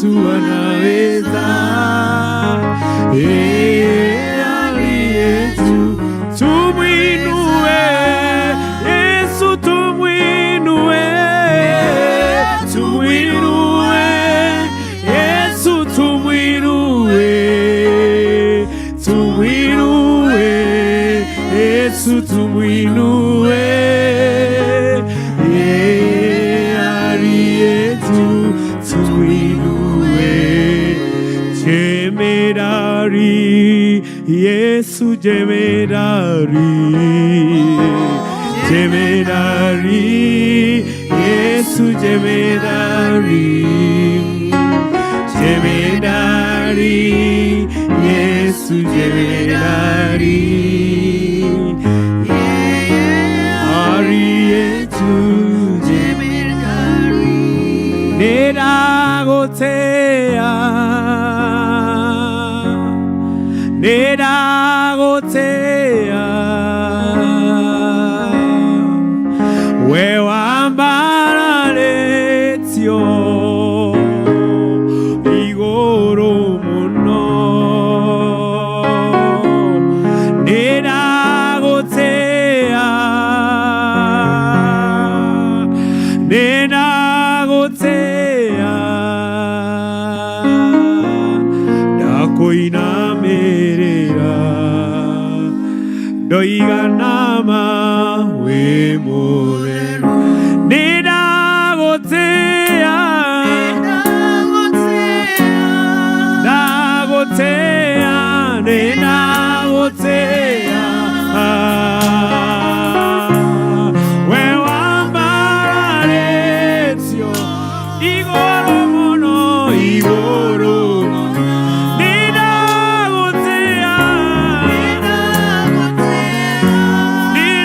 Yesu anaweza. Aliye juu, tumwinue Yesu, tumwinue, tumwinue Yesu, tumwinue, tumwinue Yesu, tumwinue. Aliye juu, tumwinue. Jemedari Yesu, jemedari, jemedari Yesu, jemedari, jemedari Yesu, jemedari. Aliye juu, jemedari. Neragotea, neragotea, wewambararetio igoro muno. Neragotea, neragotea, ndakoinamerera ndoiganama we mutheru. Neragotea, ndagotea, neragotea, wewambararetio igoro muno, igoro muno. Neragotea,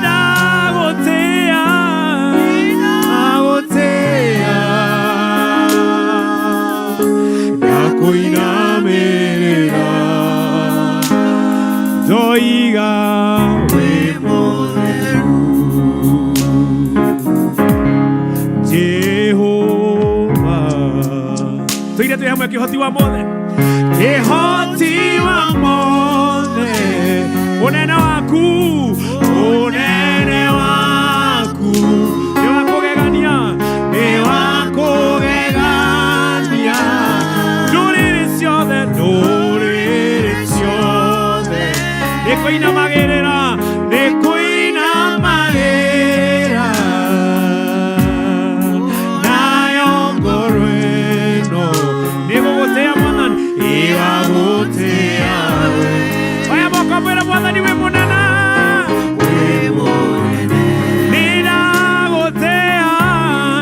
neragotea, nagotea, ndakoinamerera ndoiga we mutheru. Jehova, tuire tu hamwe kihoti wa mothe, kihoti wa mothe, unene waku, unene waku ni wakugegania, ni wakugegania. Nduriri ciothe, nduriri ciothe nikuinamagirira, nikuinamagirira, nayo ngoro ĩno nĩgũgũtĩa Mwathani, igagũtĩa we. Oya moko mwĩre Mwathani wĩ mũnene, wĩ mũnene. Nĩndagũtĩa,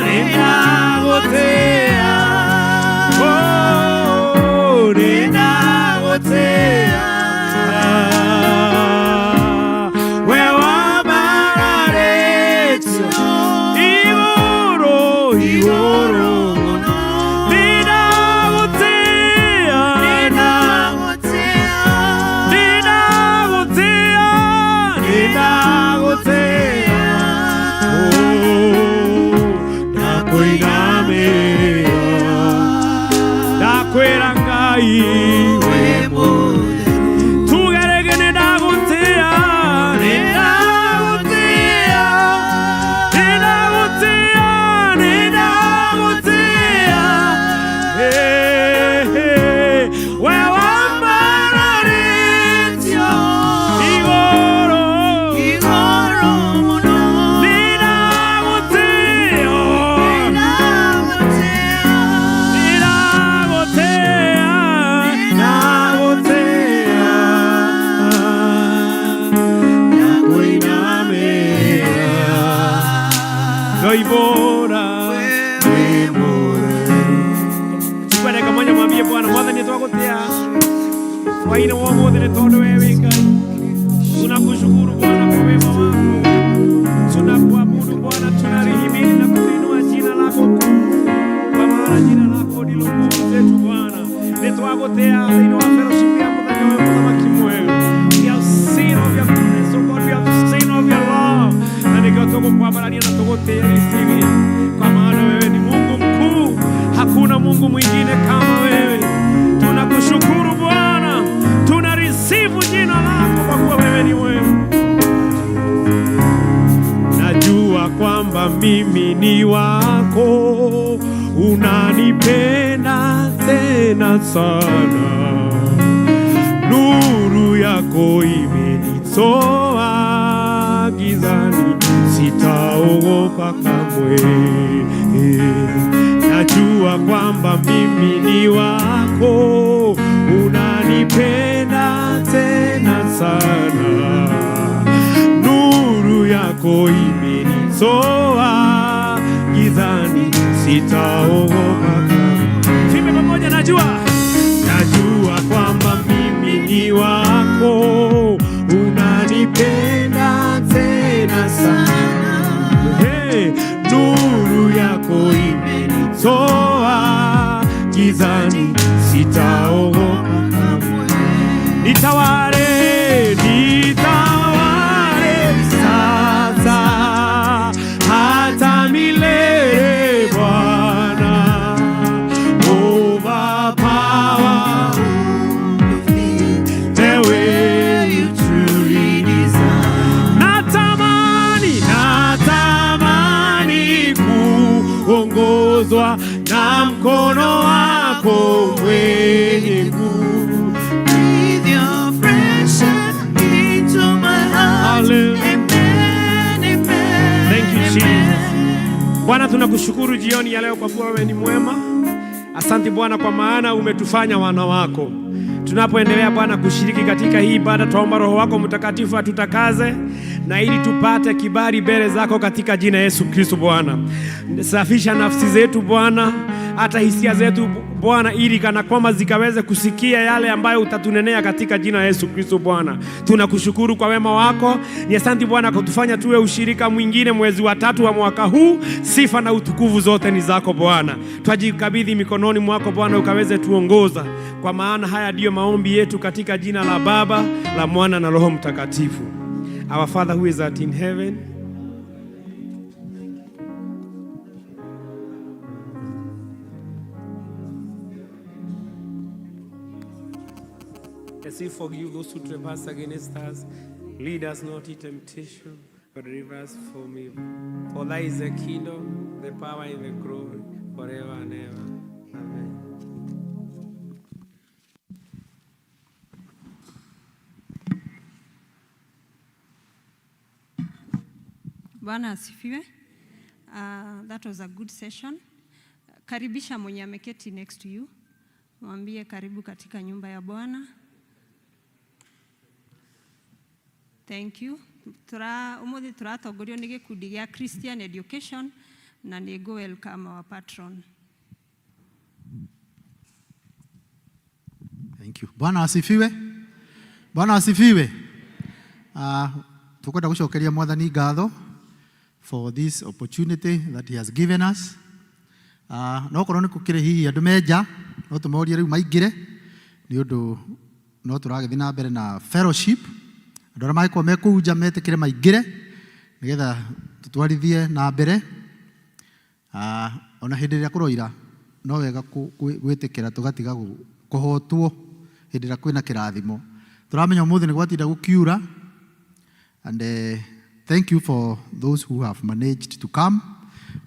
nĩndagũtĩa, oh, nĩndagũtĩa. Waina wa mote ni todo weweka. Tunakushukuru Bwana kwa wema wako. Tunakuabudu Bwana, tunalihimidi na kuinua jina lako kuu. Kwa maana jina lako ndilo nguvu zetu Bwana. Nitwagotea ino fellowship ya muthenya wa muthamaki mwega. We have seen of your goodness, oh God, we have seen of your love. Na nikatoka kuabarania na tugotea hivi. Kwa maana wewe ni Mungu mkuu. Hakuna Mungu mwingine kama wewe. mimi ni wako, unanipenda tena sana. Nuru yako imenitoa gizani, sitaogopa kamwe. Najua kwamba mimi ni wako, unanipenda tena sana. Nuru yako imenitoa gizani, sitaogopa kamwe. Tuimbe pamoja. Najua kwamba mimi ni wako, unanipenda tena sana. Hey, nuru yako imenitoa gizani, sitaogopa kamwe. Nitawale sasa hata milele Bwana. Overpower the way you truly desire. Natamani kuongozwa na mkono wako mwenye nguvu. Breathe your pressure into my heart. Amen, amen. Thank you, Jesus. Bwana, tunakushukuru jioni ya leo kwa kuwa wewe ni mwema. Asante Bwana kwa maana umetufanya wana wako. Tunapoendelea Bwana kushiriki katika hii ibada, tuomba Roho wako Mtakatifu atutakaze na ili tupate kibali mbele zako katika jina Yesu Kristo. Bwana, safisha nafsi zetu Bwana, hata hisia zetu Bwana, ili kana kwamba zikaweze kusikia yale ambayo utatunenea katika jina Yesu Kristo. Bwana, tunakushukuru kwa wema wako. Ni asante Bwana kwa kutufanya tuwe ushirika mwingine mwezi wa 3 wa mwaka huu. Sifa na utukufu zote ni zako Bwana. Twajikabidhi mikononi mwako Bwana, ukaweze tuongoza, kwa maana haya ndiyo maombi yetu katika jina la Baba, la Mwana na Roho Mtakatifu. Our Father who is in heaven, as we forgive those who trespass against us, lead us not into temptation, but deliver us from evil. For thine is the kingdom, the power, and the glory, forever and ever. Amen. Bwana asifiwe. That was a good session. Karibisha mwenye ameketi next to you. Mwambie karibu katika nyumba ya Bwana. Thank you. Umuthi turatongorio ni gikundi gĩa Christian Education na ni go welcome our patron. Thank you. Bwana asifiwe. Bwana asifiwe. Tukwenda gucokeria Mwathani ngatho for this opportunity that he has given us. No korwo ni kukire hihi andu menja no tumorie riu maingire ni undu no turagithii na mbere na fellowship. Andu aria magikuwa mekuja metikire maingire nigetha tutwarithie na mbere. Ona hindi ria kuroira no wega gwitikira tugatiga kuhotwo hindi ria kwina kirathimo. Turamenya umuthi ni gwatinda gukiura, and thank you for those who have managed to come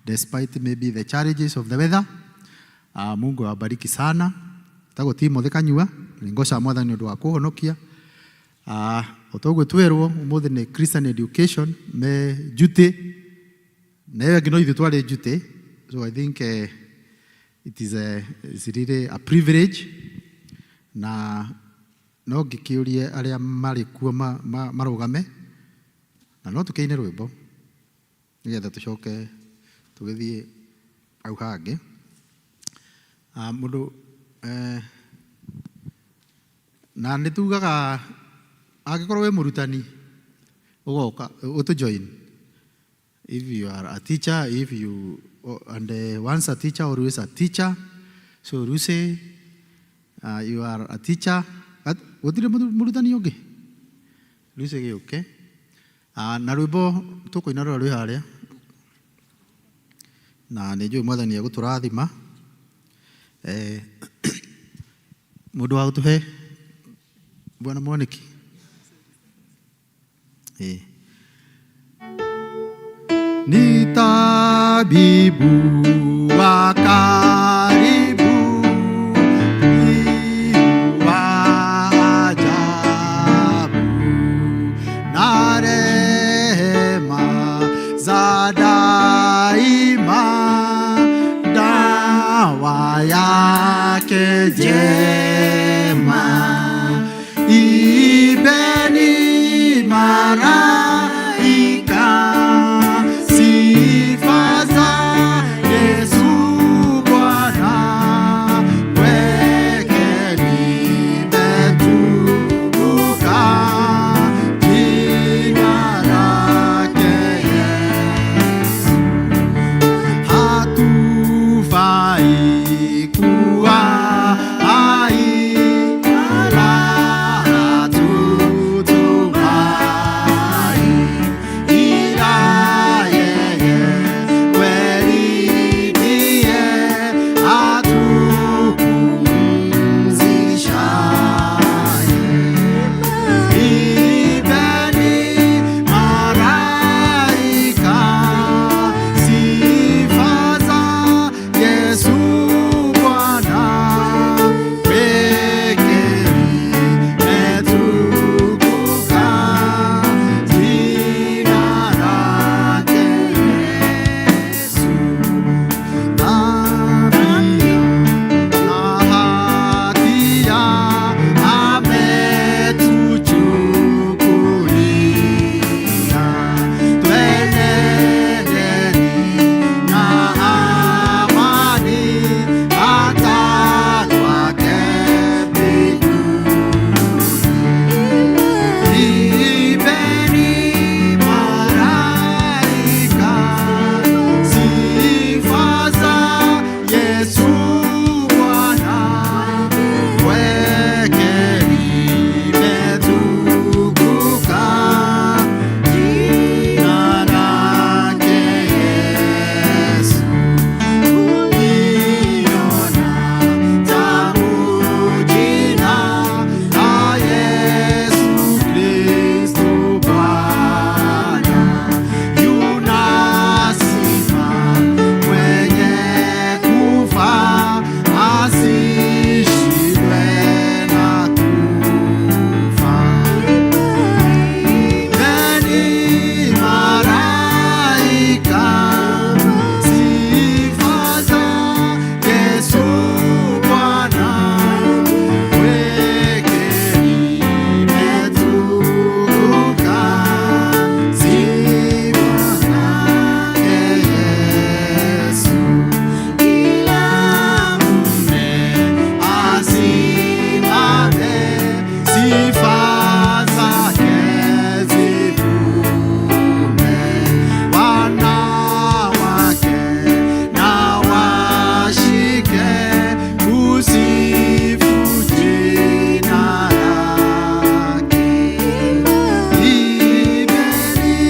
despite maybe the challenges of the weather. Mungu awabariki sana. Tago Timothy Kanyua ngoca Mwathani ndu wa kuhonokia. Otogo twerwo umuthi ni Christian Education me duty na ngino ithu twari duty. So I think it is really a privilege na no ngikiurie aria mari kuo marugame na no tukeine rwimbo nigetha tucoke tugithie au hangi. Mundu na nitugaga agikorwo we murutani ugoka utu join. If you are a teacher, if you and once a teacher, always a teacher. So you say you are a teacher. Gutire murutani ungi Lucy ge okay. Na rwimbo tukuina rwa rwi haria na ni njui Mwathani aguturathima. Mundu wa gutuhe Bwana Mwaniki nita tabibu wa karibu, wa ajabu, na rehema za daima, dawa yake jema. Ibeni malaika, sifa za Yesu Bwana, kwake limetukuka jina lake Yesu. Hatufai kuwa hai wala hatutumai, ila yeye kweli ndiye atupumzishaye. Ibeni malaika, sifa za Yesu Bwana, kwake limetukuka jina lake Yesu. Dhambi na hatia ametuchukulia, twenendeni na amani hata kwake mbinguni. Ibeni malaika, sifa za Yesu Bwana, kwake limetukuka jina lake Yesu. Uliona tangu jina la Yesu Kristo Bwana, yunasima mwenye kufa asishindwe na kufa. Ibeni malaika, sifa za Yesu Bwana, kwake limetukuka sifa zake Yesu. Kila mume asimame, sifa zake zivume. Wanawake na washike kusifu jina lake. Ibeni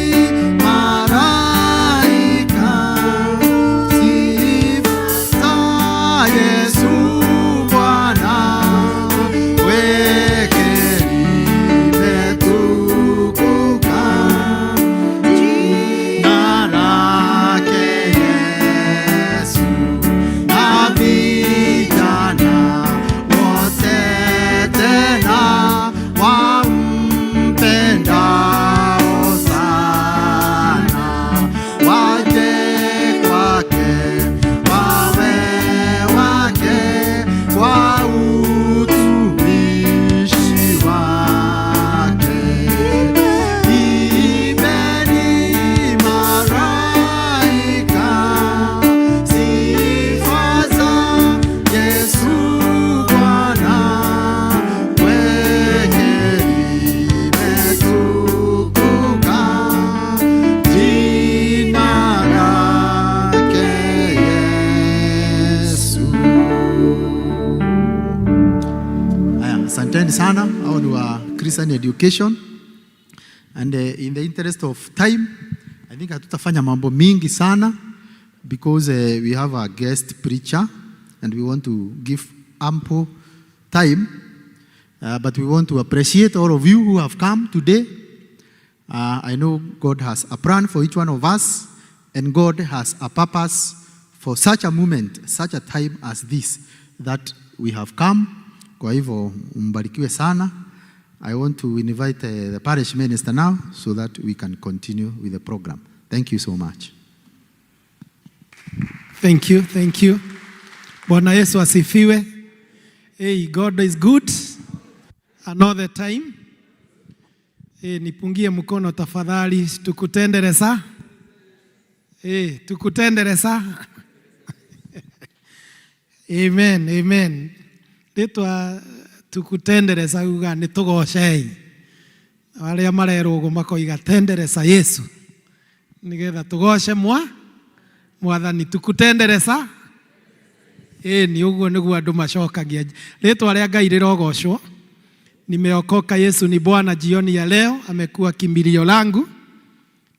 malaika, sifa za Yesu Bwana, kwake limetukuka jina lake Yesu. Na vijana wote tena wampendao sana, waje kwake wawe wake kwa utumishi wake. Ibeni malaika, sifa za Yesu Bwana, kwake limetukuka jina lake Yesu. Haya, asanteni sana. Hao ni wa Christian Education, and in the interest of time, I think hatutafanya mambo mingi sana because we have a guest preacher and we want to give ample time, but we want to appreciate all of you who have come today. I know God has a plan for each one of us, And God has a purpose for such a moment, such a time as this, that we have come. Kwa hivyo mbarikiwe sana. I want to invite the parish minister now so that we can continue with the program. Thank you so much. Thank you, thank you. Bwana Yesu asifiwe. Hey, God is good another time. Nipungie mkono tafadhali, tukutendereza. Tukutendereza. Amen, amen. Letwa tukutendereza uga nitugocei. Wale marero ugo makoiga tendereza Yesu. Nigetha tugoce mwathani tukutendereza. Ni uguo niguo andu macokagia. Letwa ria Ngai rirogocwo. Nimeokoka, Yesu ni Bwana jioni ya leo, amekuwa kimbilio langu.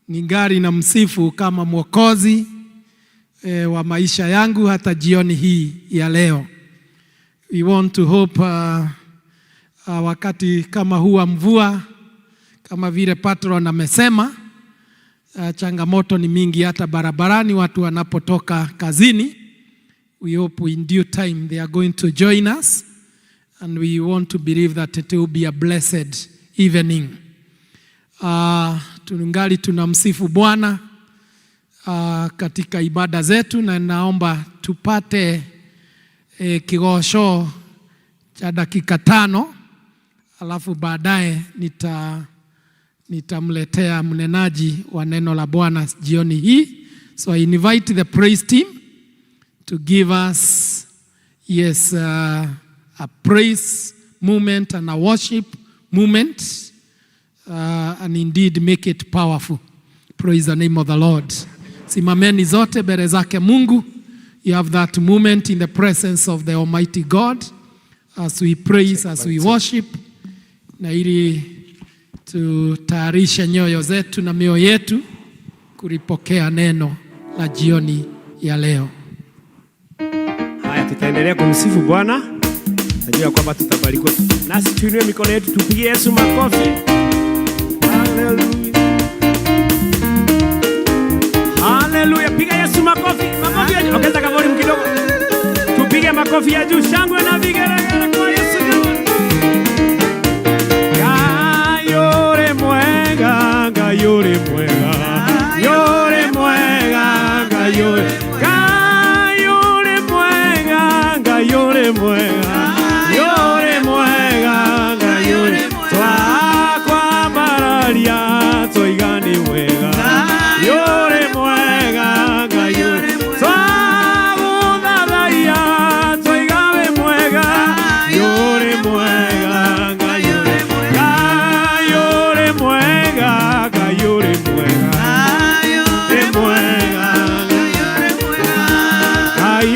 Ningali na msifu kama mwokozi wa maisha yangu hata jioni hii ya leo. We want to hope wakati kama huu wa mvua, kama vile patron amesema, changamoto ni mingi hata barabarani watu wanapotoka kazini. We hope in due time they are going to join us, and we want to believe that it will be a blessed evening. Tungali tunamsifu Bwana katika ibada zetu, na naomba tupate kigosho cha dakika 5, alafu baadaye nitamletea mnenaji wa neno la Bwana jioni hii. So I invite the praise team to give us a praise moment and a worship moment, and indeed make it powerful. Praise the name of the Lord. Simameni zote mbele zake Mungu. You have that moment in the presence of the Almighty God as we praise, as we worship, na ili tutayarishe nyoyo zetu na mioyo yetu kulipokea neno la jioni ya leo. Haya, tutaendelea kumsifu Bwana. Najua kwamba tutabarikiwa. Nasi tuinue mikono yetu tupige Yesu makofi. Hallelujah. Hallelujah. Piga Yesu makofi. Makofi ya juu. Ongeza kabori kidogo. Tupige makofi ya juu. Shangwe na vigelegele kwa Yesu. Gayore mwega, gayore mwega. Yore mwega, gayore. Gayore mwega, gayore mwega. Yore mwega, gayore. Twakwa mararia, toigani mwega. Yore mwega, gayore. Twagudaraia, toigame mwega. Yore mwega, gayore. Gayore mwega, gayore mwega.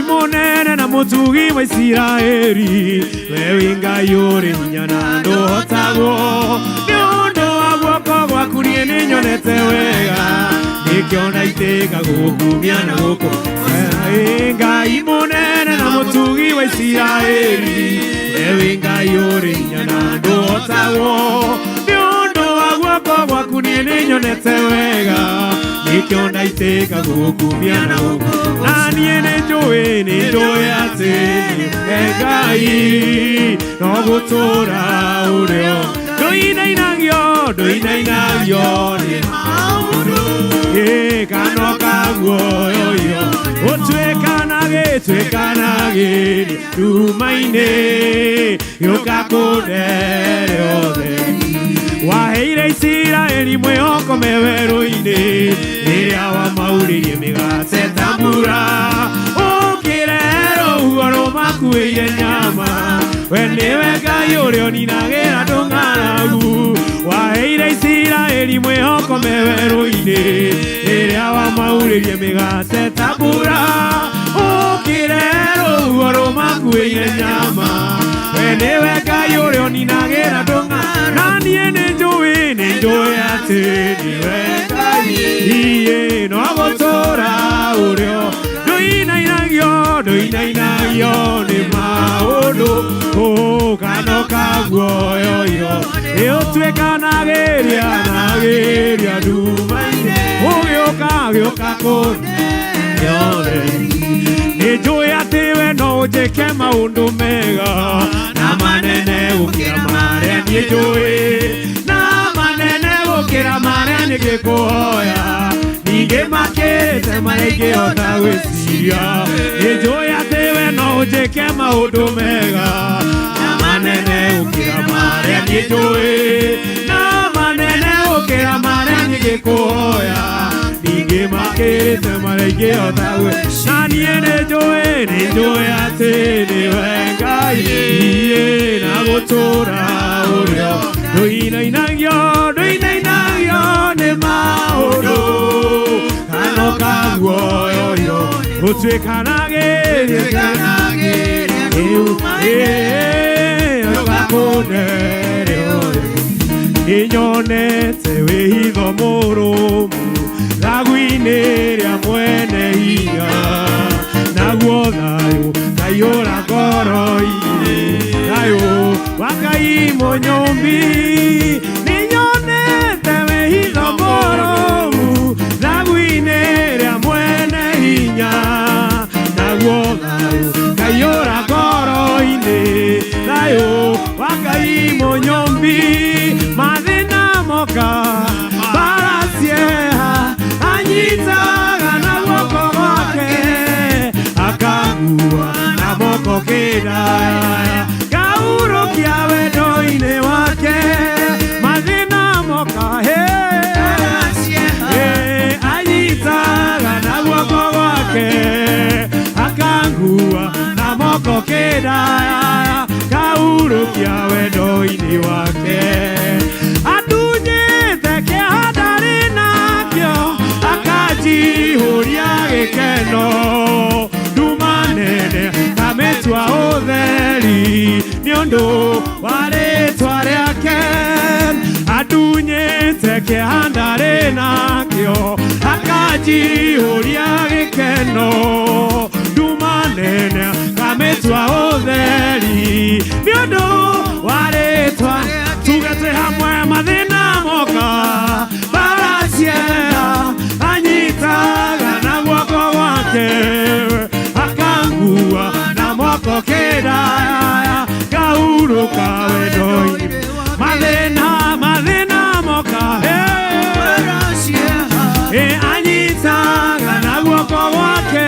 Munene na mutugi wa Israeli, wewe Ngai hinya na ndohotagwo, ni undu wa guoko gwaku nie ni nyonete wega, nikiona iteka gukumia na guko. Ngai munene na mutugi wa Israeli, wewe Ngai hinya na ndohotagwo, ni undu wa guoko gwaku nie ni nyonete wega, nikiona iteka gukumia na guko. Nani ni joy ati Ngai no gutura urio doina inagio ni mauru kano kagwo yo otwekanage tumaine yokakudere otheri waheire Israeli mwehoko meweru-ini riria wamauririe migate tambura ukirero makuire nyama we niwe Ngai uria uninagira andu ng'aragu waheire Israeli mwehoko meweru-ini riria wamauririe migate tambura ukirero makuire nyama we niwe Ngai uria uninagira andu ng'aragu na nie ni njui ati niwe Ngai no gutura urio doinainagio ni maundu kano kagwo yo utwekanagiria nagiria ndumaine ugioka gĩũka kũnyoreria. Nĩnjũĩ atĩ we no ũnjĩke maũndũ mega na manene gũkĩra marĩa niĩ njũĩ, na manene gũkĩra marĩa nĩngĩkũhoya, ningĩ makĩrĩte marĩa ingĩhota gwĩciria. Nĩnjũĩ atĩ we no ũnjĩke maũndũ mega na manene gũkĩra marĩa niĩ njũĩ, na manene gũkĩra marĩa nĩngĩkũhoya, ningĩ makĩrĩte marĩa ingĩhota gwĩciria. Na niĩ nĩnjũĩ atĩ nĩwe Ngai na gũtũũra ũrĩo ndũinainagio nĩ maũndũ, kano kaguoyoyo gũtuĩkanagĩria gakũnere. Nĩnyonete wĩhitho mũrũmu thagu-inĩ rĩa mwene hinya, naguo thayũ kaiyũra ngoro-inĩ, thayũ wa Ngai Mũnyũmbi. Nĩnyonete wĩhitho mũrũmu thagu-inĩ rĩa mwene hinya, naguo thayũ kaiyũra ngoro-inĩ, thayũ wa Ngai Mũnyũmbi. Mathĩna moka mbara cieha, anyitaga na guoko gwake, akangua na moko kĩndaya, ngaurũkia wendo-inĩ wake. Mathĩna moka anyitaga na guoko gwake, akangua na moko kĩndaya, ngaurũkia wendo-inĩ wake. Andunyĩte kĩeha ndarĩ nakĩo, akanjihũria gĩkeno, nduma nene kamĩtua ũtheri nĩũndũ wa rĩĩtwa rĩake. Andunyĩte kĩeha ndarĩ nakĩo, akanjihũria gĩkeno, nduma nene kamĩtua ũtheri nĩũndũ wa rĩĩtwa. Tugete hamwe mathĩna moka mbara cieha, anyitaga na guoko gwake, akangua na moko kĩndaya, ngaurũka wendo-inĩ. Mathĩna moka anyitaga na guoko gwake,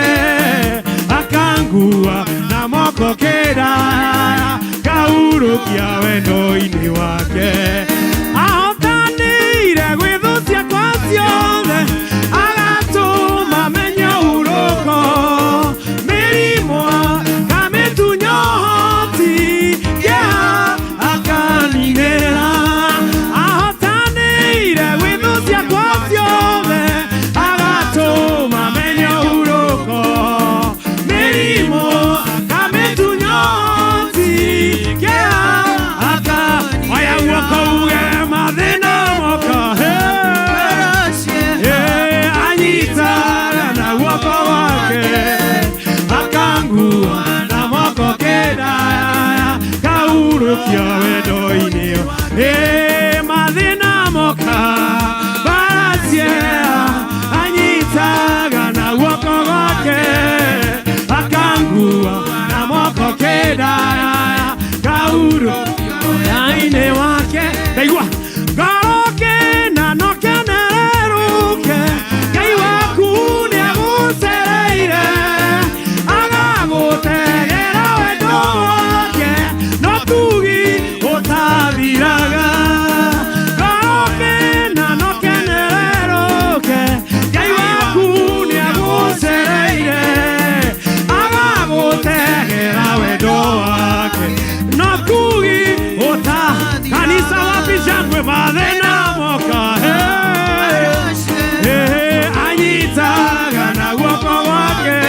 akangua na moko kĩndaya, ngaurũkia wendo-inĩ wake. Ahotanĩire gwĩthũ ciakwa ciothe, agatũma menye ũhurũko, mĩrimũ kamĩtunya ũhoti, kĩeha akaninĩra. Ahotanĩire gwĩthũ ciakwa ciothe, agatũma menye ũhurũko, mĩrimũ kamĩtunya ũhoti, kĩeha oya guoko uge mathĩna moka anyitaga na guoko gwake, akangua na moko kĩndaya, ngaurũkia wendo-inĩ. Mathĩna moka mbara cieha, anyitaga na guoko gwake, akangua na moko kĩndaya, ngaurũkia wendo-inĩ wake. Ndaigua ngoroke na nokenerũke, Ngai waku nĩagũcereire, agagũtegera wendo wake, no tugi ũtathiraga. Ngoroke na nokenerũke, Ngai waku nĩagũcereire, agagũtegera wendo wake, no tugi kanisa wapi shangwe. Mathĩna moka anyitaga na guoko gwake,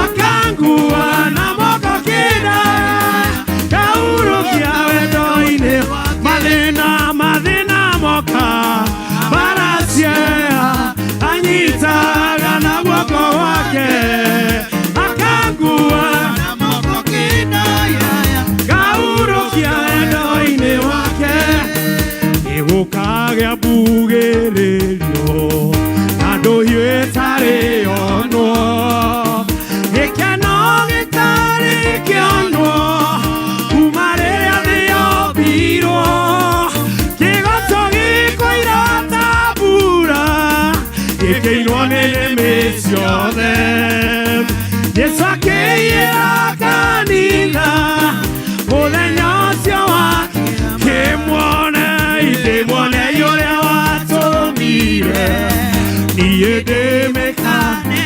akangua na moko kĩndaya, ngaurũkia wendo-inĩ. Mathĩna moka mbara cieha, anyitaga na guoko gwake, akangua na moko kĩndaya, ngaurũkia wendo-inĩ wake. Yesu akĩiyĩra kanitha mũthenya ũcio wake ndĩmuone ũrĩa watũmire niĩ ndĩmĩkane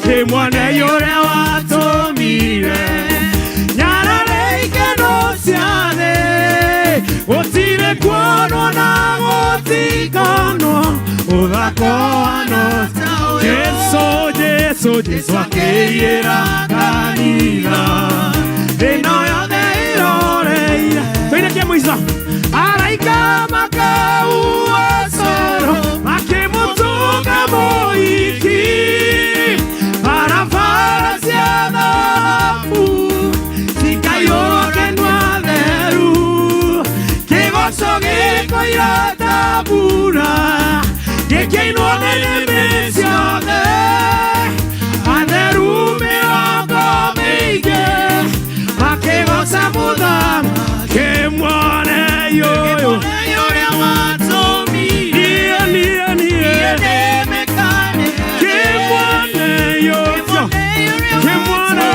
ndĩmuone ũrĩa watũmire nyarare ikeno cia thĩ gũtirĩ kuonwo na gũtikanwo ũthako wano Jesu akĩiyĩra kanitha thĩna yothe ĩroreire tũine kĩa mũico araika makaua coro makĩmũtũnga mũhiki barabara cia thahabu cikaiyũrwo kenua theru kĩgoco gĩkoira ta mbura gĩkĩinwo nĩ nĩmĩ ciothe atheru mĩrongo mĩingĩ makĩgoca mũthamaki mwone yũyũ ũrĩa watũmire niĩ ndĩmĩkane kĩmwone yũcio kĩmwone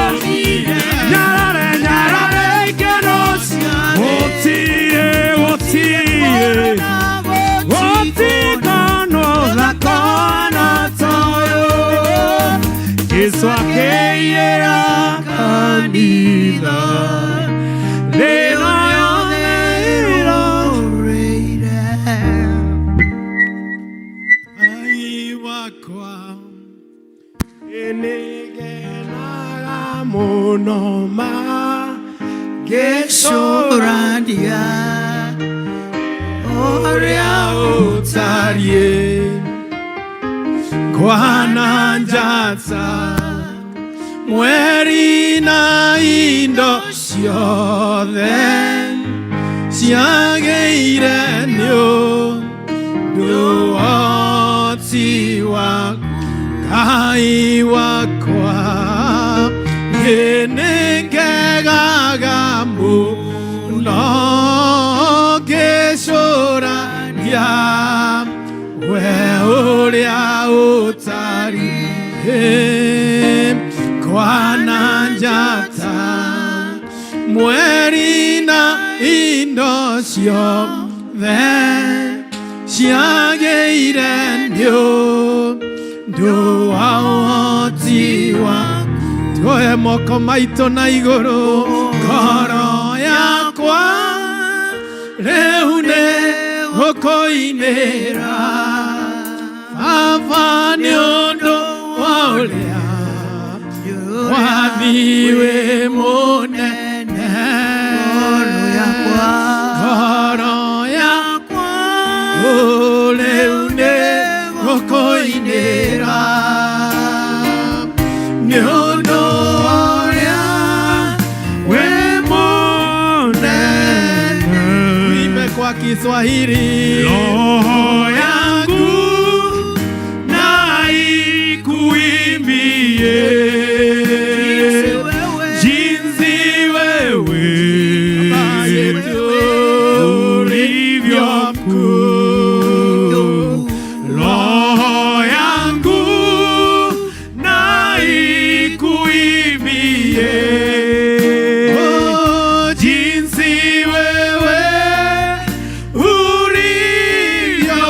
nyarare ikeno gũtikanwo thakona toyo Yesu akĩiyĩra kanitha thĩna yothe ĩroreire Ngai wakwa nĩngenaga mũno ngĩcũrania ũrĩa ũtariĩ kwana njata mweri na indo ciothe ciagĩire nĩ ũndũ wa ũhoti waku Ngai wakwa nĩngegaga mũno ngĩcũrania we ũrĩa ũtariĩ kwana njata mweri na indo ciothe ciagĩire nĩ ũndũ wa ũhoti waku tuoye moko maitũ na igũrũ ngoro yakwa rĩu nĩ gũkũinĩra Baba nĩ ũndũ wa ũrĩa wathiĩ wĩ mũnene ngoro yakwa rĩu nĩ gũkũinĩra nĩ ũndũ wa ũrĩa wĩ mũnene Wimbe kwa Kiswahili roho yangu na ikuimbie jinsi wewe ulivyo mkuu roho yangu na ikuimbie jinsi wewe ulivyo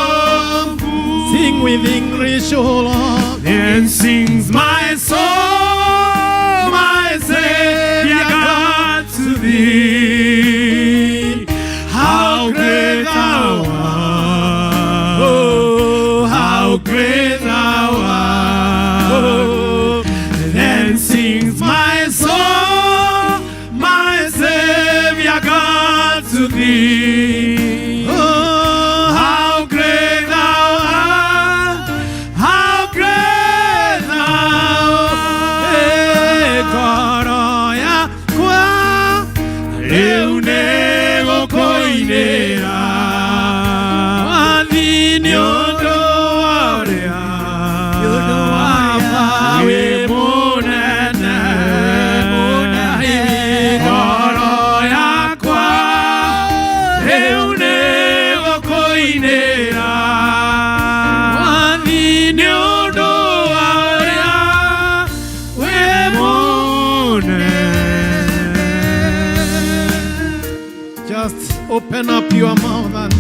Open up your mouth and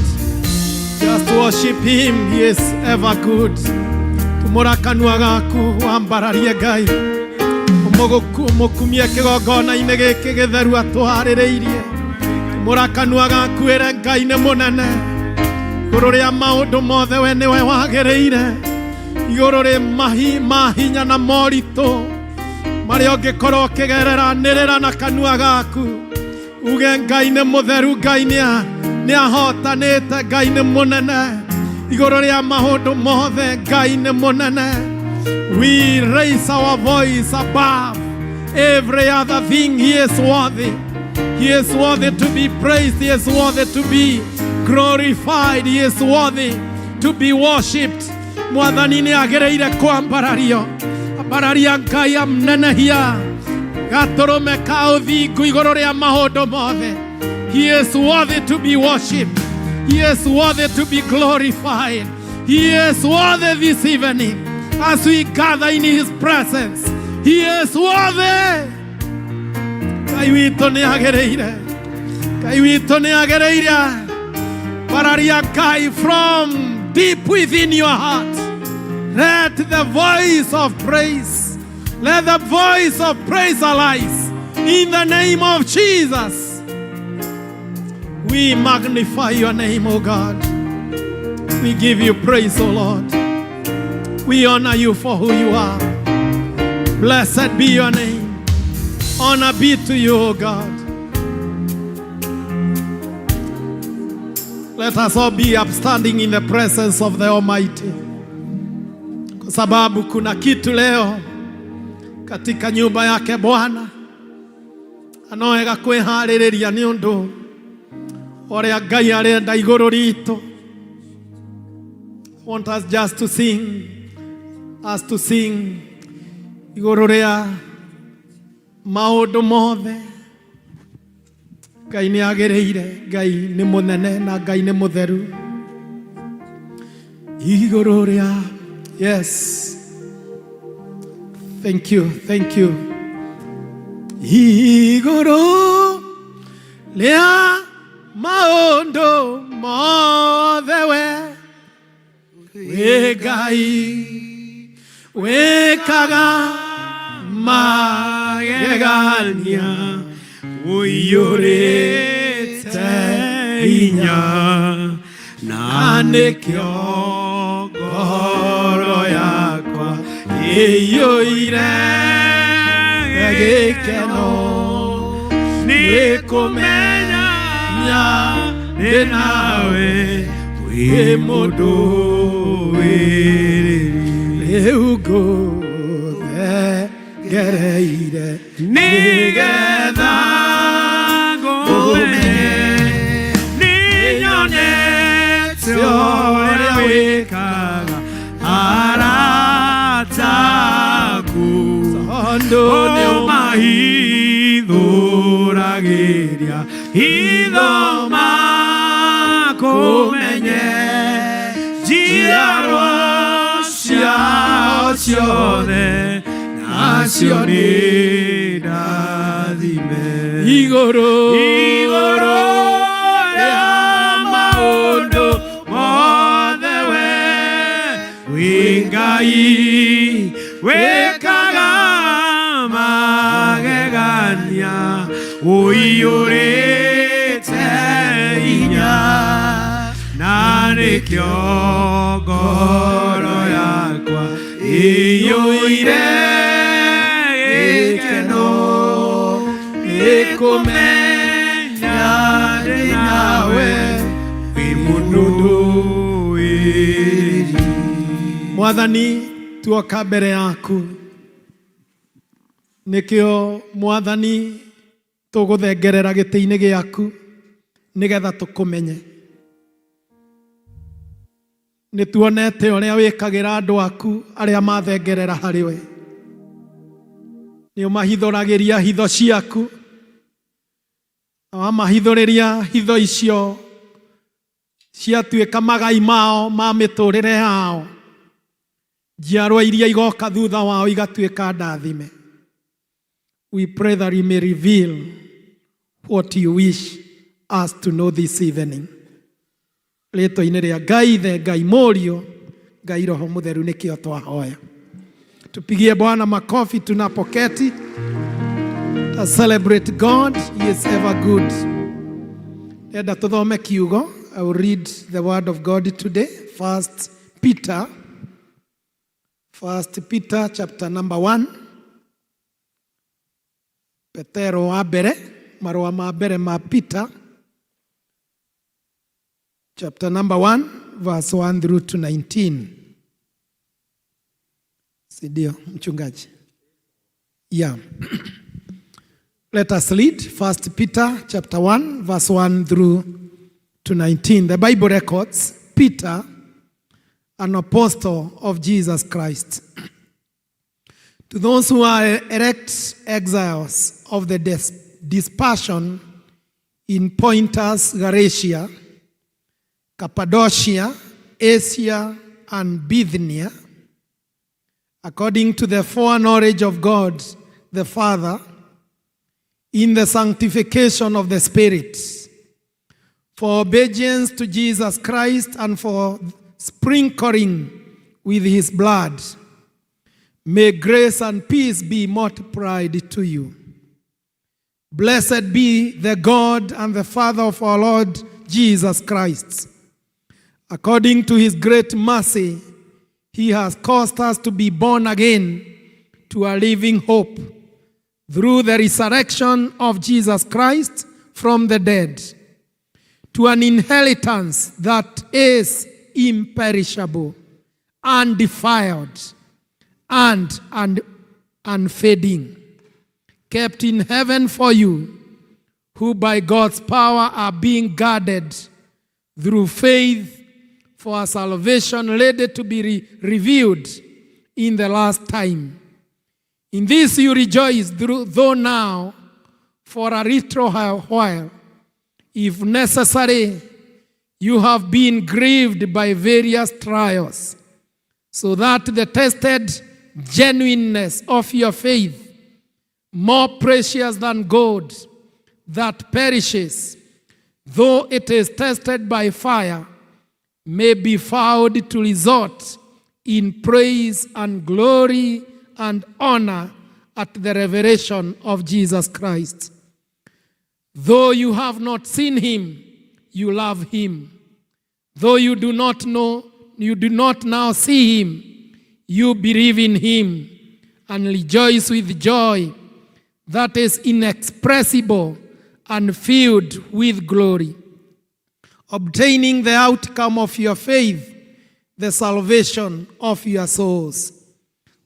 just worship him. He is ever good. Tumura kanua gaku wambararie Ngai. Umukumie kigongona-inĩ gĩkĩ gĩtheru atũharĩrĩirie. Tumura kanua gaku ĩre Ngai nĩ mũnene. Igũrũ rĩa maũndũ mothe we nĩwe wagĩrĩire. Igũrũ rĩ mahinya na moritũ marĩa ũngĩkorwo ũkĩgereranĩrĩra na kanua gaku. Uge Ngai nĩ mũtheru, Ngai nĩ ahotanĩte, Ngai nĩ mũnene. Igũrũ rĩa maũndũ mothe Ngai nĩ mũnene. We raise our voice above every other thing. He is worthy. He is worthy to be praised. He is worthy to be glorified. He is worthy to be worshipped. Mwathani nĩ agĩrĩire kwambarario. Ambararia Ngai amnenehia. Gatũrũme ka ũthingu igũrũ rĩa maũndũ mothe. He is worthy to be worshipped. He is worthy to be glorified. He is worthy this evening as we gather in his presence. He is worthy. Ngai witũ nĩ agĩrĩire. Ngai witũ nĩ agĩrĩire. Bararia Ngai from deep within your heart. Let the voice of praise, let the voice of praise arise in the name of Jesus. We magnify your name, O God. We give you praise, O Lord. We honor you for who you are. Blessed be your name. Honor be to you, O God. Let us all be upstanding in the presence of the Almighty. Kwa sababu kuna kitu leo katika nyumba yake Bwana anoega kwĩharĩrĩria nĩ ũndũ ũrĩa Ngai arenda igũrũ ritũ. I want us just to sing igũrũ rĩa maũndũ mothe. Ngai nĩ agĩrĩire, Ngai nĩ mũnene na Ngai nĩ mũtheru. Igũrũ rĩa, yes. Thank you. Igũrũ rĩa maũndũ mothe we Ngai wĩkaga magegania ũiyũrĩte hinya na nĩkĩo ngoro yakwa ĩiyũire gĩkeno nĩ kũmenya ndĩ nawe wĩ mũndũ wĩrĩrĩ rĩu ngũthegereire nĩgetha ngũmenye nĩnyonete ũrĩa wĩkaga arataku ũmahithũragĩria hitho makũmenye njiarwa ciao ciothe nacio nĩ ndathime. Igũrũ rĩa maũndũ mothe wĩ Ngai wĩkaga magegania ũiyũrĩte hinya na nĩkĩo ngoro yakwa ĩiyũire gĩkeno nĩ kũmenya ndĩ nawe wĩ mũndũ wĩrĩ. Mwathani, tuoka mbere yaku nĩkĩo Mwathani tũgũthengerera gĩtĩ-inĩ gĩaku nĩgetha tũkũmenye. Nĩtuonete ũrĩa wĩkagĩra andũ aku arĩa mathengerera harĩwe. Nĩũmahithũragĩria hitho ciaku, na wamahithũrĩria hitho icio ciatuĩka magai mao ma mĩtũrĩre yao, njiarwa iria igoka thutha wao igatuĩka ndathime. We pray that you may reveal what you wish us to know this evening. Rĩtwa-inĩ rĩa Ngai the Ngai Mũriũ, Ngai Roho Mũtheru nĩkĩo twahoya. Tupigie Bwana makofi tunapoketi. To celebrate God, He is ever good. Enda tuthome kiugo. I will read the word of God today. First Peter chapter number 1. Petero wa mbere, marũa ma mbere ma Peter. Chapter number 1, verse 1 through to 19. Sidio, mchungaji. Yeah. Let us read First Peter chapter 1, verse 1 through to 19. The Bible records Peter, an apostle of Jesus Christ, to those who are elect exiles of the dispersion in Pontus, Galatia, Cappadocia, Asia, and Bithynia, according to the foreknowledge of God the Father, in the sanctification of the Spirit, for obedience to Jesus Christ and for sprinkling with His blood. May grace and peace be multiplied to you. Blessed be the God and the Father of our Lord Jesus Christ. According to His great mercy, He has caused us to be born again to a living hope through the resurrection of Jesus Christ from the dead, to an inheritance that is imperishable, undefiled, and unfading, kept in heaven for you, who by God's power are being guarded through faith for a salvation ready to be revealed in the last time. In this you rejoice, though now, for a little while, if necessary, you have been grieved by various trials, so that the tested genuineness of your faith, more precious than gold that perishes, though it is tested by fire, may be found to result in praise and glory and honor at the revelation of Jesus Christ. Though you have not seen Him, you love Him. Though you do not now see Him, you believe in Him and rejoice with joy that is inexpressible and filled with glory, obtaining the outcome of your faith, the salvation of your souls.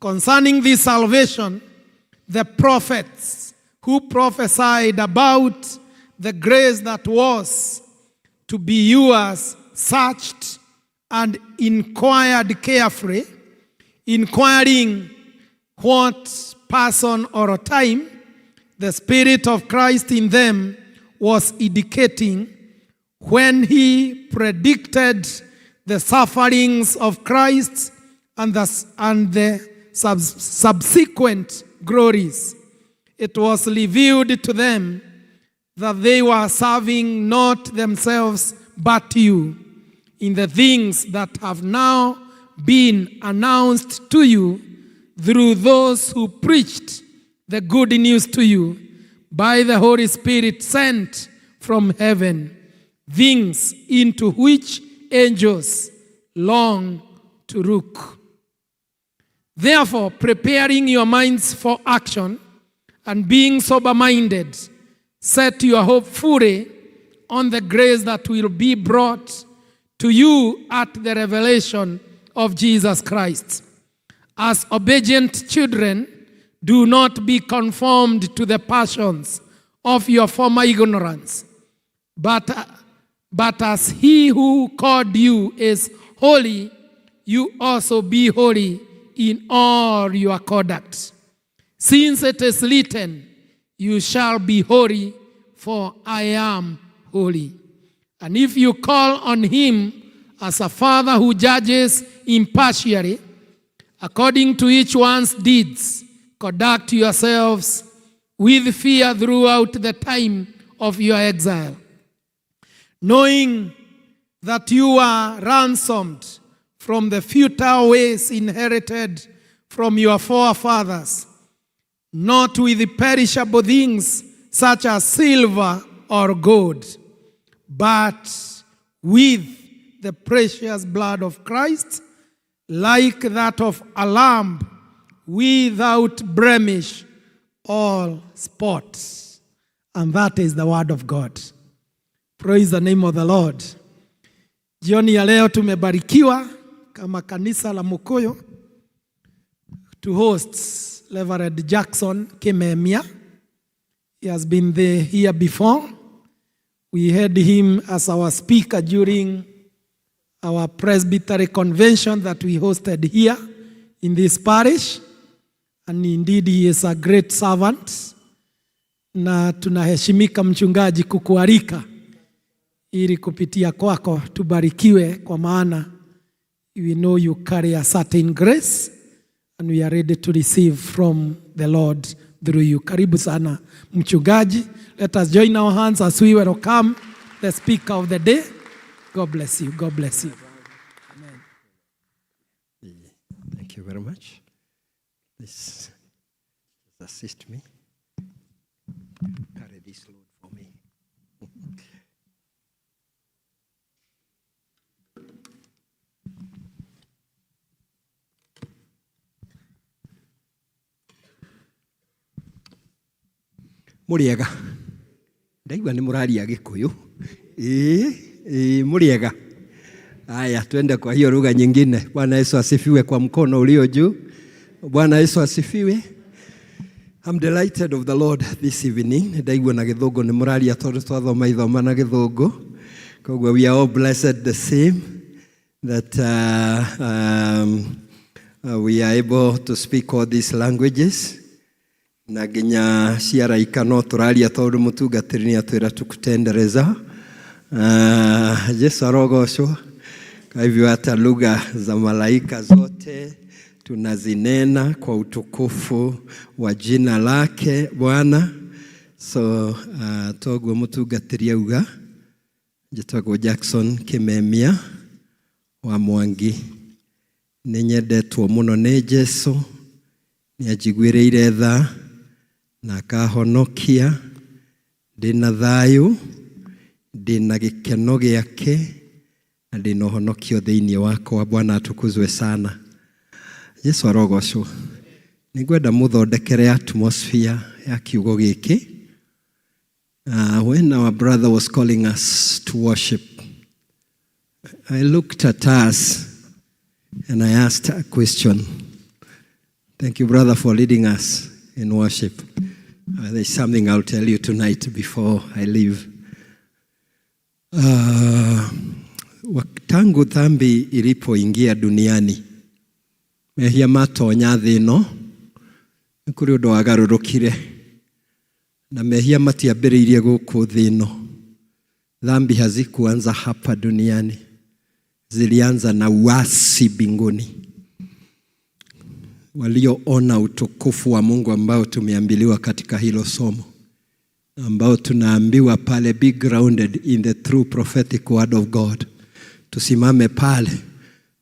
Concerning this salvation, the prophets who prophesied about the grace that was to be yours searched and inquired carefully, inquiring what person or time the Spirit of Christ in them was indicating when He predicted the sufferings of Christ and the subsequent glories. It was revealed to them that they were serving not themselves but you in the things that have now been announced to you through those who preached the good news to you by the Holy Spirit sent from heaven, things into which angels long to look. Therefore, preparing your minds for action and being sober-minded, set your hope fully on the grace that will be brought to you at the revelation of Jesus Christ. As obedient children, do not be conformed to the passions of your former ignorance, but as He who called you is holy, you also be holy in all your conduct. Since it is written, you shall be holy, for I am holy. And if you call on Him as a Father who judges impartially, according to each one's deeds, conduct yourselves with fear throughout the time of your exile, knowing that you are ransomed from the futile ways inherited from your forefathers, not with perishable things such as silver or gold, but with the precious blood of Christ, like that of a lamb without blemish or spot. And that is the word of God. Praise the name of the Lord. Jioni ya leo tumebarikiwa kama kanisa la Mukoyo to host Reverend Jackson Kimemia. He has been here before. We had him as our speaker during our Presbytery convention that we hosted here in this parish. And indeed he is a great servant. Na tunaheshimika mchungaji kukualika ili kupitia kwako tubarikiwe, kwa maana we know you carry a certain grace and we are ready to receive from the Lord through you. Karibu sana mchungaji. Let us join our hands as we welcome the speaker of the day. God bless you. God bless you. Amen. Thank you very much. Please assist me. Carry this load for me. Muriega. Ndaigua ni muraria Gikuyu. Muriega. Haya, twende kwa hiyo lugha nyingine. Bwana Yesu asifiwe kwa mkono ulio juu. Bwana Yesu asifiwe. I'm delighted of the Lord this evening. Ndaigua na Githungu ni muraria tondu twathoma ithoma na Githungu. Kogwo we are all blessed the same that we are able to speak all these languages. Na nginya ciaraika no turaria tondu mutungatiri ni atwira tukutendereza. Yesu arogocwo. Kwa hivyo hata lugha za malaika zote tunazinena kwa utukufu wa jina lake Bwana. So togwo mutungatiri auga njitagwo Jackson Kimemia wa Mwangi. Ninyendetwo muno ni Jesu, ni ajigwireire tha na akahonokia. Ndina thayu, ndina gikeno giake, na ndina uhonokio thiini wakwa. Bwana atukuzwe sana. Yesu arogocwo. Ningwenda muthondekere atmosphere ya kiugo giki. When our brother was calling us to worship, I looked at us and I asked a question. Thank you, brother, for leading us in worship. There's something I'll tell you tonight before I leave. Tangu dhambi ilipoingia duniani, mehia matonya thĩ ĩno, nĩ kũrĩ ũndũ wagarũrũkire, na mehia matiambĩrĩirie gũkũ thĩ ĩno. Dhambi hazikuanza hapa duniani, zilianza na uasi mbinguni. Walioona utukufu wa Mungu ambao tumeambiliwa katika hilo somo, ambao tunaambiwa pale, be grounded in the true prophetic word of God. Tusimame pale,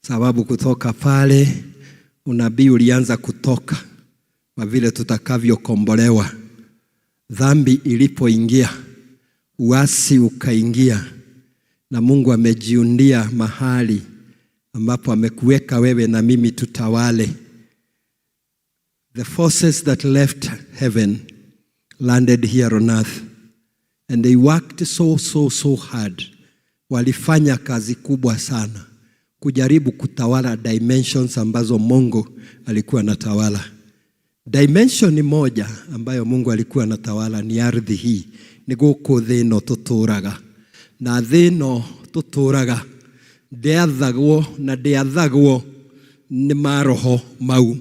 sababu kutoka pale unabii ulianza kutoka kwa vile tutakavyokombolewa. Dhambi ilipoingia, uasi ukaingia, na Mungu amejiundia mahali ambapo amekuweka wewe na mimi tutawale. The forces that left heaven landed here on earth, and they worked so hard. Walifanya kazi kubwa sana kujaribu kutawala dimensions ambazo Mungu alikuwa anatawala. Dimension moja ambayo Mungu alikuwa anatawala ni ardhi hii. Ni gũkũ thĩ ĩno tũtũraga. Na thĩ ĩno tũtũraga ndĩathagwo na ndĩathagwo nĩ maroho mau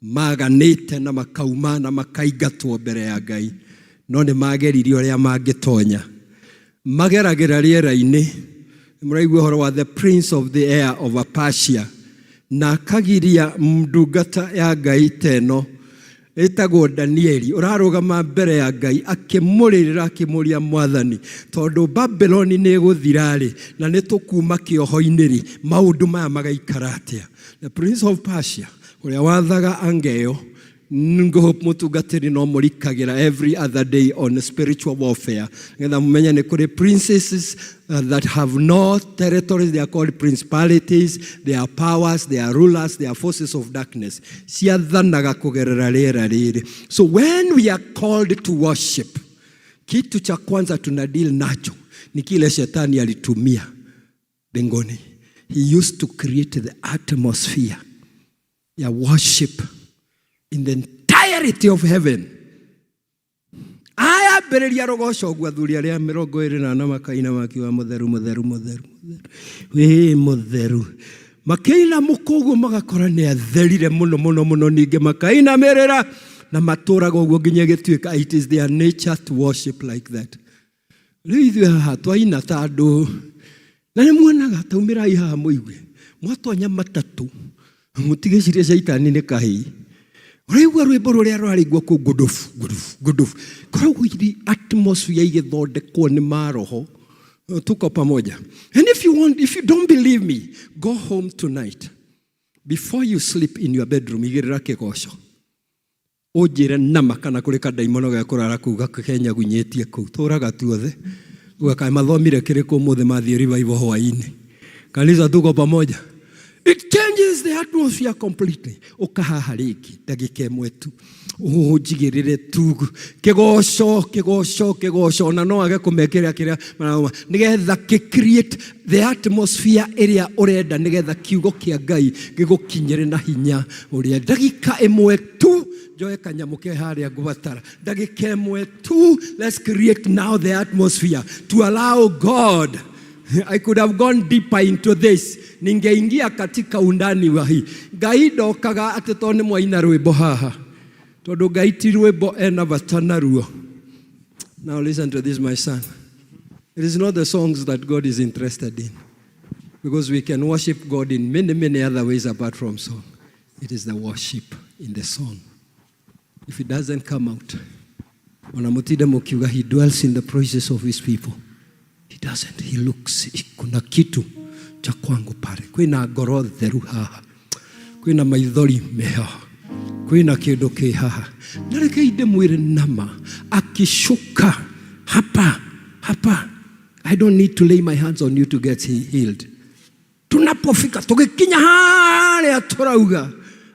maganĩte na makauma na makaingatwo mbere ya Ngai. No nĩ mageririe ũrĩa mangĩtonya. Mageragĩra rĩera-inĩ. Mũraigua ũhoro wa the prince of the air of Persia, na akagiria ndungata ya Ngai teno etagwo Danieli urarugama mbere ya Ngai akimurira akimuria Mwathani tondu Babyloni ni guthirari na nitukuma kioho-ini ri maundu maya magaikara atia. The Prince of Persia uria wathaga Angeo ngo mutungatiri no murikagira every other day on spiritual warfare. Ngetha mumenya ni kuri princesses that have no territories. They are called principalities. They are powers. They are rulers. They are forces of darkness. Siathanaga kugerera rĩera rĩrĩ. So when we are called to worship, kitu cha kwanza tunadili nacho ni kile shetani alitumia mbinguni. He used to create the atmosphere ya worship in the entirety of heaven. Aya bereria rogoco gwathuri aria 24 makaina makiwa mutheru mutheru mutheru we mutheru makaina mukogo magakora ne atherire muno muno muno ninge makaina merera na maturaga uguo nginya gituika. It is their nature to worship like that. Riithu hatwaina tandu na ni muonaga taumira iha muigwe mwatonya matatu mutigicirie shaitani ni kahii. Rĩu rwĩmbo rũrĩa rwarĩiguo kũ gudufu gudufu gudufu koragwo iri atmosphere igĩthondekwo nĩ maroho. Tuko pamoja. And if you don't believe me, go home tonight. Before you sleep in your bedroom, igĩrĩra kĩgoco ũnjĩre nama kana kũrĩ kadaimono ga kũrara kũu gakenya gunyĩtie kũu tũraga tuothe ũgakae mathomire kĩrĩkũ ũmũthĩ mathiĩ revival hwaĩ-inĩ. Kanisa tuko pamoja. It changes the atmosphere completely. Ukahaha rĩngĩ ndagĩka ĩmwe tu ũnjigĩrĩre tu kĩgoco na no age kũmekĩra kĩrĩa marauma nĩgetha create the atmosphere ĩrĩa ũrenda nĩgetha kiugo kĩa Ngai gĩgũkinyĩre na hinya ũrĩa. Ndagĩka ĩmwe tu njoe kanyamũ ke harĩa ngũbatara. Ndagĩka ĩmwe tu. Let's create now the atmosphere to allow God. I could have gone deeper into this. Ningeingia katika undani wa hii. Ngai ndokaga ati tone mwaina rwĩmbo haha. Tondu Ngai ti rwĩmbo ena bata ruo. Now listen to this, my son. It is not the songs that God is interested in. Because we can worship God in many, many other ways apart from song. It is the worship in the song. If it doesn't come out, wanamutida mukiuga he dwells in the praises of his people. He doesn't. He looks. Kuna kitu cha kwangu pale. Kwina ngoro theru haha. Kwina maithori mehaha. Kwina kĩndũ kĩ haha. Na reke inde mwĩre nama akishuka hapa. I don't need to lay my hands on you to get healed. Tunapofika tugikinya harĩa turauga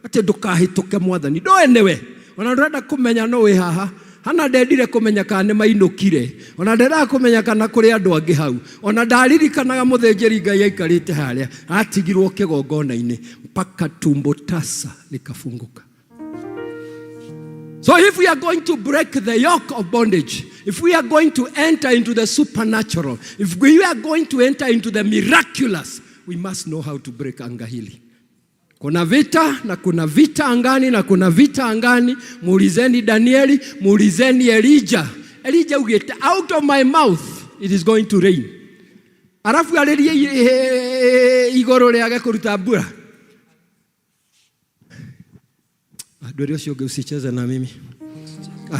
ati ndukahĩtũke Mwathani. Ndoenewe. Ona ndĩrenda kũmenya no wĩ haha. Hana ndendire kũmenya kana nĩ mainũkire. Ona ndĩrenda kũmenya kana kũrĩ andũ angĩ hau. Ona ndaririkanaga mũthĩnjĩri Ngai aikarĩte harĩa atigirwo kĩgongona-inĩ mpaka tumbo tasa likafunguka. So if we are going to break the yoke of bondage, if we are going to enter into the supernatural, if we are going to enter into the miraculous, we must know how to break anga hili. Kuna vita na kuna vita angani na kuna vita angani. Muulizeni Danieli, muulizeni Elijah. Elijah ugete, out of my mouth it is going to rain. Arafu alirie igoro leage kuruta mbura. Ndio sio usicheze na mimi.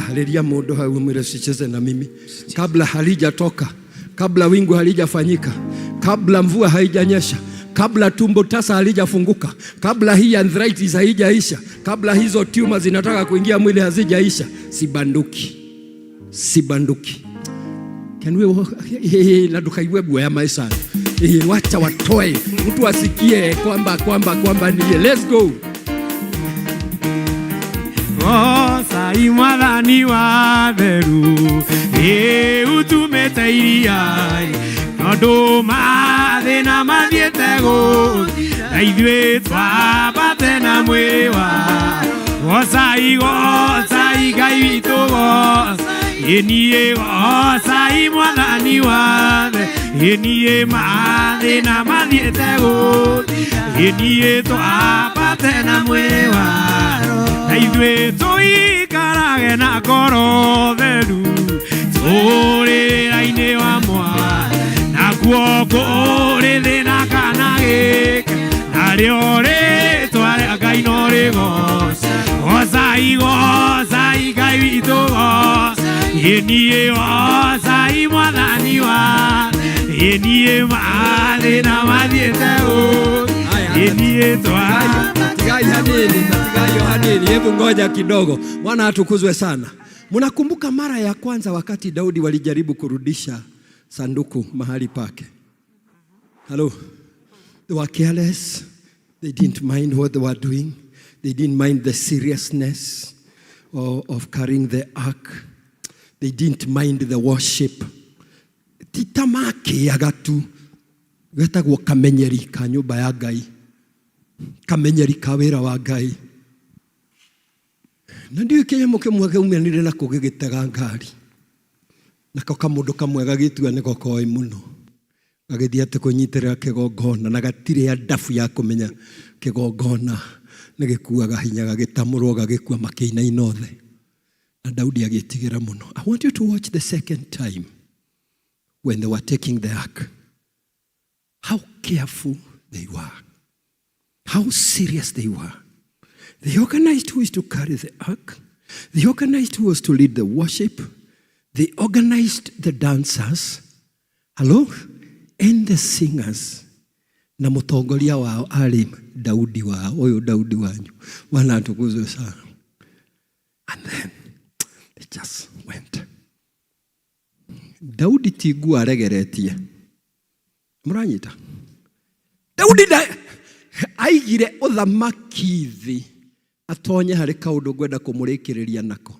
Aliria modo hau mwire usicheze na mimi. Kabla halijatoka, kabla wingu halijafanyika, kabla mvua haijanyesha, kabla tumbo tasa halijafunguka, kabla hii arthritis haijaisha, kabla hizo tumors zinataka kuingia mwili hazijaisha, sibanduki. Can we la dukaiwe guya maisha. Wacha watoe, mtu asikie kwamba ni let's go. Sai Mwathani wa theru utumete iria tondu mathina mathiete guthira na ithuĩ twambate na mwĩrĩ wa gocai Ngai witũ niĩ gocai Mwathani wa theru niĩ mathina mathiete guthira niĩ twambate na mwĩrĩ wa ithuĩ tũikarage na ngoro theru tũrĩra-inĩ wa Mwathani nakuo kũrĩ thĩna kana gĩka narĩo rĩĩtwa rĩa Ngai no rĩgooce gocai witogo Yeniye osai mwadhaniwa Yeniye maadhi na madhietego Yeniye toa Tigai hanini, hebu ngoja kidogo. Bwana atukuzwe sana. Mnakumbuka mara ya kwanza wakati Daudi walijaribu kurudisha sanduku mahali pake? Hello. They were careless. They didn't mind what they were doing. They didn't mind the seriousness of carrying the ark. They didn't mind the worship. Titamaki agatu. Getagwo kamenyeri ka nyumba ya Ngai. Kamenyeri ka wira wa Ngai. Na ndio kinyamo kimwe gaumanire na kugigitega ngari. Nako kamundu kamwe gagitua niko koi muno. Gagithia ati kunyitira kigongona na gatire ya dafu ya kumenya kigongona nigikuaga hinya gagitamurwo gagikua makiina inothe. Na Daudi agitigira muno. I want you to watch the second time when they were taking the ark. How careful they were. How serious they were. They organized who is to carry the ark. They organized who was to lead the worship. They organized the dancers. Hello? And the singers. Na mutongoria wao ali Daudi wao. Oyo Daudi wanyu. Bwana atukuzwe sana. And then they just went. Daudi tigu aregeretie. Muranyita. Daudi aigire uthamaki thi atonye hari kaundu gwenda kumurikiriria nako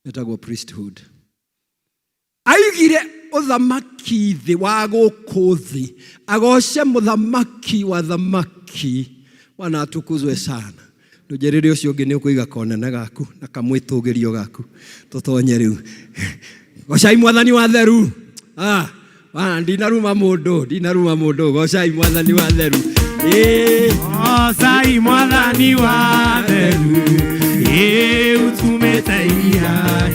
etagwo priesthood. Aigire uthamaki thi wa guku thi agoce muthamaki wa thamaki. Bwana atukuzwe sana. Ndujerere ucio ungi ni ukuiga konene gaku na kamwitugirio gaku tutonye riu. Gocai mwathani wa theru. Dinaruma mundu gocai mwathani wa theru. Osai mwathani wa theru utumeteia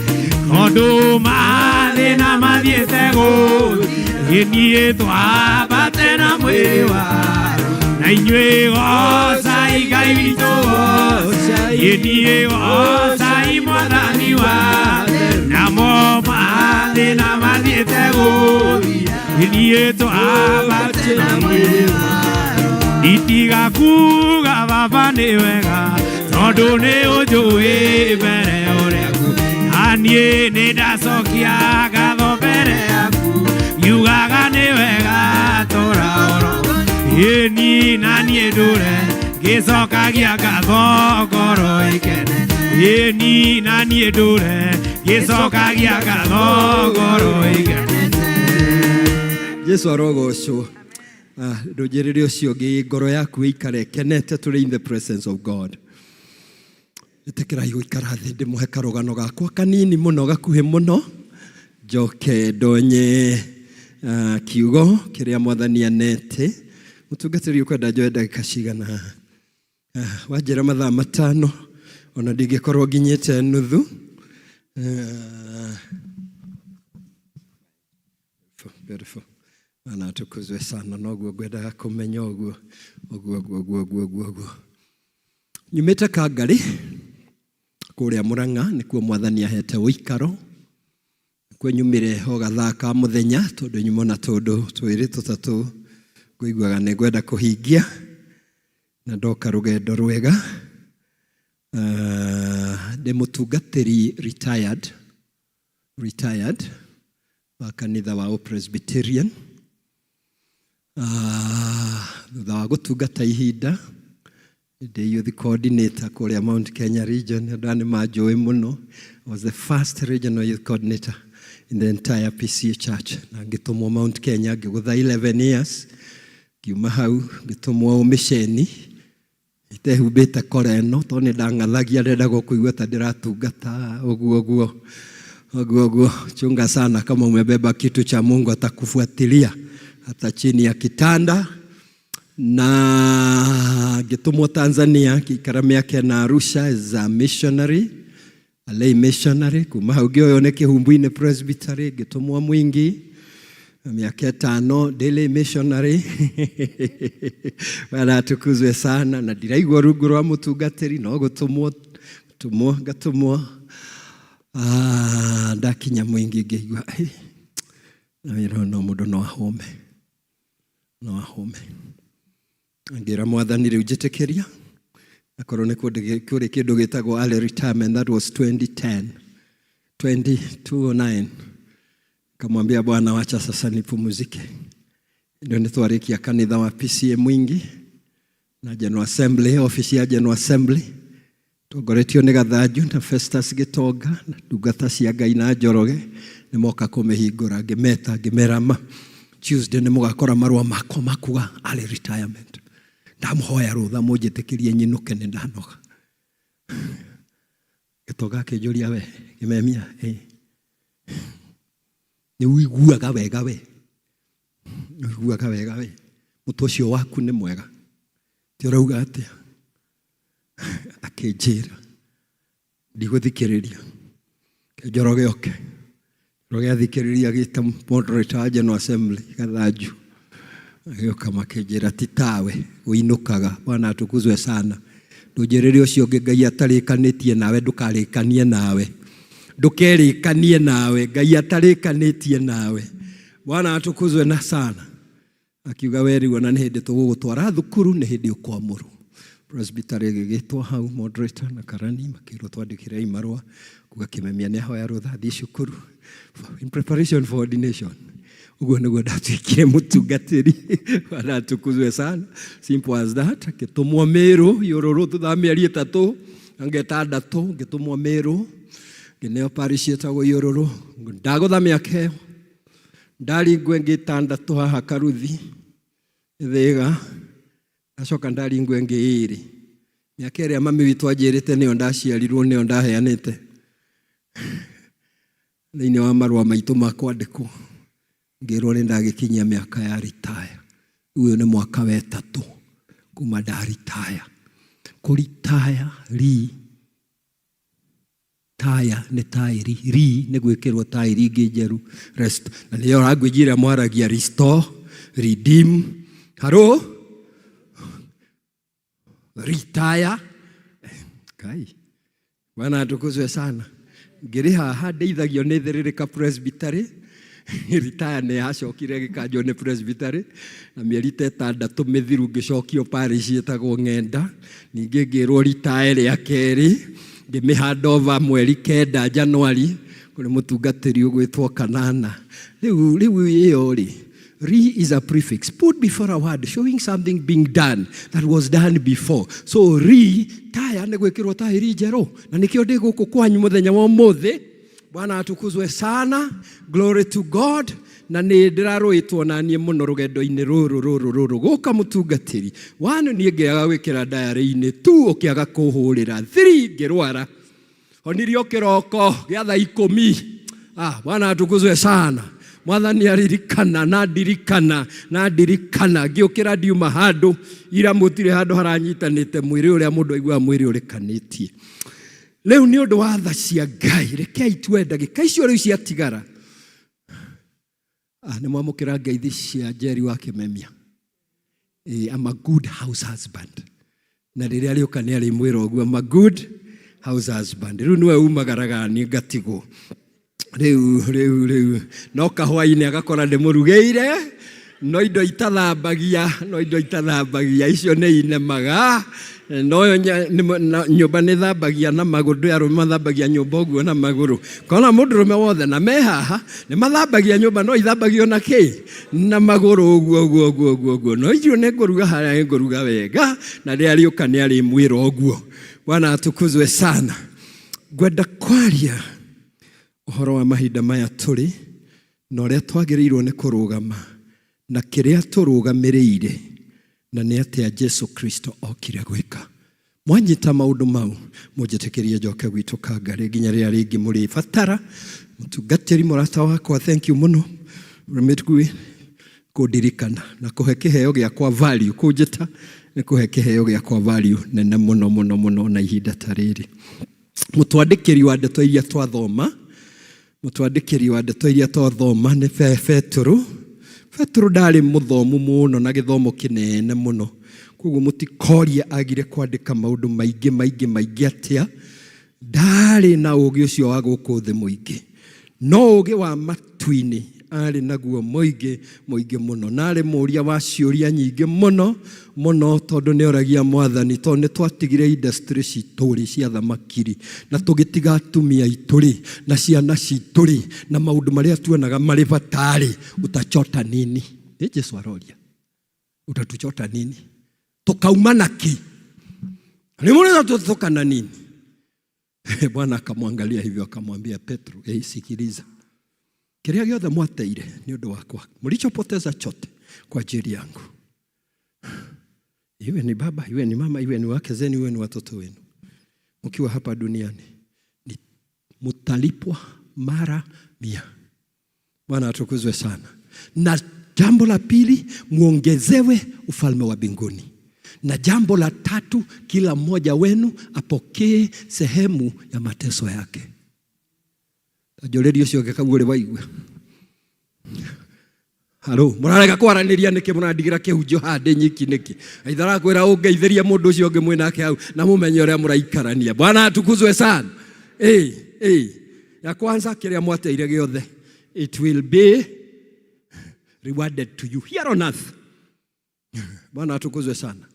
kondu mathi na mathietego Yeniye twambate na mwiri wa na inyue gocai Ngai witu Yeniye gocai mwathani wa namo mathi na mathietego Yeniye twambate na mwiri wa Itiga kuga baba ni wega tondu ni ujui mbere ureku Anie ni ndacokia ngatho mbere yaku Yugaga ni wega tora oro Yeni na nie ndure gicokagia ngatho ngoro ikene Yeni na nie ndure gicokagia ngatho ngoro ikene Yesu arogocwo. Rujiriri ucio ngi ngoro yaku ikare kenete turi in the presence of God. Etekirai guikara thi ndimuhe karugano gakwa kanini muno gakuhe muno njoke ndonye kiugo kiria mwathani anete mutungatiri ukwenda njoe ndagika cigana wanjira mathaa matano ona ndingikorwo nginyite nuthu. Beautiful. Bwana atukuzwe sana. Noguo ngwendaga kumenya oguo nyumite Kangari kuria Murang'a nikuo mwathani ahete uikaro kwe nyumire ho gathaka muthenya tondu nyumona tondu twiri tutatu nguiguaga ni ngwenda kuhingia na ndoka rugendo rwega. De mutungatiri retired wa kanitha wa Presbyterian. Thutha wa gutungata ihinda ndi youth coordinator kuria Mount Kenya region. Andani majoi muno. I was the first regional youth coordinator in the entire PCA church. Na ngitumwo Mount Kenya ngigutha 11 years. Kiuma hau ngitumwo misheni itehumbite koreno toni ndangathagia ndenda gukuigua ta ndiratungata oguo chunga sana kama umebeba kitu cha Mungu atakufuatilia hata chini ya kitanda. Na gitumwo Tanzania kikara miaka na Arusha as a missionary, a lay missionary. Kuma hau gioyo ne kihumbu-ini presbytery gitumwo Mwingi miaka 5 daily missionary. Bwana atukuzwe sana. Na ndiraigua rungu rwa mutungatiri no gutumwo gatumwo ndakinya mwingi ngĩigua no mũndũ no ahũme ngĩra Mwathani rĩu njĩtĩkĩria akorwo nĩ kũrĩ kĩndũ gĩtagwo early retirement. That was 2009. Kamwambia Bwana, wacha sasa nipumzike. Ndio nitwarĩkia kanitha wa PCA Mwingi na General Assembly, ofisi ya General Assembly tongoretio nĩ Gathanju na Festus Gĩtonga na ndungata cia Ngai na Njoroge nĩ moka kũmĩhingũra. Ngĩmera Tuesday nĩ mũgakora marũa makwa makuga early retirement. Ndamũhoya rũtha mũnjĩtĩkĩrie nyinũke nĩ ndanoga. Gĩtonga akĩnjũria, we Kĩmemia, nĩ ũiguaga wega we? Mũtu ũcio waku nĩ mwega, ti ũrauga atĩa? Akĩnjĩra ndigũthikĩrĩria. Njoroge oke Njoroge athikĩrĩria gĩta moderator wa General Assembly Gathanju agĩũka makĩnjĩra, ti tawe ũinũkaga. Bwana atukuzwe sana. Ndũnjĩrĩre ũcio ũngĩ Ngai atarĩkanĩtie nawe ndũkarĩkanie nawe. Ndũkerĩkanie nawe, Ngai atarĩkanĩtie nawe. Bwana atukuzwe na sana. Akiuga weri wana nĩ hĩndĩ tũgũgũtwara thukuru, nĩ hĩndĩ ũkwamũrwo. Presbytery gĩgĩtwo hau, moderator na karani makĩrwo twandĩkĩre imarũa kuga Kĩmemia nĩ ahoya rũtha athiĩ cukuru in preparation for ordination. Uguo nĩguo ndatuĩkire mũtungatĩri. Bwana atukuzwe sana. Simple as that. Ngĩtũmwo Meru Yororo thutha mĩeri 3 ngĩtandatũ, ngĩtũmwo Meru ngĩneo parish yetagwo Yororo. Ndagũtha mĩaka ĩyo ndaringwe ngĩtandatũ haha Karuthi Thĩga, acoka ndaringwe ngĩ2. Mĩaka ĩrĩa mami witũ anjĩrĩte nĩyo ndaciarirwo, nĩyo ndaheanĩte thĩinĩ wa marũa maitũ ma kwandĩkwo. Ngĩrwo nĩ ndagĩkinyia mĩaka ya retire. Ũyũ nĩ mwaka wa 3 kuma ndaretire. Kũretire taya nĩ taĩri, nĩ gwĩkĩrwo taĩri ingĩ njerũ. Rest na nĩyo language ĩrĩa mwaragia, restore, redeem, retire. Kai Bwana atukuzwe sana. Ngĩrĩ haha ndeithagio nĩ Thĩrĩrĩka Presbytery. Retire nĩ yacokire gĩkanjwo nĩ Presbytery na mĩeri 6 mĩthiru ngĩcokio parish yetagwo Ng'enda. Ningĩ ngĩrwo retire rĩa kerĩ, ngĩmĩhand over mweri 9 January kũrĩ mũtungatĩri ũgwĩtwo Kanana. Rĩu ĩyo is a prefix put before a word showing something being done that was done before. So taya nĩ gwĩkĩrwo taĩri njerũ, na nĩkĩo ndĩ gũkũ kwanyu mũthenya wa ũmũthĩ. Bwana atukuzwe sana. Glory to God. Na nĩ ndĩrarũĩtwo na niĩ mũno rũgendo-inĩ rũrũ gũka mũtungatĩri. 1 niĩ ngĩaga gwĩkĩra diary-inĩ, 2 ũkĩaga kũhũrĩra, 3 ngĩrwara. Onirio kĩroko gĩa thaa 10. Bwana atukuzwe sana. Mwathani aririkana na ndirikana ngĩũkĩra ndiuma handũ ira mũtirĩ handũ haranyitanĩte mwĩrĩ ũrĩa mũndũ aiguaga mwĩrĩ ũrekanĩtie. Leo nĩ ũndũ wa tha cia Ngai, rekei tuoe ndagĩka icio rĩu ciatigara. Nĩ mwamũkĩra ngeithi cia Njeri wa Kĩmemia. I'm a good house husband. Na rĩrĩa rĩũka nĩ arĩmwĩra ũguo, I'm a good house husband. Rĩu nĩwe umagaraga niĩ ngatigwo. Rĩu no kahwaĩ-inĩ agakora ndĩmũrugĩire, no indo itathambagia icio nĩ inemaga. No nyũmba nĩ thambagia na magũrũ, ndĩ arũme mathambagia nyũmba ũguo na magũrũ. Kona mũndũrũme wothe na me haha nĩ mathambagia nyũmba, no ithambagio na kĩ? Na magũrũ ũguo. No icio nĩ ngũruga harĩa ngũruga wega, na rĩrĩa rĩũka nĩ arĩmwĩra ũguo. Bwana atukuzwe sana. Ngwenda kwaria ũhoro wa mahinda maya tũrĩ na ũrĩa twagĩrĩirwo nĩ kũrũgama na kĩrĩa tũrũgamĩrĩire, na nĩ atĩa Jesu Kristo okire gwĩka. Mwanyita maũndũ mau, mũnjĩtĩkĩrie njoke gwitũ Kangari nginya rĩrĩa rĩngĩ mũrĩbatara. Mũtungatĩri mũrata wakwa, thank you mũno Rũmĩtgui kũndirikana na kũhe kĩheo gĩakwa value. Kũnjĩta nĩ kũhe kĩheo gĩakwa value nene mũno na ihinda ta rĩrĩ. Mũtwandĩkĩri wa ndeto iria twathoma nĩ Petro ndarĩ mũthomu mũno na gĩthomo kĩnene mũno. Koguo mũtikorie agire kwandĩka maũndũ maingĩ atĩa. ndari na ũgĩ ũcio wa gũkũ thĩ mũingĩ, no ũgĩ wa matu-inĩ arĩ naguo mũingĩ mũno, na arĩ mũria wa ciũria nyingĩ mũno tondũ nĩ oragia Mwathani, tondũ nĩ twatigire industry citũ cia thamaki na tũgĩtiga atumia itũ na ciana citũ na maũndũ marĩa tuonaga marĩ batari. Utachota nini? Ni Yesu aroria, utatuchota nini? Tukauma naki? Ni mbona tutokana nini? Bwana akamwangalia hivyo akamwambia Petro, sikiliza, kile gĩothe mwateire ni ũndũ wakwa, mlichopoteza chote kwa ajili yangu. Iwe ni baba, iwe ni mama, iwe ni wake zenu, iwe ni watoto wenu, mkiwa hapa duniani, ni mtalipwa mara 100. Bwana atukuzwe sana. Na jambo la pili, muongezewe ufalme wa mbinguni. Na jambo la tatu, kila mmoja wenu apokee sehemu ya mateso yake. Tajolerio sio gekagure waigwe. Halo, murarega kwaraniria niki murandigira kihunjio hande nyiki niki. Aithara kwira ungeithiria mundu ucio unge mwina ke hau na mumenye uria muraikarania. Bwana atukuzwe sana. Ya kwanza kiria mwateire giothe, it will be rewarded to you here on earth. Bwana atukuzwe sana.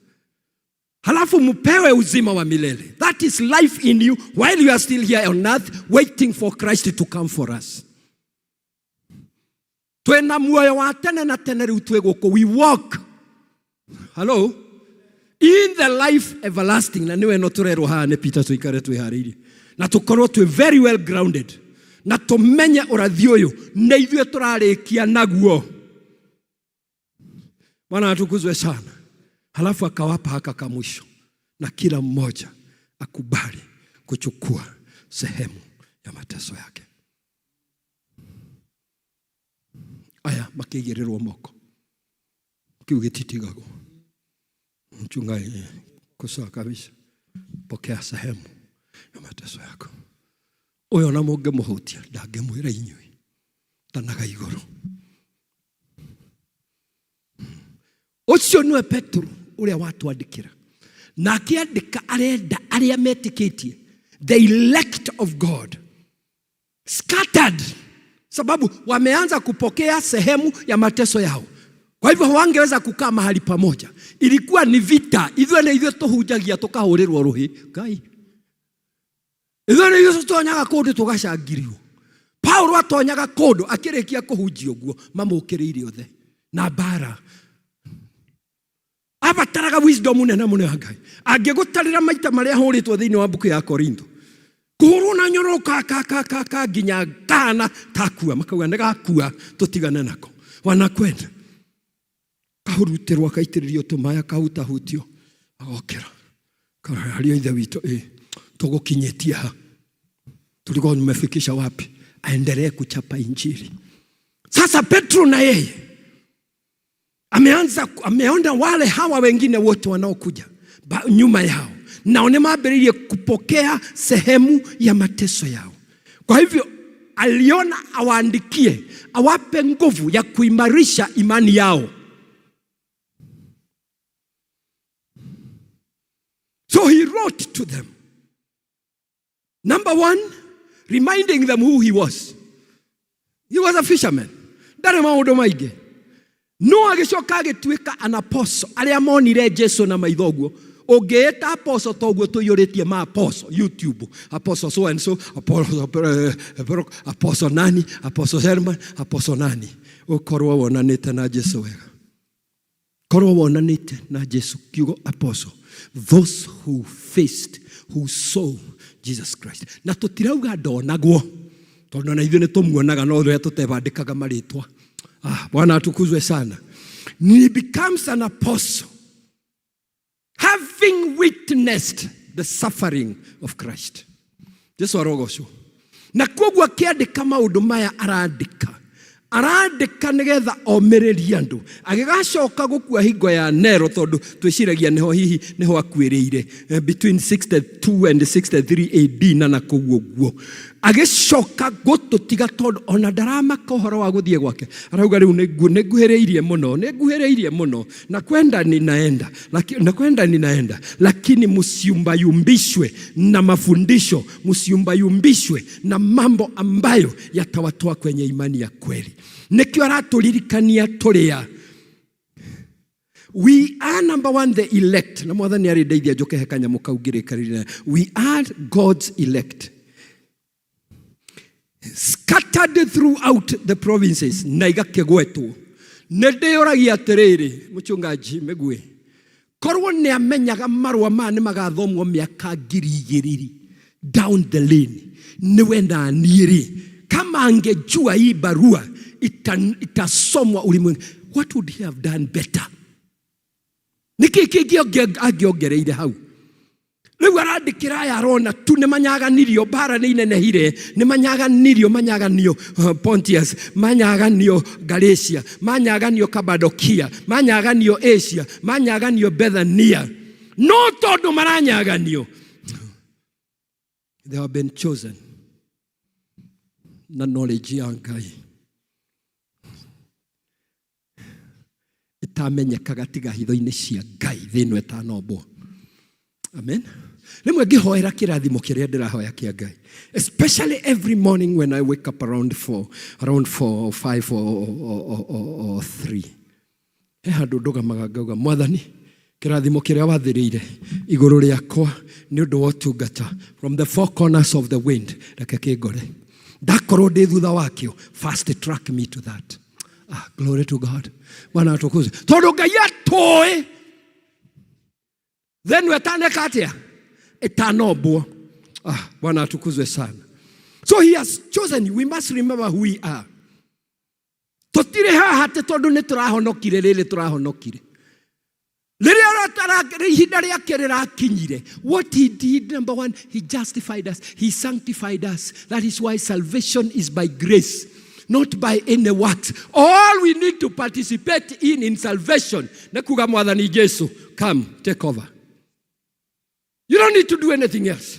Halafu mupewe uzima wa milele. That is life in you while you are still here on earth waiting for Christ to come for us. Twena muoyo wa tene na tene riu twe guko, we walk, hello, in the life everlasting. Na niwe no turerwo haha ni Peter tuikare twihariirie na tukorwo twe very well grounded na tumenye urathi uyu na ithuĩ turarikia naguo. Bwana atukuzwe sana. Halafu akawapa haka kamwisho, na kila mmoja akubali kuchukua sehemu ya mateso yake. Aya makigirĩrwo moko kiu gititigago. Mchungaji kusa kabisa, pokea sehemu ya mateso yako. Uyo na mũnge mũhutia ndangemwĩra inyuĩ tanaga igũrũ. Ucio niwe Petro uria watu andikira, na akiandika arenda aria metikitie, the elect of God, scattered, sababu wameanza kupokea sehemu ya mateso yao. Kwa hivyo hawangeweza kukaa mahali pamoja, ilikuwa ni vita. Ithuĩ na ithuĩ tuhunjagia tukahũrĩrwo rũhi Ngai, ithuĩ na ithuĩ tutonyaga kũndũ tugacangirwo. Paulo atonyaga kũndũ akĩrĩkia kũhunjia ũguo mamũkĩrĩire othe na bara. Abataraga wisdom nene mũno ya Ngai. Angĩgũtarĩra maita marĩa hũrĩtwo thĩinĩ wa mbuku ya Korintho, kũhũrwo na nyoroka ka nginya kana takua, makauga nĩgakua tũtigane nako. Wanakwenda kahurutĩrwo akaitĩrĩrio tũmaya kahutahutio agokĩra kario ithe witũ tũgũkinyĩtie ha, tulikuwa tumefikisha wapi? Aendelee kuchapa injili. Sasa Petro na yeye ameona wale hawa wengine wote wanaokuja nyuma yao, na wamebarikiwa kupokea sehemu ya mateso yao. Kwa hivyo aliona awaandikie, awape nguvu ya kuimarisha imani yao. So he wrote to them. Number 1, reminding them who he was. He was a fisherman. Ndari maũndũ maingĩ. No agicoka agĩtuĩka an apostle. Arĩa monire Jesu na maithoguo, ũngĩĩta apostle toguo tũiyũrĩtie ma apostle YouTube, apostle so and so, apostle nani, apostle Herman, apostle nani. Ũkorwo wonanĩte na Jesu wega, korwo wonanĩte na Jesu kiugo apostle, those who faced, who saw Jesus Christ. Na tũtirauga ndonagwo, tondũ na ithuĩ nĩ tũmuonaga no rĩrĩa tũtebandĩkaga marĩtwa. Bwana atukuzwe sana. He becomes an apostle, having witnessed the suffering of Christ. Jesu arogocwo. Na koguo akiandika maũndũ maya arandika nĩgetha omĩrĩrie andũ. Agĩgacoka gũkua hingo ya Nero, tondũ twĩciragia nĩho hihi nĩho akuĩrĩire between 62 and 63 AD na koguo guo. agicoka gũtũtiga tondũ ona ndaramaka ũhoro wa gũthiĩ gwake. Arauga rĩu nĩnguhĩrĩirie mũno, na kwenda ninaenda, lakini msiumbayumbishwe na mafundisho, msiumbayumbishwe na mambo ambayo yatawatoa kwenye imani ya kweli. Nikio aratũririkania tũrĩa. We are number one, the elect. Na mwathani arĩndeithia njoke he kanyamũ kau ngĩrĩkanĩria. We are God's elect, scattered throughout the provinces, na igakĩgwetwo. Nĩndĩyũragia atĩrĩrĩ, mũchungaji Mĩgwe, korwo nĩ amenyaga marũa maya nĩ magathomwo mĩaka 2,000 down the lane, niwe na niĩ, kama angejua hii barua itasomwa ulimwengu, what would he have done better? Niki angĩongereire hau. Rĩu arandĩkĩra aya arona tu nĩ manyaganirio, mbara nĩ inenehire, nĩ manyaganio Pontius, manyaganio Galatia, manyaganio Cappadocia, manyaganio Asia, manyaganio Bethania. No tondũ maranyaganio. They have been chosen na knowledge ya Ngai itamenyekaga tiga hitho-inĩ cia Ngai thĩinĩ ĩtanombwo. Amen. Rimwe ngihoera kirathimo kiria ndirahoya kia Ngai, especially every morning when I wake up around 4 or 5 or 3. He handu ndugamaga ngauga, Mwathani, kirathimo kiria wathirĩire igũrũ rĩakwa nĩ ũndũ wa ũtungata from the four corners of the wind, reke kĩngore. Ndakorwo ndĩ thutha wakĩo, fast track me to that. Glory to God. Bwana atukuzwe. Tondũ Ngai atũĩ, then wetaneka atia etanombwo. Bwana atukuzwe sana. So he has chosen you. We must remember who we are. Totire haha te tondu ni turahonokire riri turahonokire. What he did, number one, he justified us, he sanctified us. That is why salvation is by grace, not by any works. All we need to participate in salvation. Nekuga mwathani Jesu, come, take over. You don't need to do anything else.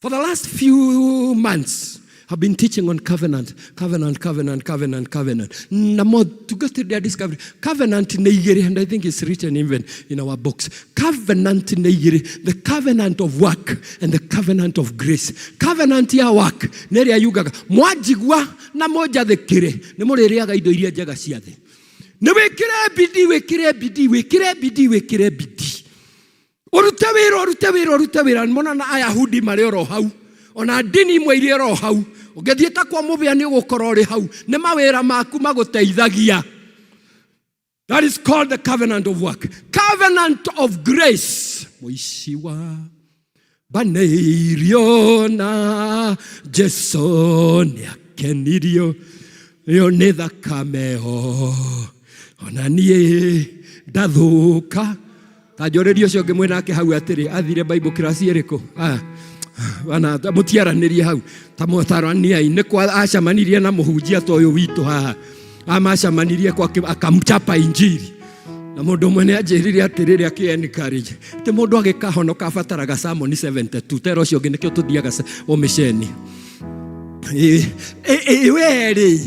For the last few months, I've been teaching on covenant. Na more to go to their discovery. Covenant neigiri, and I think it's written even in our books. Covenant neigiri, the covenant of work and the covenant of grace. Covenant ya work, neria yugaga. Mwajigwa na moja thekire. Nemoreriaga indo iria njega ciathe. Ne wekire bidii. Urute wira mona na Ayahudi mari oro hau ona dini imwe iri oro hau ungethieta kwa mubia ni gukora ri hau ni mawira maku maguteithagia. That is called the covenant of work. Covenant of grace. Moishiwa baneirio na Jesu ni akenirio yo ni thakameho ona nie ndathuka. Tajorerio cio ngemwe nake hau atiri athire Bible class iriku wana mutiaranirie hau tamutarania ine kwa acamanirie na muhunjia to uyu witu haha amacamanirie kwa akamchapa injili na mundu mwene ajirire atirire aki-encourage te mundu agikahonoka abataraga Psalm 72 tero cio nginekio tuthiaga omisheni weri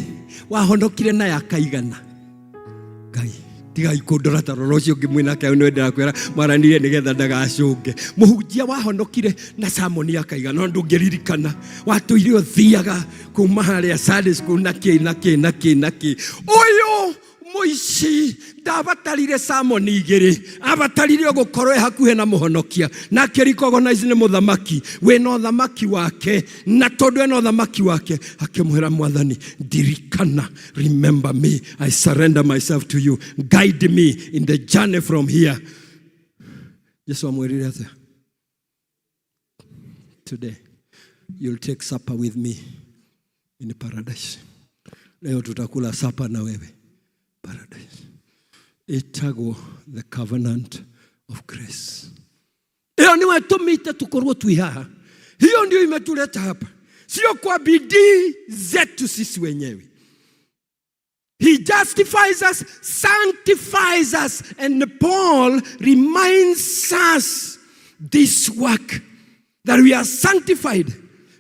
wahonokire na yakaigana Ngai tiga ikundora taroro cio ngimwina kae no ndira kwera maranire nigetha ndagacunge muhunjia wahonokire na Psalm akaiga no ndungiririkana watuire uthiaga kuma haria Sunday school naki uyu muici ndabatarire Psalm 2 abatarire gukorwo hakuhe na muhonokia na recognize ni muthamaki we no thamaki wake na tondu no thamaki wake akimwira Mwathani ndirikana, remember me, I surrender myself to you, guide me in the journey from here. Yesu amwirire ate, today you'll take supper with me in paradise. Leo tutakula supper na wewe paradise. Itago the covenant of grace. Hiyo ni watumite tukorwo twi haha. Hiyo ndio imetuleta hapa. Sio kwa bidii zetu sisi wenyewe. He justifies us, sanctifies us, and Paul reminds us this work that we are sanctified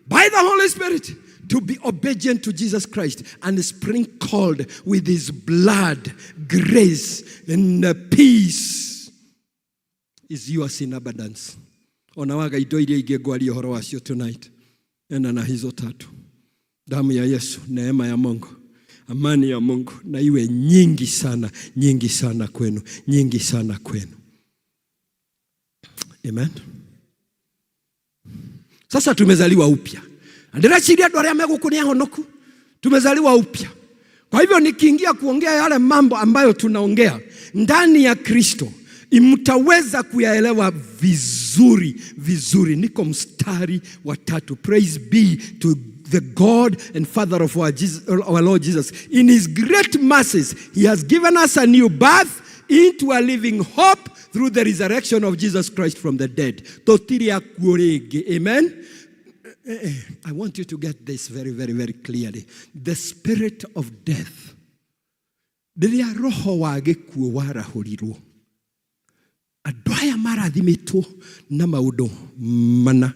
by the Holy Spirit to be obedient to Jesus Christ and sprinkled with his blood, grace and peace is yours in abundance. Onawaga indo iria ingĩ ngwaria ũhoro wacio tonight. Ena na hizo tatu. Damu ya Yesu, neema ya Mungu, amani ya Mungu na iwe nyingi sana kwenu, nyingi sana kwenu. Amen. Sasa tumezaliwa upya. Ndĩreciria andũ arĩa megũkũ nĩ ahonoku. Tumezaliwa upya. Kwa hivyo nikiingia kuongea yale mambo ambayo tunaongea ndani ya Kristo, mtaweza kuyaelewa vizuri. Niko mstari wa 3. Praise be to the God and Father of our Lord Jesus. In his great mercies, he has given us a new birth into a living hope through the resurrection of Jesus Christ from the dead. Amen. I want you to get this very clearly. The spirit of death. Rĩrĩa roho wa gĩkuũ warahũrirwo, andũ aya marathimitwo na maũndũ mana,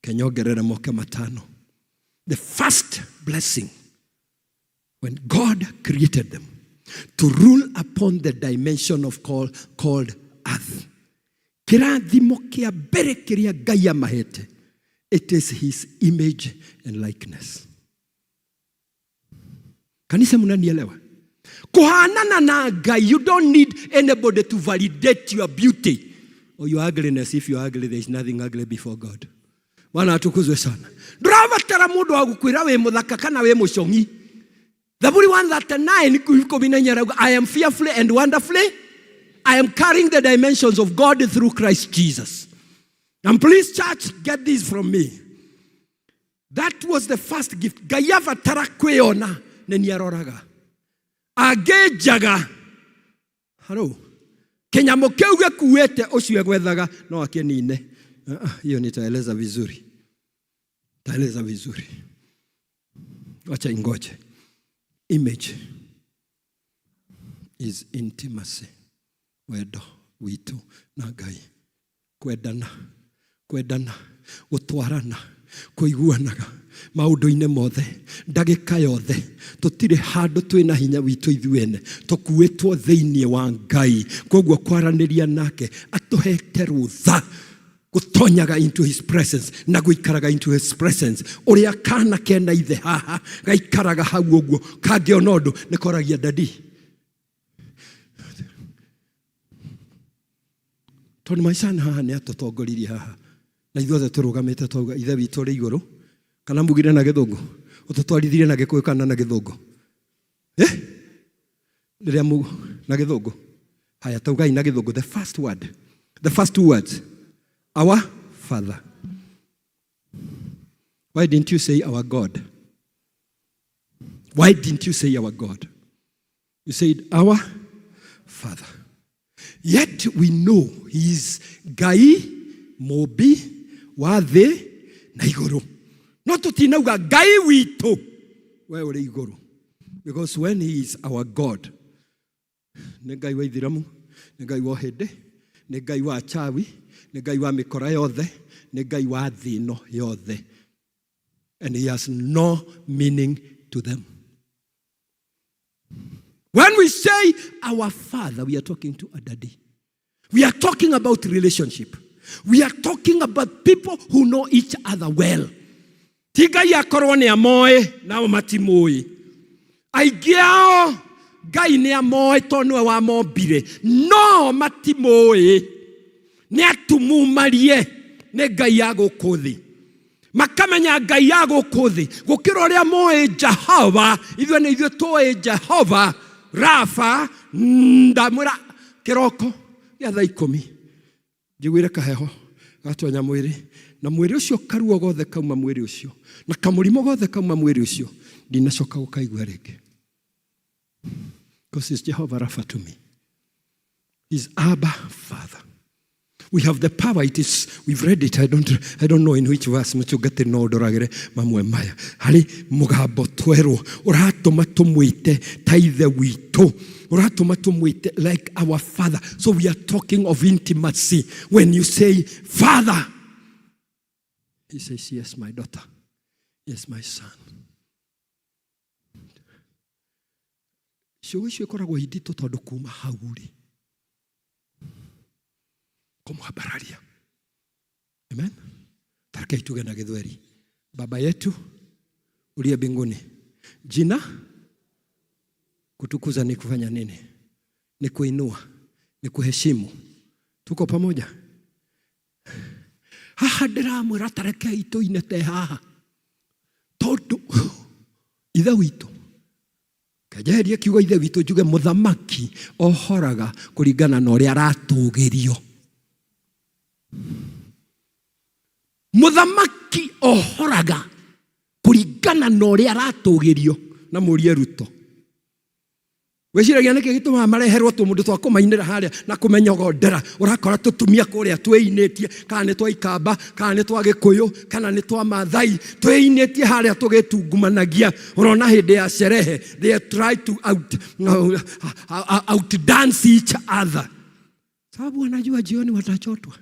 kenyongerera moke matano. The first blessing, when God created them to rule upon the dimension of called earth. Kĩrathimo kĩa mbere kĩrĩa Ngai amahete, it is his image and likeness. Kanisa mnanielewa? Kuhanana na Ngai, you don't need anybody to validate your beauty or your ugliness. If you're ugly, there is nothing ugly before God. Wana atukuzwe sana. Ndurabatara mundu wa gukwira we muthaka kana we mucongi. Zaburi 139 I am fearfully and wonderfully. I am carrying the dimensions of God through Christ Jesus. And please, church, get this from me. That was the first gift. Gayava tarakweona neniaroraga. Agejaga. Hello. Kenyamo keu gekuete ocio gwethaga no akenine. Hiyo nitaeleza vizuri. Taeleza vizuri. Wacha ingoje. Image is intimacy. Wendo witu na Ngai. Kwendana, gutwarana, kuiguanaga maundu-inĩ mothe, ndagĩka yothe, tutire handu twina hinya witu ithuene, tukuĩtwo thĩinĩ wa Ngai, koguo kwaranĩria nake atuhete rutha gutonyaga into his presence na guikaraga into his presence. Uria kana kena ithe haha gaikaraga hau ũguo, kangĩona ũndũ nĩkoragia dadi. Tondũ maicana haha nĩ atũtongoririe haha. Na ithuothe tũrũgamĩte twauga ithe witũ ũrĩ igũrũ, kana mugire na gĩthũngũ, ũtũtwarithirie na gĩkũyũ kana na gĩthũngũ. Rĩrĩa na gĩthũngũ. Haya taugai na gĩthũngũ. The first two words. Our Father. Why didn't you say our God? Why didn't you say our God? You said our Father. Yet we know he is Gai, Mobi, Wathe, na iguru. Not to tinauga Gai wito. Where uri iguru? Because when he is our God, ne Gai wa ithiramu, ne Gai wa hende, ne Gai wa achawi, ne Gai wa mikora yothe, ne Gai wa thino yothe. And he has no meaning to them. When we say our Father, we are talking to a daddy. We are talking about relationship. We are talking about people who know each other well. Tiga ya korone amoe na matimoi. Aigiao Gai ne amoe tonu wa mobire. No matimoi. Ne atumu marie ne Gai yago kothi. Makamenya Gai yago kothi. Gukiro ria moe Jehova, ithu ne ithu toe Jehova. Rafa ndamura kiroko ya thaa 10 njiguire kaheho gatonya mwiri na mwiri ucio karuo gothe kauma mwiri ucio na kamurimo gothe kauma mwiri ucio ndinacoka gukaigua ringi because it's Jehovah Rafa to me. He's Abba Father. We have the power. We've read it. I don't know in which verse. Muchugate no doragere mamwe maya. Hari mugambo twero. Uratuma tumwite taithe wito. Uratuma tumwite like our Father. So we are talking of intimacy. When you say Father, He says, yes, my daughter. Yes, my son. Ciugo icio ikoragwo inditũ tondũ kuma hau rĩ kũmwambararia. Amen. Tareke tuge na Gĩthweri. Baba yetu uliye mbinguni. Jina kutukuza ni kufanya nini? Ni kuinua, ni kuheshimu. Tuko pamoja? Haha ndiramwĩra tareke ituinete haha. Tondu ithe witũ. Kajeria kiugo ithe witũ njuge mũthamaki ohoraga kũringana na ũrĩa aratũgĩrio. Mũthamaki ohoraga kũringana na ũrĩa aratũgĩrio na mũrie Ruto. Weciragia nĩkĩ gĩtũmaga mareherwo tũmũndũ twa kũmainĩra harĩa na kũmenyogondera. Ũrakora tũtumia kũrĩa twĩinĩtie, kana nĩ twa Ikamba, kana nĩ twa Gĩkũyũ, kana nĩ twa Maathai, twĩinĩtie harĩa tũgĩtungumanagia. Ũrona hĩndĩ ya sherehe, they try to outdance each other. Sababu wanajua jioni watachotwa.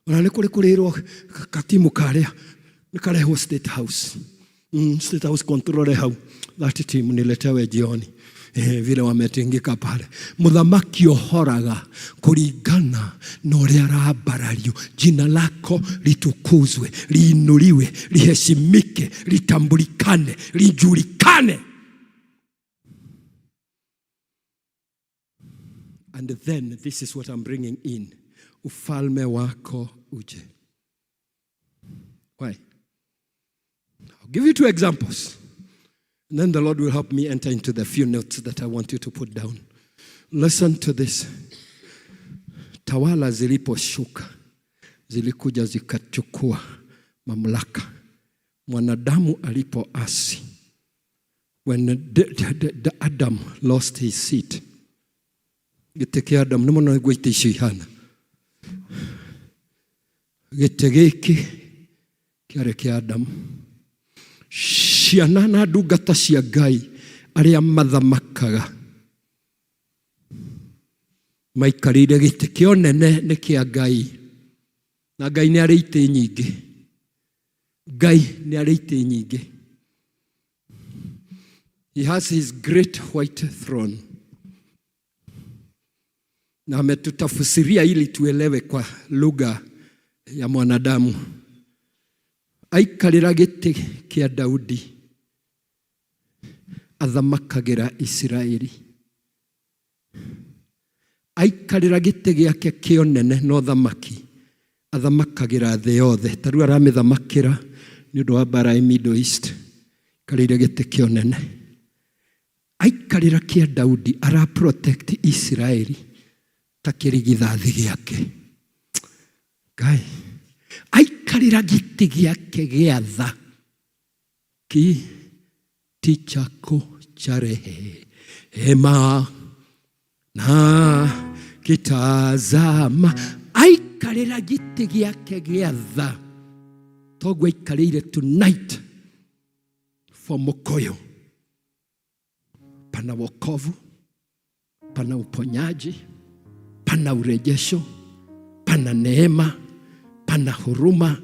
Ona nĩ kũrĩ kũrĩrwo katimu karĩa nĩ karehwo State House. State House control hau. That team niletewe jioni. Vile wametingika pale. Mũthamaki ohoraga kũringana na ũrĩa arambarario. Jina lako litukuzwe, liinuliwe, liheshimike, litambulikane, lijulikane. And then this is what I'm bringing in. Ufalme wako uje. Why? I'll give you 2 examples. And then the Lord will help me enter into the few notes that I want you to put down. Listen to this. Tawala ziliposhuka, zilikuja zikachukua mamlaka. Mwanadamu alipoasi, when Adam lost his seat, gĩtĩ kĩa Adam nĩ mũno gwĩte icio ihana. Gĩtĩ gĩkĩ kĩarĩ kĩa Adam. Ciana na ndungata cia Ngai arĩa mathamakaga maikarĩire gĩtĩ kĩa ũnene nĩ kĩa Ngai. Na Ngai nĩ arĩ itĩ nyingĩ. Ngai nĩ arĩ itĩ nyingĩ. He has his great white throne. Na ametutafsiria ili tuelewe kwa lugha ya mwanadamu. Aikarĩra gĩtĩ kĩa Daudi athamakagĩra Isiraeli. Aikarĩra gĩtĩ gĩake kĩa ũnene na ũthamaki athamakagĩra thĩ yothe. Ta rĩu aramĩthamakĩra nĩ ũndũ wa mbara ya Middle East. Aikarĩra gĩtĩ kĩa ũnene. Aikarĩra kĩa Daudi ara protect Isiraeli ta kĩrigithathi gĩake. Ngai aikarĩra gĩtĩ gĩake gĩa tha kiti chako cha rehema na kitazama. Aikarĩra gĩtĩ gĩake gĩa tha. Toguo aikarĩire tonight for Mũkũyũ. Pana wokovu, pana uponyaji, pana urejesho, pana neema, pana huruma,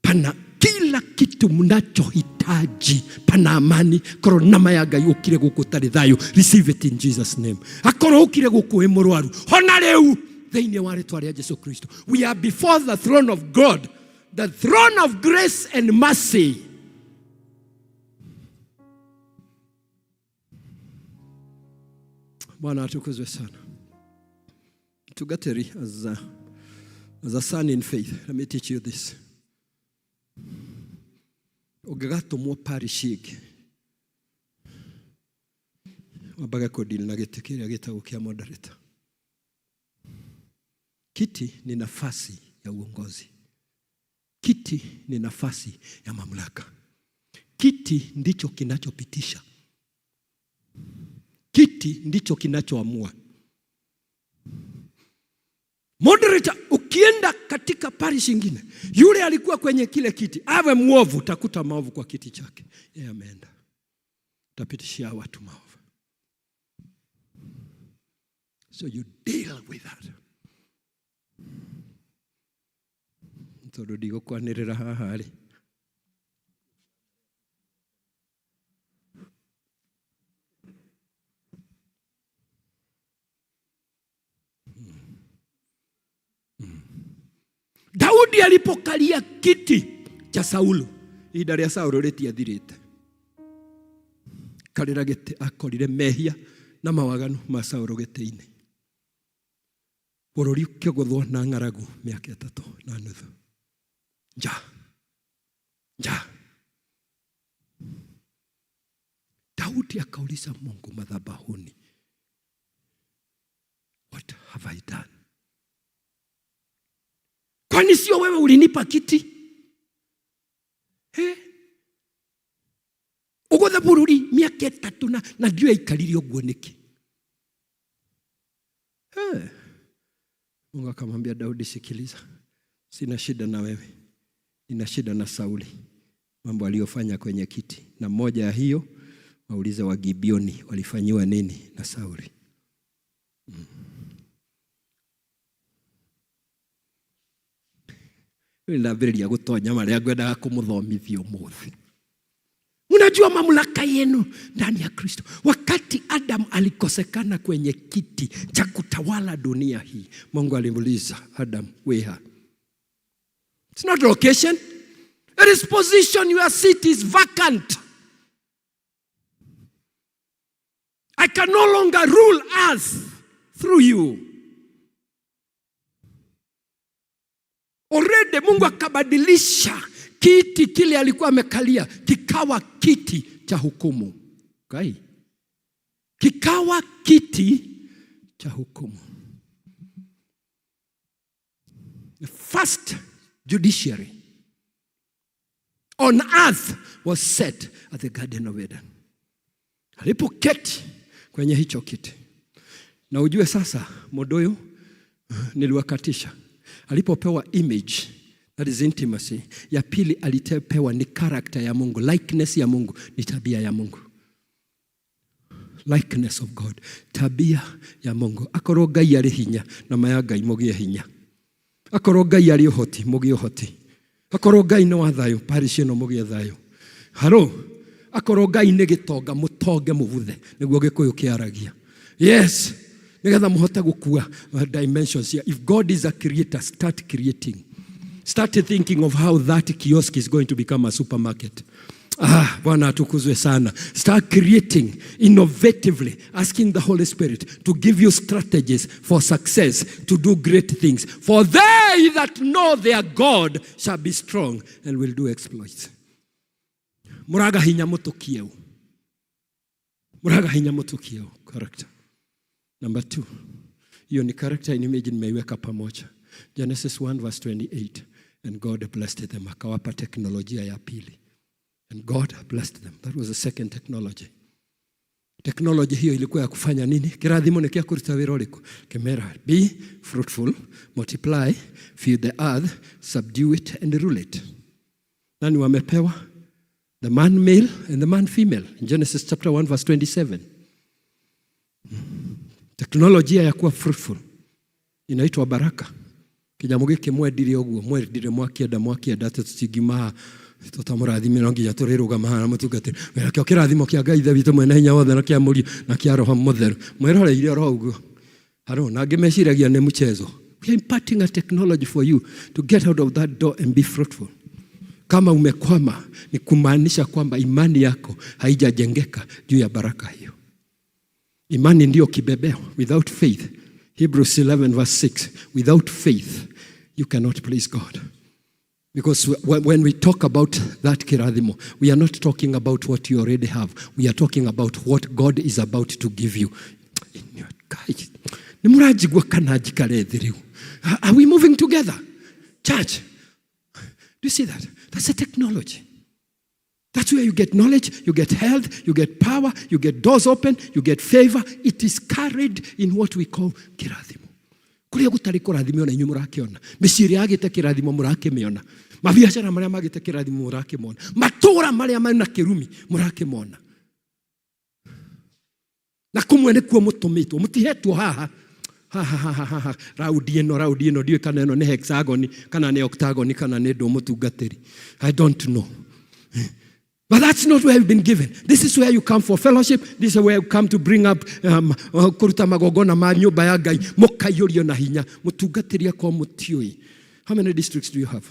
pana kila kitu mnachohitaji, pana amani. Korwo nama ya Ngai ũkire gũkũ tarĩ thayũ, receive it in Jesus name. Akorwo ũkire gũkũ wĩ mũrwaru, hona rĩu thĩinĩ wa rĩĩtwa rĩa Jesũ Kristo. We are before the throne of God, the throne of grace and mercy. Bwana atukuzwe sana. Tugateri as a son in faith, let me teach you this. Ũngĩgatũmwo parish ĩngĩ, wambaga kũdeal na gĩtĩ kĩrĩa gĩtagwo kĩa moderator. Kiti ni nafasi ya uongozi. Kiti ni nafasi ya mamlaka. Kiti ndicho kinachopitisha. Kiti ndicho kinachoamua. Moderator, ukienda katika parish nyingine, yule alikuwa kwenye kile kiti, awe mwovu, utakuta maovu kwa kiti chake. Yeye ameenda, utapitishia watu maovu. So you deal with that. Tondũ ndigũkwanĩrĩra haha rĩ, Daudi alipokalia kiti cha Saulu, ihinda rĩa Saulu rĩtiathirĩte, karĩra gĩtĩ akorire mehia na mawaganu ma Saulu gĩtĩ-inĩ. Bũrũri ũkĩgũthwo na ng'aragu mĩaka 3.5. Njaa. Daudi akauliza Mungu madhabahuni, what have I done? Kwani sio wewe ulinipa kiti? Ugotha bũrũri mĩaka 3 na ndio aikarire ũguo nĩkĩ? Mungu akamwambia Daudi, sikiliza, sina shida na wewe, nina shida na Sauli, mambo aliyofanya kwenye kiti. Na moja ya hiyo, waulize wa Gibeoni walifanyiwa nini na Sauli. Nĩndambĩrĩria gũtonya marĩa ngwendaga kũmũthomithia ũmũthĩ. Unajua mamlaka yenu ndani ya Kristo. Wakati Adam alikosekana kwenye kiti cha kutawala dunia hii, Mungu alimuuliza Adam, where? It's not location. It is position. Your seat is vacant. I can no longer rule earth through you. Already Mungu akabadilisha kiti kile alikuwa amekalia kikawa kiti cha hukumu. Okay? Kikawa kiti cha hukumu. The first judiciary on earth was set at the Garden of Eden. Alipoketi kwenye hicho kiti. Na ujue sasa Modoyo niliwakatisha. Alipopewa image, that is intimacy. Ya pili alipewa ni character ya Mungu, likeness ya Mungu, ni tabia ya Mungu. Likeness of God, tabia ya Mungu. Akorwo Ngai arĩ hinya na maya Ngai mũgĩe hinya. Akorwo Ngai arĩ ũhoti mũgĩe ũhoti. Akorwo Ngai nĩ wa thayũ, parish ĩno mũgĩe thayũ. Haro, akorwo Ngai nĩ gĩtonga mũtonge mũbuthe, nĩguo Gĩkũyũ kĩaragia. Yes. Nigetha muhote gukua dimensions here. If God is a creator, start creating. Start thinking of how that kiosk is going to become a supermarket. Bwana atukuzwe sana. Start creating innovatively, asking the Holy Spirit to give you strategies for success, to do great things. For they that know their God shall be strong and will do exploits. Muraga hinya mutukieu. Muraga hinya mutukieu. Correct. Number 2, hiyo ni character and image nimeiweka pamoja. Genesis 1 verse 28. And God blessed them. Akawapa teknolojia ya pili. And God blessed them. That was the second technology. Technology hiyo ilikuwa ya kufanya nini? Kirathimo ni kia kuruta wĩra ũrĩkũ? Kemera, be fruitful, multiply, fill the earth, subdue it and rule it. Nani wamepewa? The man male and the man female. In Genesis chapter 1 verse 27. Teknolojia ya kuwa fruitful inaitwa baraka. Kinyamũ gĩkĩ mwendire ũguo, mwendire mwakienda tũtigima tũtamũrathime no nginya tũrĩrũgama na mũtungatĩri. Wĩra kĩo kĩrathimo kĩa Ngai Ithe witũ mwene hinya wothe na kĩa Mũriũ na kĩa Roho Mũtheru. Mwĩroreire oro ũguo. Haro, na ngĩmeciragia nĩ mchezo. We are imparting a technology for you to get out of that door and be fruitful. Kama umekwama ni kumaanisha kwamba imani yako haijajengeka juu ya baraka hiyo. Imani ndio kibebeo. Without faith, Hebrews 11 verse 6, without faith you cannot please God. Because when we talk about that kiradhimo, we are not talking about what you already have. We are talking about what God is about to give you. Are we moving together? Church, do you see that? That's a technology. That's where you get knowledge, you get health, you get power, you get doors open, you get favor. It is carried in what we call kirathimo. Kuria gutari kurathimo na inyu murakiona. Miciri yagite kirathimo murakimiona. Mabiacara maria magite kirathimo murakimona. Matura maria mena kirumi murakimona. Na kumwe ni kuo mutumitwo, mutihetwo haha. Raudi ino diwe kana ino ni hexagoni, kana ni octagoni, kana ni ndo mutungatiri. I don't know. But that's not where you've been given. This is where you come for fellowship. This is where you come to bring up kuruta magogona ma nyumba ya Ngai. Mukaiyorio na hinya. Mutungatiri kwa mutioi. How many districts do you have?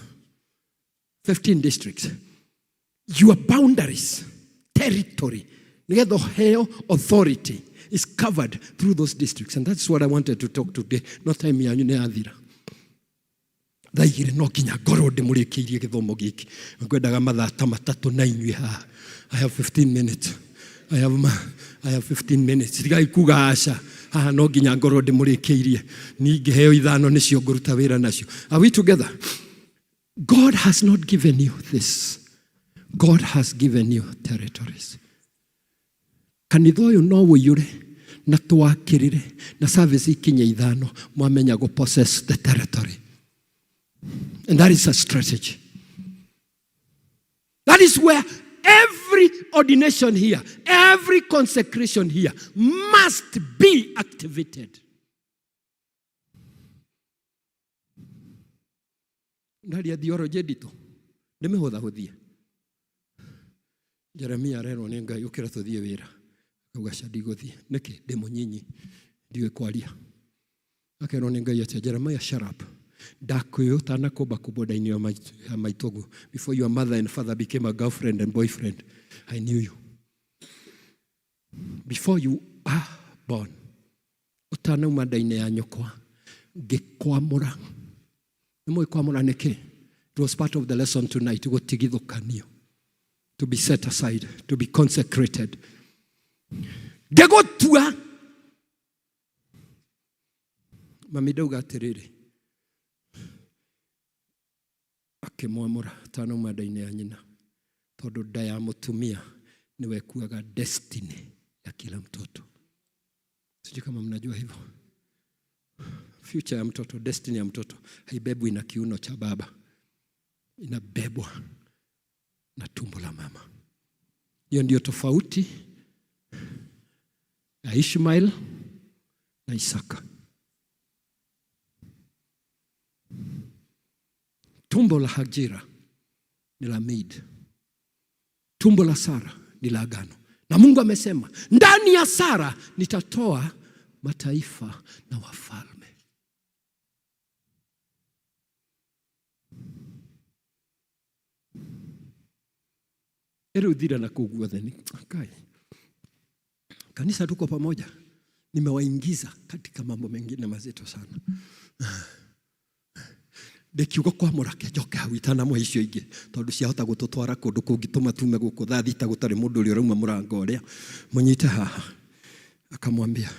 15 districts. Your boundaries, territory, the whole authority is covered through those districts. And that's what I wanted to talk today. No time ya nyune athira. Thaigire no kinya ngoro ndimurikiirie githomo giki. Ngwendaga mathaa matatu na inyui ha. I have 15 minutes. I have 15 minutes. Tigai kuga aca. Haha no nginya ngoro ndimurikiirie. Ningi heo ithano nicio nguruta wira nacio. Are we together? God has not given you this. God has given you territories. Kanitha uyu no wiyure na twakirire na service ikinye ithano mwamenya go possess the territory. And that is a strategy. That is where every ordination here, every consecration here must be activated. Ndari ya theology dito ndimehotha huthie. Jeremia rero ni Ngai ukira tuthie wira. Ugaca ndiguthie niki ndi munyinyi ndiwe kwaria. Akerwo ni Ngai ati Jeremiah, shut up. Ndakwĩyo tanakomba kuboda-inĩ ya maitogu. Before your mother and father became a girlfriend and boyfriend, I knew you. Before you are born, utanauma nda-inĩ ya nyũkwa ngĩkwamũra. Nĩmũĩ kwamũra nĩkĩ? It was part of the lesson tonight. Gũtigithũkanio, to be set aside, to be consecrated. Ngĩgũtua. Mami ndauga atĩrĩrĩ, akimwamũra tanauma nda-inĩ ya nyina, tondũ nda ya mũtumia niwe kuaga destiny ya kila mtoto. Sijui kama mnajua hivyo. Future ya mtoto, destiny ya mtoto haibebwi na kiuno cha baba, inabebwa na tumbo la mama. Hiyo ndio tofauti ya Ishmael na Isaka. Tumbo la Hajira ni la maid. Tumbo la Sara ni la agano. Na Mungu amesema, ndani ya Sara nitatoa mataifa na wafalme. Erudira na kugua theni. Okay. Kanisa tuko pamoja. Nimewaingiza katika mambo mengine mazito sana. Dekiugo kwamũra njoke hau itanamwe icio ingĩ tondũ ciahota gũtũtwara kũndũ kũngĩtũma tume gũkũ thaa thita gũtarĩ mũndũ ũrĩa ũrauma mũrango ũrĩa. Mũnyite haha. Akamwambia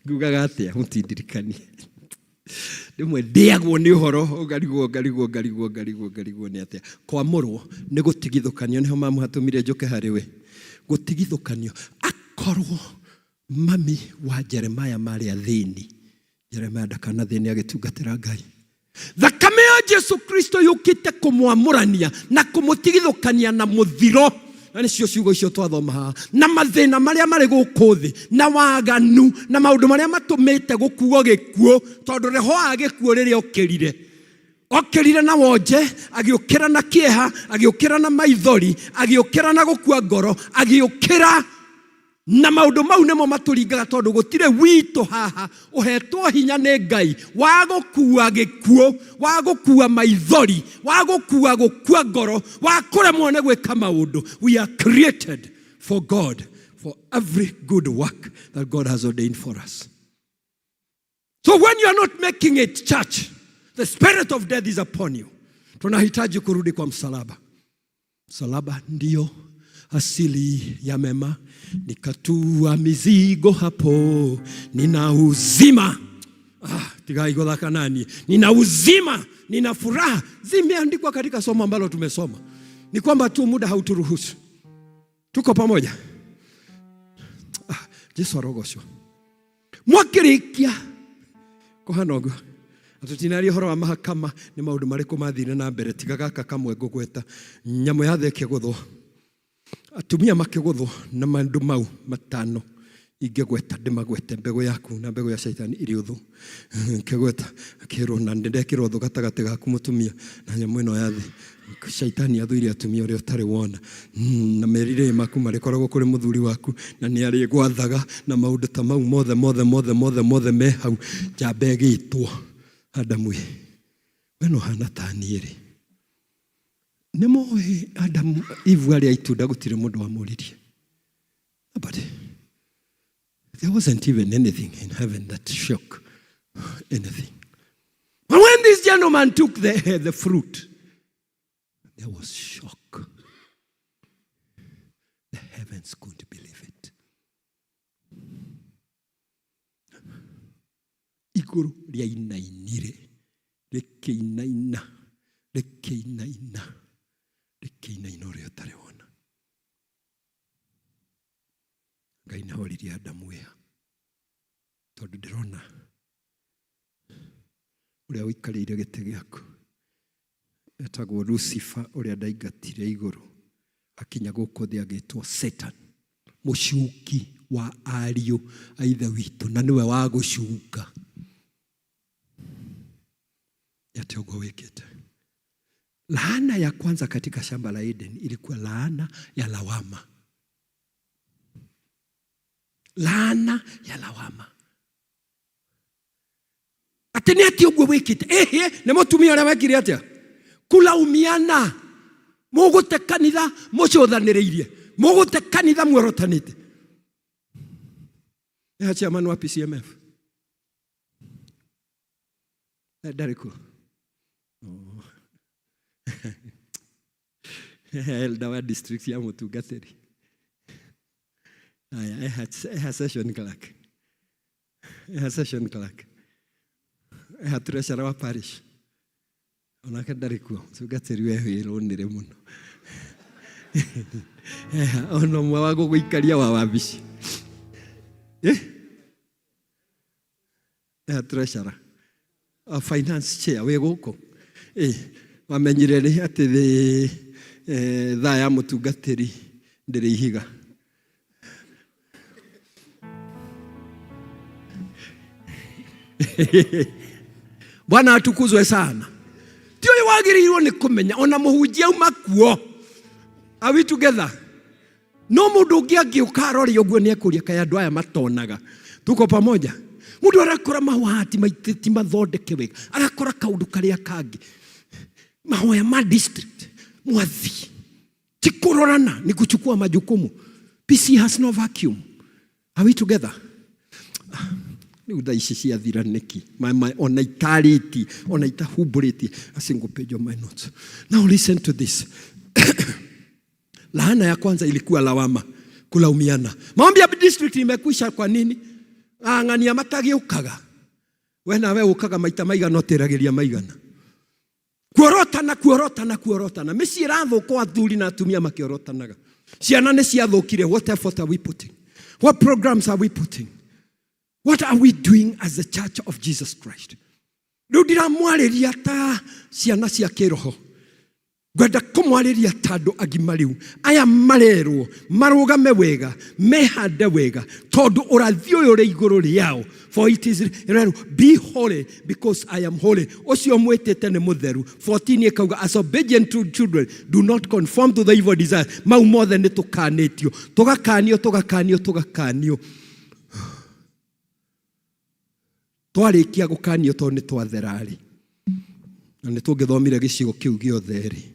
ngugaga atĩa mũtindirikanie. Ndimwe ndiagwo ni uhoro ugarigwo ni atia. Kwamũrwo ni gutigithũkanio, niho mamuhatumire njoke hariwe. Gutigithũkanio akorwo mami wa Jeremiah marĩ athĩni. Jeremiah ndakana thĩni agĩtungatĩra Ngai. Thakame ya Jesu Kristo yũkĩte kũmwamũrania na kũmũtigithũkania na mũthiro. Na nicio ciugo icio twathoma haha. Na mathĩna marĩa marĩ gũkũ thĩ, na waganu, na maũndũ marĩa matũmĩte gũkuo gĩkuo, tondũ roho wa gĩkuo rĩrĩa okĩrire na wonje, agĩũkĩra na kĩeha, agĩũkĩra na maithori, agĩũkĩra na gũkua ngoro, agĩũkĩra na maũndũ mau nĩmo matũringaga tondũ gũtirĩ witũ haha ũhetwo hinya nĩ Ngai wa gũkua gĩkuo, wa gũkua maithori, wa gũkua gũkua ngoro, wa kũremwo nĩ gwĩka maũndũ. We are created for God, for every good work that God has ordained for us. So when you are not making it, church, the spirit of death is upon you. Tunahitaji kurudi kwa msalaba. Msalaba ndio asili ya mema. Nikatua mizigo hapo, nina uzima. Tigai godaka nani? Nina uzima, nina furaha. Zimeandikwa katika somo ambalo tumesoma. Ni kwamba tu muda hauturuhusu. Tuko pamoja. Jesu arogocwo. Mwakirikia kohanogo. Atutinari horo wa mahakama ni maundu marĩkũ mathire na mbere tiga gaka kamwe ngũgweta nyamũ ya theke gũthwo. Atumia makĩgũthwo na maũndũ mau matano. ingegweta ndimagwete mbego yaku na mbego ya shaitani iri uthu kegweta kero na ndekero uthu gatagate gaku mutumia na nyamu ino ya thi shaitani athuire atumia uri utari wona na merire maku marikoragwo kuri muthuri waku na ni ari gwathaga na maundu ta mau mothe me hau jambe gitwo Adamu weno hana taniiri nemo Adamu Eve ari aitunda gutire mundu wa muririe but there wasn't even anything in heaven that shook anything. But when this gentleman took the fruit, there was shock. The heavens couldn't believe it. Iguru liainainire, lekeinaina ore otareona. Ngai na horirie Adamu ea tondu ndirona uria wikarire gite giaku etagwo Lucifer uria ndaigatire iguru akinya guku thi agitwo Satan mucuki wa ariu a ithe witu na niwe wa gucuka yatogwo wikite. Laana ya kwanza katika shamba la Eden ilikuwa laana ya lawama. Laana ya lawama. Atene ati ogwo wikite ne mutumia ora wekire atia kulaumiana mugute kanitha mucuthaniriirie mugute kanitha mworotanite acha manu wa PCMF Dariko Eldawa district ya Mutugateri. I had session clerk. I had treasurer wa parish. Onaka Dariko, Mutugateri wewe ironire muno. Ono mwago gwikaria wa wabishi. Treasurer. A finance chair we goko. Wamenyirere ati tha ya Mutugateri ndiri ihiga. Bwana atukuzwe sana. Tio wagiriirwo ni kumenya ona muhunjia umakuo. Are we together? No mundu ungi ukarori uguo ni akuria kaya andu aya matonaga. Tuko pamoja. Mundu arakora mahwati maititi mathondeke wega. Arakora kaundu karia kangi. Mahoya ma district mwathi. Tikurorana ni kuchukua majukumu. PC has no vacuum. Are we together? Udaishi cia thiraniki my onaitariti onaitahuburiti asingopejo my notes. Now listen to this. Laana ya kwanza ilikuwa lawama, kulaumiana. Maombi ya district imekwisha kwa nini? Ng'ania matagiukaga. Wena we ukaga maita maigana oterageria maigana. Kuorotana. Misi ratho kwa athuri na atumia makiorotanaga. Ciana ne ciathukire. What effort are we putting? What programs are we putting? What are we doing as the church of Jesus Christ? Rudira mwaleria ta ciana cia kiroho. Gwenda kumwaleria tando agimariu. Aya marerwo marugame wega, mehande wega, tondu urathi uyu ri iguru riao. For it is be holy because I am holy. Ocio mwetete ne mutheru. 14 ekauga as obedient to children, do not conform to the evil desire. Mau mothe ni tukanitio. Tugakanio. Twarikia gukanio to ni twatherari. Na ni tungithomire gicigo kiu giotheri.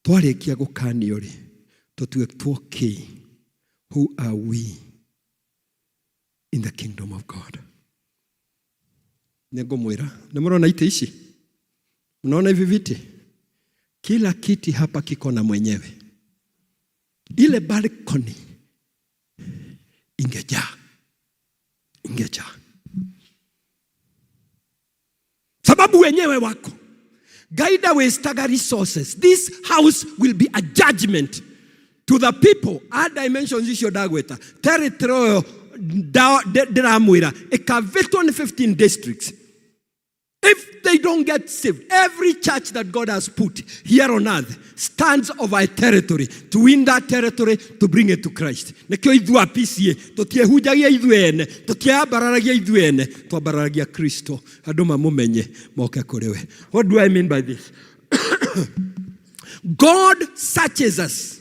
Twarikia gukanio ri tutue twoki. Who are we in the kingdom of God? Nego mwira, nemurona ite ici. Unaona hivi viti? Kila kiti hapa kiko na mwenyewe. Ile balcony ingejaa. Sababu wenyewe wako. Guide wastaga resources. This house will be a judgment to the people. Add dimensions isho dagweta. Territorial Dramwira. Ekaveton 15 districts. If if they don't get saved, every church that God has put here on earth stands over a territory, to win that territory, to bring it to Christ. Nekio idhu apisie, tutiehunjagia idhuene, tutiabararagia idhuene, tuabararagia Kristo. Adoma mumenye moke kurewe. What do I mean by this? God searches us.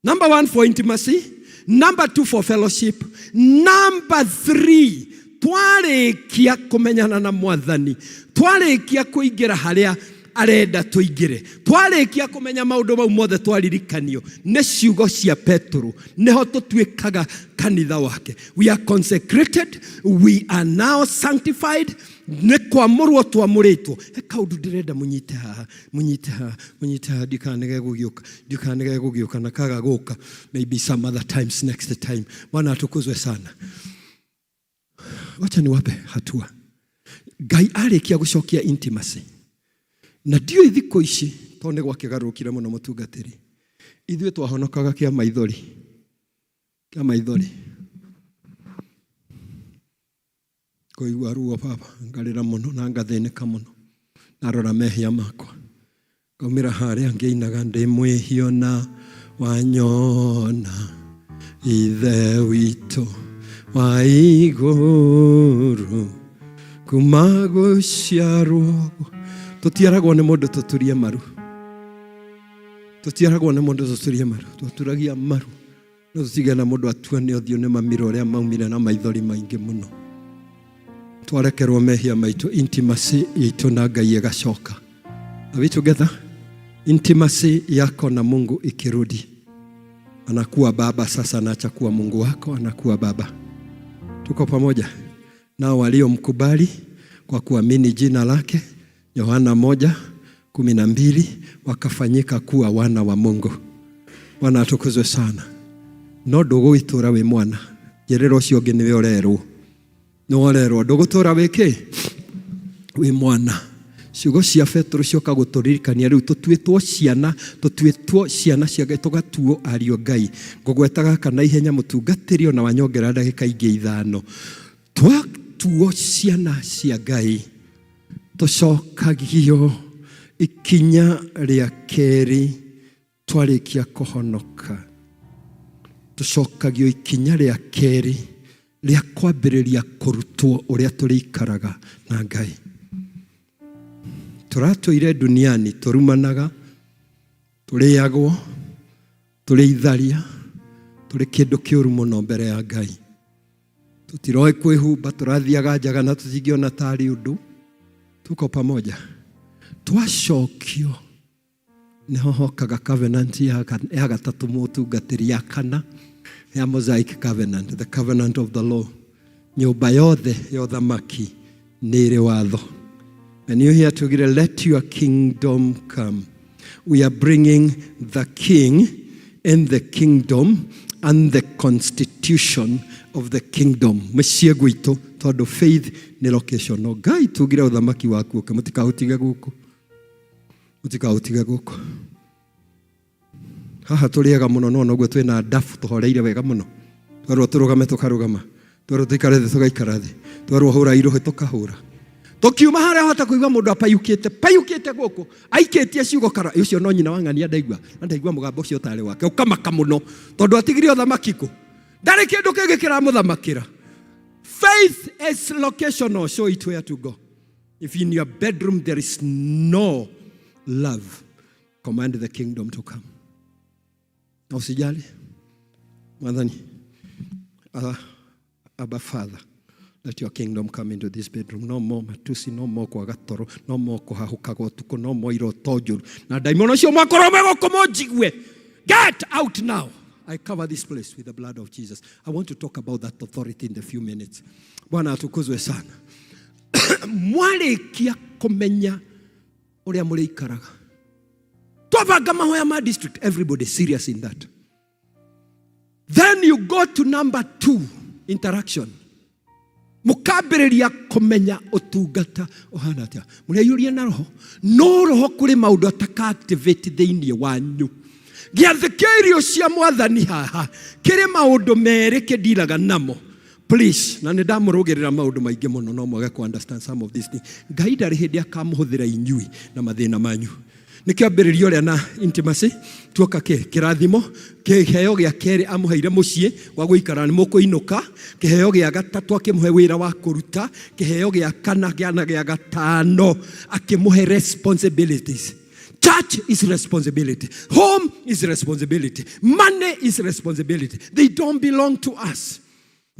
Number 1, for intimacy. Number 2, for fellowship. Number 3, twarekia kumenyana na Mwathani, twarekia kuingira haria arenda tuingire, twarekia kumenya maundu mau mothe twaririkanio ne ciugo cia Petro, neho tutuikaga kanitha wake. We are consecrated, we are now sanctified, ne kwamurwo twamuritwo. Kaundu ndirenda munyite haha ndikanege gugiuka na kaga guka, maybe some other times, next time. Bwana atukuzwe sana. Wacha niwape hatua. Ngai arekia gucokia intimacy. Na ndio ithiko ici tone gwake garukire muno mutungatiri. Ithuĩ twahonokaga kia maithori. Koigua ruo baba, ngarĩra muno na ngathĩnĩka muno. Narora mehia makwa. Ngaumĩra harĩa ngĩinaga ndĩ mwĩhio na wanyona ithe witũ wa igũrũ kuma gũciarwo. Tutiaragwo nĩ mũndũ tuturie maru. Tuturagia maru. No tutige na mũndũ atuane ũthiũ nĩ mamiro ũrĩa maumire na maithori maingĩ mũno. Twarekerwo mehia maitũ, intimacy itũ na Ngai ĩgacoka. Are we together? Intimacy yako na Mungu ikirudi, anakuwa baba sasa, anaacha kuwa Mungu wako, anakuwa baba. Tuko pamoja? Nao waliomkubali kwa kuamini jina lake, Yohana 1:12, wakafanyika kuwa wana wa Mungu. Bwana atukuzwe sana. No ndũgũitura we mwana. Jerero ũcio ũngĩ nĩwe ũrerwo. Nĩworerwo ndũgũtura wĩkĩ? We mwana. Ciugo cia Petro cioka gũtũririkania rĩu tũtuĩtwo ciana cia Ngai, tũgatuo ariũ Ngai. Ngũgwetaga kana ihenya mũtungatĩri ona wanyongera ndagĩka ingĩ 5. Twatuo ciana cia Ngai, tũcokagio ikinya rĩa kerĩ twarĩkia kũhonoka. Tũcokagio ikinya rĩa kerĩ rĩa kwambĩrĩria kũrutwo ũrĩa tũrĩikaraga na Ngai. Tũratũire duniani tũrumanaga, tũrĩagwo, tũrĩitharia, tũrĩ kĩndũ kĩũru mũno mbere ya Ngai. Tũtiroĩ kwĩhumba, tũrathiaga njaga na tũtingĩona tarĩ ũndũ. Tuko pamoja? Twacokio nĩho hokaga covenant ya gatatũ mũtungatĩri ya kana ya Mosaic covenant, the covenant of the law. Nyũmba yothe ya ũthamaki nĩ ĩrĩ watho. And you hear together, let your kingdom come. We are bringing the king and the kingdom and the constitution of the kingdom. Mũciĩ gwitũ tondũ faith nĩ location. No Ngai tugire ũthamaki waku ũke, mũtikahũtige gũkũ. Haha tũrĩega mũno, no noguo twĩna ndabu tũhoreire wega mũno. Twarwo tũrũgame tũkarũgama, twarwo tũikare thĩ tũgaikara thĩ, twarwo hũra irũhĩ tũkahũra. Tokiuma haria hota kuigwa mundu apayukite guku aikitie ciugo kara ucio no nyina wangania ndaigwa mugambo ucio tare wake ukamaka muno tondu atigire uthamaki ku ndari kindu kingi kiramuthamakira. Faith is locational. Show it where to go. If in your bedroom there is no love, command the kingdom to come. Usijali mwadhani, Abba Father, let your kingdom come into this bedroom. No more matusi, no more kwa gatoro, no more kuhahuka gotuko, no more iroto njuru. Na daimono cio mwakorome gokomo njigwe. Get out now. I cover this place with the blood of Jesus. I want to talk about that authority in a few minutes. Bwana atukuzwe sana. Mwarikia kumenya uria muriikaraga. Twabanga mahoya ma district, everybody serious in that. Then you go to number 2, interaction. Mukambĩrĩria kumenya utungata ohana atia. Mũreyũria na roho, no roho kũrĩ maũndũ ataka activate thĩinĩ wanyu. Gĩathĩ kĩa irio cia Mwathani haha kĩrĩ maũndũ merĩ kĩndiraga namo. Please, na nĩndamũrũgĩrĩra maũndũ maingĩ mũno no mwage ku understand some of these things. Ngai ndarĩ hĩndĩ akamũhũthĩra inyui na mathĩna manyu. Nĩ kĩambĩrĩrio rĩa na intimacy tuoka kĩrathimo kĩheo gĩa kerĩ amũheire mũciĩ wa gũikara nĩ mũkũinũka. Kĩheo gĩa gatatũ akĩmũhe wĩra wa kũruta. Kĩheo gĩa kana gĩa gatano akĩmũhe responsibilities. Church is responsibility. Home is responsibility. Money is responsibility. They don't belong to us.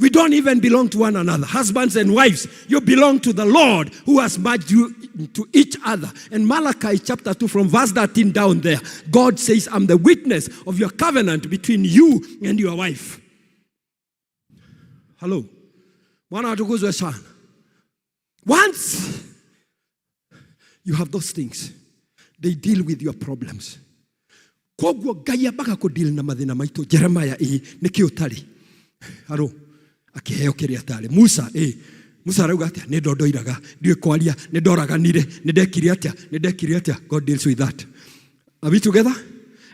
We don't even belong to one another. Husbands and wives, you belong to the Lord who has merged you to each other. And Malachi chapter 2 from verse 13 down there, God says, I'm the witness of your covenant between you and your wife. Hello. Once you have those things, they deal with your problems. Kogwo Gai abaga ko deal na mathina maitu. Jeremiah niki utari. Hello. Akiheo kiria tari. Musa rauga atia nĩ ndondoiraga ndiwe kwaria nĩ ndoraganire nĩ ndekire atia. God deals with that. Are we together?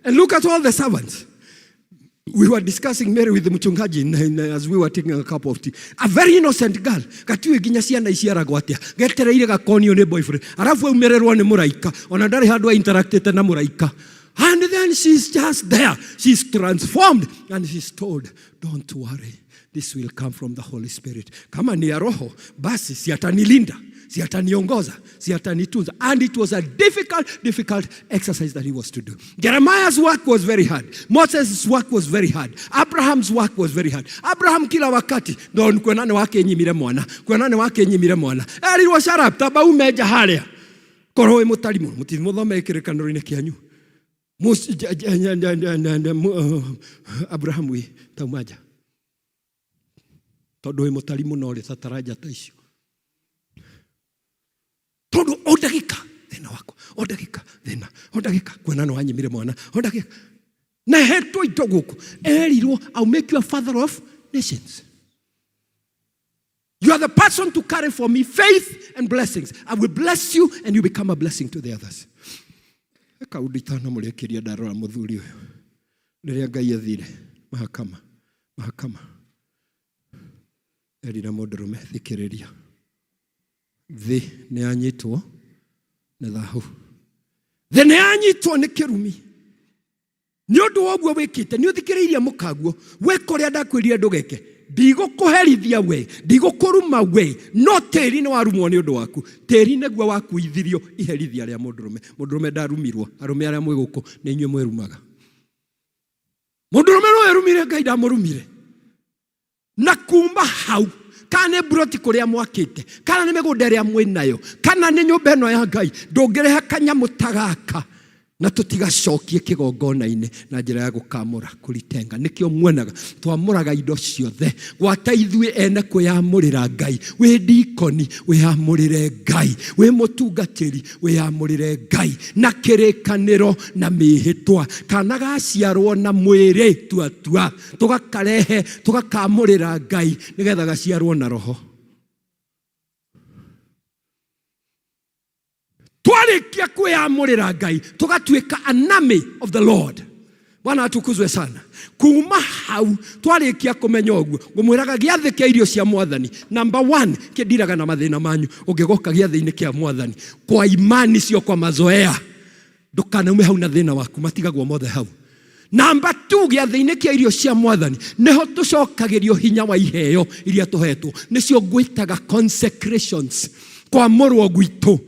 And look at all the servants. We were discussing Mary with the mchungaji as we were taking a cup of tea. A very innocent girl. Katiwe ginya ciana iciaragwo atia. Getereire gakonio nĩ boyfriend. Arafu aumererwo nĩ mũraika. Ona ndarĩ handũ interacted na mũraika. And then she's just there. She's transformed and she's told, don't worry. This will come from the Holy Spirit. Kama ni ya roho, basi si atanilinda, si ataniongoza, si atanitunza. And it was a difficult exercise that he was to do. Jeremiah's work was very hard. Moses' work was very hard. Abraham's work was very hard. Abraham kila wakati, don kwenane wake nyimire mwana. Erirwo sharap, taba umeja haria. Korowe mutalimu, muthome kĩrĩkanĩro-inĩ kĩanyu. Abraham we taumaja. Todo mutari muno ri tataraja ta icio. Todo odagika thina wako. Odagika thina. Odagika kwena no anyimire mwana. Odagika. Na hetwo indo guku. Erirwo I'll make you a father of nations. You are the person to carry for me faith and blessings. I will bless you and you become a blessing to the others. Eka uditana murekeria darora muthuri uyu. Riria Ngai athire mahakama. Erira mũndũrũme thikĩrĩria. Thĩ nĩ anyitwo nĩ thahu. Thĩ nĩ anyitwo nĩ kĩrumi. Nĩ ũndũ wa ũguo wĩkĩte nĩ ũthikĩrĩirie mũkaguo. Weka ũrĩa ndakwĩrire ndũgeke. Ndigũkũherithia we, ndigũkũruma we, no tĩri nĩ warumwo nĩ ũndũ waku. Tĩri nĩguo wakuithirio iherithia rĩa mũndũrũme. Mũndũrũme ndarumirwo. Arũme arĩa mwĩ gũkũ nĩ inyuĩ mwĩrumaga. Mũndũrũme no erumire Ngai ndamũrumire. Na kuma hau kana broti kuria mwakite kana nĩ mĩgũnda ĩrĩa mwĩ nayo kana nĩ nyũmba ĩno ya Ngai ndũngĩrehe kanyamũ tagaka na tũtigacokie kĩgongona-inĩ na njĩra ya gũkamũra kũritenga. Nĩkĩo muonaga twamũraga indo ciothe gwata ithuĩ ene kwĩyamũrĩra Ngai. Wĩ ndikoni wĩyamũrĩre Ngai, wĩ mũtungatĩri wĩyamũrĩre Ngai na kĩrĩkanĩro na mĩhĩtwa. Kana gaciarwo na mwĩrĩ tuatua tũgakarehe tũgakamũrĩra Ngai nĩgetha gaciarwo na roho. Twarikia kwĩyamũrĩra Ngai tũgatuĩka an army of the Lord. Bwana atukuzwe sana. Kuma hau twarikia kũmenya ũguo ngũmwĩraga gĩathĩ kĩa irio cia Mwathani number 1 kĩndiraga na mathĩna manyu. Ũngĩgoka gĩathĩ-inĩ kĩa Mwathani kwa imani sio kwa mazoea, ndũkanaume hau na thĩna waku, matigagwo mothe hau. Number 2 gĩathĩ-inĩ kĩa irio cia Mwathani nĩho tũcokagĩrio hinya wa iheo iria tũhetwo, nĩcio ngwĩtaga consecrations kwa mũrwo gwitũ.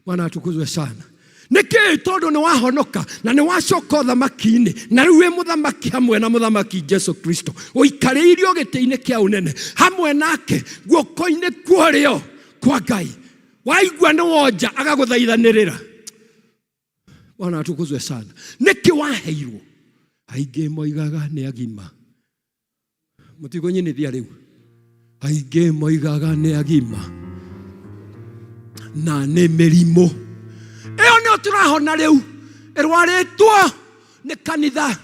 Bwana atukuzwe sana. Nĩkĩ tondũ nĩ wahonoka na nĩ wacoka ũthamaki-inĩ na rĩu wĩ mũthamaki hamwe na mũthamaki Jesu Kristo ũikarĩirio gĩtĩ-inĩ kĩa ũnene hamwe nake guoko-inĩ kũrĩo kwa Ngai. Waigua nĩ wonja agagũthaithanĩrĩra. Bwana atukuzwe sana. Nĩkĩ waheirwo aingĩ moigaga nĩ agima. Mũtigũnyinithia rĩu. Aingĩ moigaga nĩ agima na nĩ mĩrimũ. Ĩyo nĩ tũrahona rĩu ĩrwarĩtwo nĩ kanitha.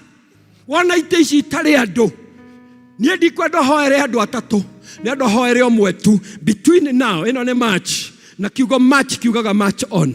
Wona itĩ ici itarĩ andũ. Niĩ ndikwenda hoere andũ atatũ. Nĩ andũ hoere ũmwe tu. Between now, ĩno nĩ March. Na kiugo March kiugaga March on.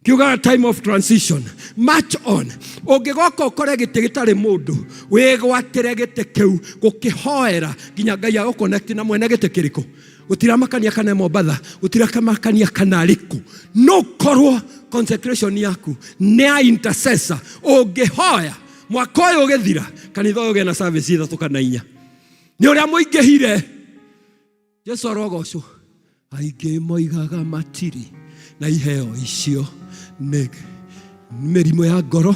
Kiuga time of transition. March on. Ũngĩgoka ũkore gĩtĩ gĩtarĩ mũndũ, wĩgwatĩre gĩtĩ kĩu gũkĩhoera nginya Ngai agũconnect na mwene gĩtĩ kĩrĩkũ. Gũtiramakania kana Mombatha, gũtiramakania kana rĩkũ. No korwo consecration yaku nĩ intercessor. Ũngĩhoya mwaka ũyũ ũgĩthira, kanitha ũyũ gena service 3 kana 4. Nĩ ũrĩa mũingĩhire. Jesu arogocwo. Aingĩ moigaga matiri na iheo icio nĩ mĩrimũ ya ngoro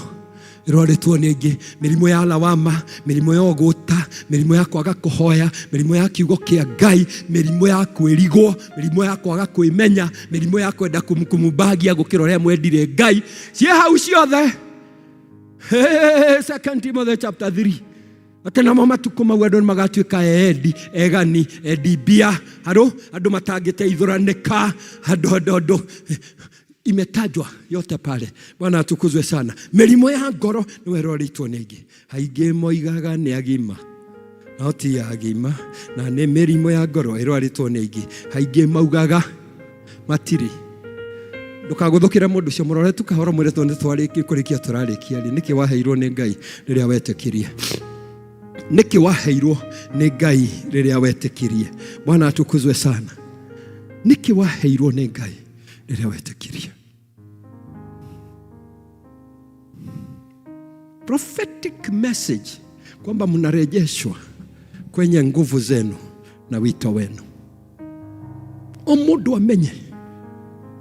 ĩrorĩtwo nĩ ingĩ, mĩrimũ ya lawama, mĩrimũ ya ũgũta, mĩrimũ ya kwaga kũhoya, mĩrimũ ya kiugo kĩa Ngai, mĩrimũ ya kwĩrigwo, mĩrimũ ya kwaga kwĩmenya, mĩrimũ ya kwenda kumbagia gũkĩra ũrĩa mwendire Ngai. Ciĩ hau ciothe. 2 Timothy chapter 3. Atena matuko mau andũ magatuĩka egani, edibia, andũ matangĩteithũranĩka, andũ imetajwa yote pale. Bwana atukuzwe sana. Mĩrimũ ya ngoro nĩ ĩrorĩtwo nĩ ingĩ. Aingĩ moigaga nĩ agima, no ti agima, na nĩ mĩrimũ ya ngoro ĩrorĩtwo nĩ ingĩ. Aingĩ maugaga matiri. Ndũkagũthũkĩre mũndũ ũcio, mũrore tu kahoro mwĩre tondũ twarĩkia kũrĩkia tũrarĩkia rĩ. Nĩkĩ waheirwo nĩ Ngai rĩrĩa wetĩkirie? Nĩkĩ waheirwo nĩ Ngai rĩrĩa wetĩkirie? Bwana atukuzwe sana. Nĩkĩ waheirwo nĩ Ngai rĩrĩa wetĩkirie? Prophetic message kwamba mnarejeshwa kwenye nguvu zenu na wito wenu. O mũndũ amenye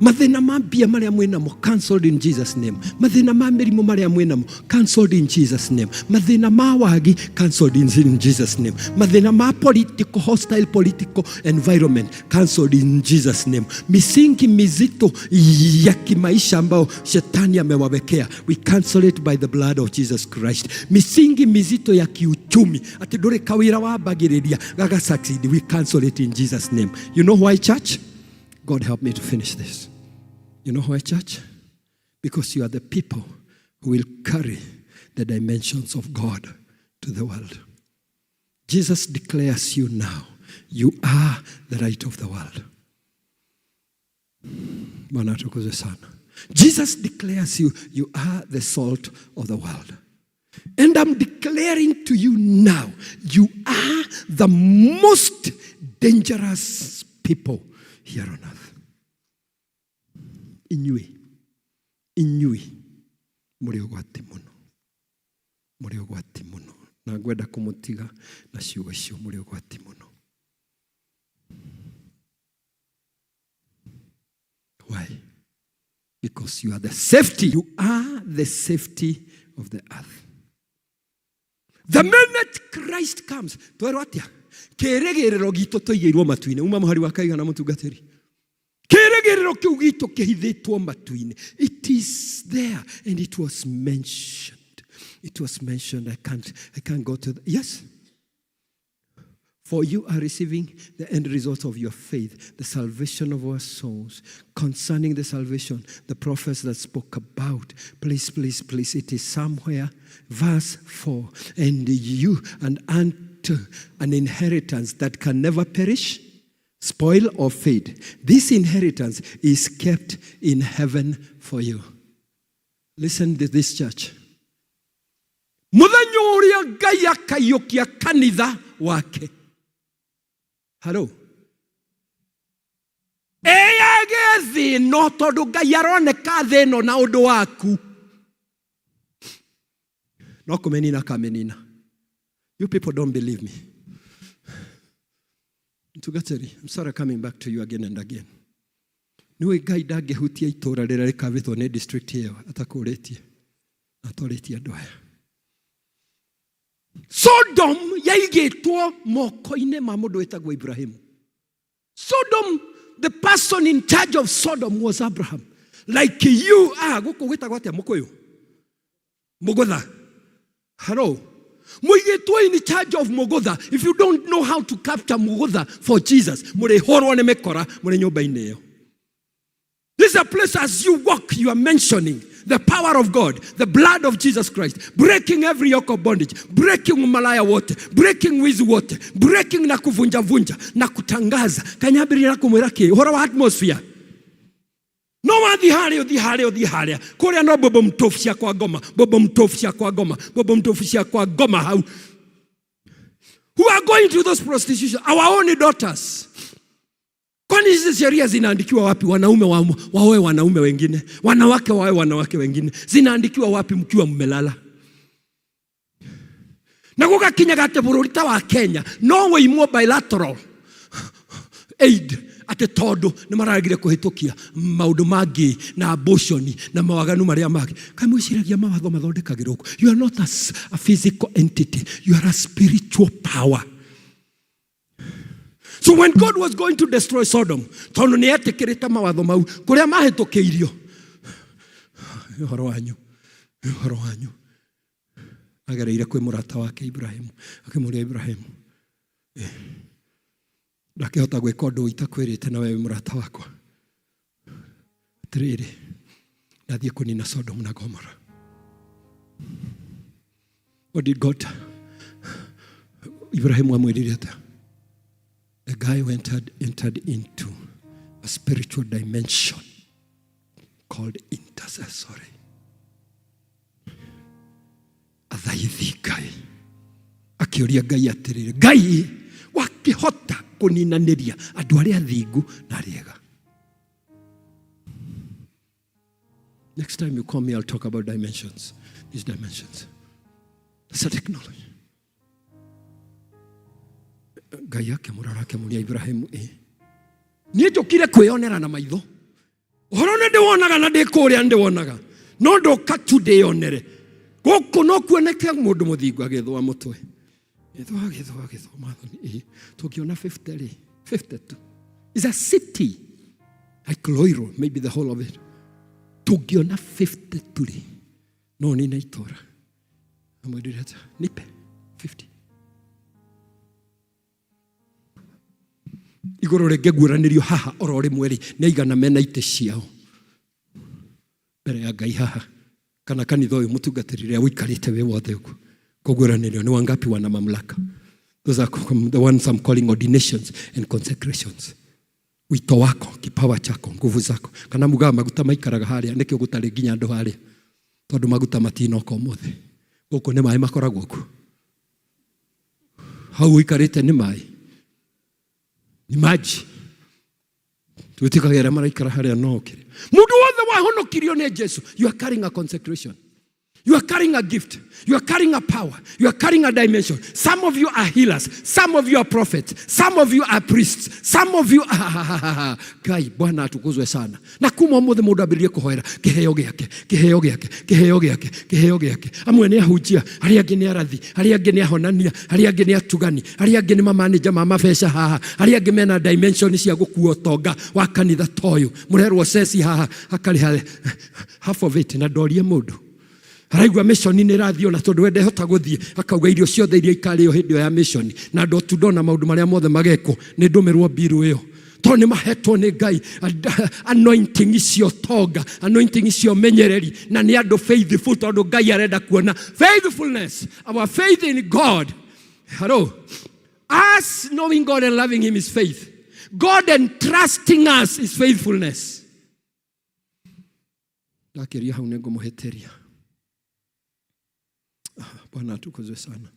mathĩna ma mbia marĩa mwĩnamo cancelled in Jesus name. Mathĩna ma mĩrimũ marĩa mwĩnamo cancelled in Jesus name. Mathĩna ma wagi cancelled in Jesus name. Mathĩna ma political, hostile political environment cancelled in Jesus name. Misingi mizito ya kimaisha ambao shetani amewawekea, we cancel it by the blood of Jesus Christ. Misingi mizito ya kiuchumi ati ndũrĩ kawĩra wambagĩrĩria gaga succeed, we cancel it in Jesus name. You know why, church? God help me to finish this. You know why, church? Because you are the people who will carry the dimensions of God to the world. Jesus declares you now, you are the light of the world. Jesus declares you, you are the salt of the world. And I'm declaring to you now, you are the most dangerous people here on earth. Inyui muri ugwati muno na ngwenda kumutiga na ciugo icio muri ugwati muno. Why? Because you are the safety. You are the safety of the earth. The minute Christ comes, twerwo atia kĩrĩgĩrĩro gitũ tũigĩirwo matu-inĩ. Uma mũhari wa Kaiga na mũtungatĩri. Kĩrĩgĩrĩro kĩu gitũ kĩhithĩtwo matu-inĩ. It is there and it was mentioned. It was mentioned. I can't go to yes. For you are receiving the end result of your faith, the salvation of our souls. Concerning the salvation, the prophets that spoke about. Please, it is somewhere. Verse 4. And you and unto an inheritance that can never perish, spoil or fade. This inheritance is kept in heaven for you. Listen to this, church. Mũthenya ũrĩa Ngai akaiyũkia kanitha wake. Hello. Eyage thĩno tondũ Ngai aroneka thĩno na ũndũ waku. No kũmenina kamenina. You people don't believe me. I'm sorry coming back to you again and again. Niwe Ngai ndangĩhutia itũra rĩrĩa rĩkavĩtwo nĩ district ĩyo atakũrĩtie. Atũrĩtie andũ aya. Sodom yaigĩtwo moko-inĩ ma mũndũ wĩtagwo Ibrahim. Sodom, the person in charge of Sodom was Abraham. Like you are. Gũkũ gwĩtagwo atĩa mũkũyũ? Mũgũtha. Hello. Mũigĩtwo in charge of Mũgũtha. If you don't know how to capture Mũgũtha for Jesus, mũrĩhũrwo nĩ mĩkora mũrĩ nyũmba-inĩ ĩyo. This is a place as you walk, you are mentioning the power of God, the blood of Jesus Christ, breaking every yoke of bondage, breaking malaya wote, breaking wizi wote, breaking na kuvunja vunja, na kutangaza. Kanyabiri na kumwira ki, uhoro wa atmosphere. No wathi haria kuria no bobo mtofu cia kwa ngoma hau. Who are going to those prostitution? Our own daughters. Kwani hizi sheria zinaandikiwa wapi? Wanaume waoe wanaume wengine, wanawake waoe wanawake wengine. Zinaandikiwa wapi mkiwa mmelala? Na gugakinya gate bururi ta wa Kenya no we imo bilateral aid ate todo ni maragire kuhitukia maundu mangi na abortion na mawaganu maria mangi. Kamwe ciragia mawatho mathondekagirwo. You are not a physical entity, you are a spiritual power. So when God was going to destroy Sodom, tondu ni etikirite mawatho mau kuria mahitukiirio, uhoro wanyu agereire kwi murata wake Ibrahimu, akimuria Ibrahimu, ndakihota gwika undu itakwirite na wewe murata wakwa. Atiriri, ndathie kunina Sodom na Gomorrah. What did God? Ibrahimu amwirire ata. The guy entered into a spiritual dimension called intercessory. Athaithi Ngai. Akioria Ngai atiriri, Ngai wakihota kuninaniria andu aria athingu na ariega. Next time you call me, I'll talk about dimensions. These dimensions. That's a technology. Ngai akimurora akimuria Ibrahimu, nie njukire kwionera na maitho. Uhoro ni ndiwonaga na ndikuria ndiwonaga. No ndoka tu ndionere. Guku no kuoneke mundu muthingu agithwa mutwe. Githwa mathoni. Tukiona 52. Is a city. Like Loiro, maybe the whole of it. Tukiona 52. No ni naitora. Amwirire nipe 50. Igoro rege guranĩrio haha orore mweri nĩ igana mena ite ciao mbere ya Ngai haha kana kanitha ũyũ mũtungatĩrĩre ũikarĩte we wothe ũguo kũguranĩrio nĩ wangapi wana mamlaka. Those are the ones I'm calling ordinations and consecrations. Wito wako, kipawa chako, nguvu zako. Kana mugaga maguta maikaraga harĩa nĩkĩo gũtarĩ nginya andũ harĩa tondũ maguta matinoka ũmũthĩ. Gũkũ nĩ maĩ makoragwo kuo. Hau ũikarĩte nĩ maĩ. Imagine. Tutikagera maraikara haria no kire. Mundu wothe wahonokirio ni Jesu. You are carrying a consecration. You are carrying a gift. You are carrying a power. You are carrying a dimension. Some of you are healers. Some of you are prophets. Some of you are priests. Some of you are Kai Bwana atukuzwe sana. Na kuma mothe mundu abirie kuhoera kiheo giake. Amwe ni ahujia, ari angi ni arathi, ari angi ni ahonania, ari angi ni atugani, ari angi ni manager mama fesha haha, ari angi mena dimension cia gukuo tonga wa kanitha toyo. Murerwo sesi haha akari half of it na dorie mundu. Araigwa mission ni rathio na tondu wende hota guthie akauga irio ciothe iria ikarĩo hĩndĩ ya mission na ndo tudona maundu maria mothe mageko ni ndumirwo biru iyo to ni mahetwo ni Ngai anointing icio tonga anointing icio menyereri na ni andu faithful tondu Ngai arenda kuona faithfulness. Our faith in God, hello, us knowing God and loving him is faith. God entrusting us is faithfulness. Ndakiria hau nego muheteria. Bwana atukuzwe sana.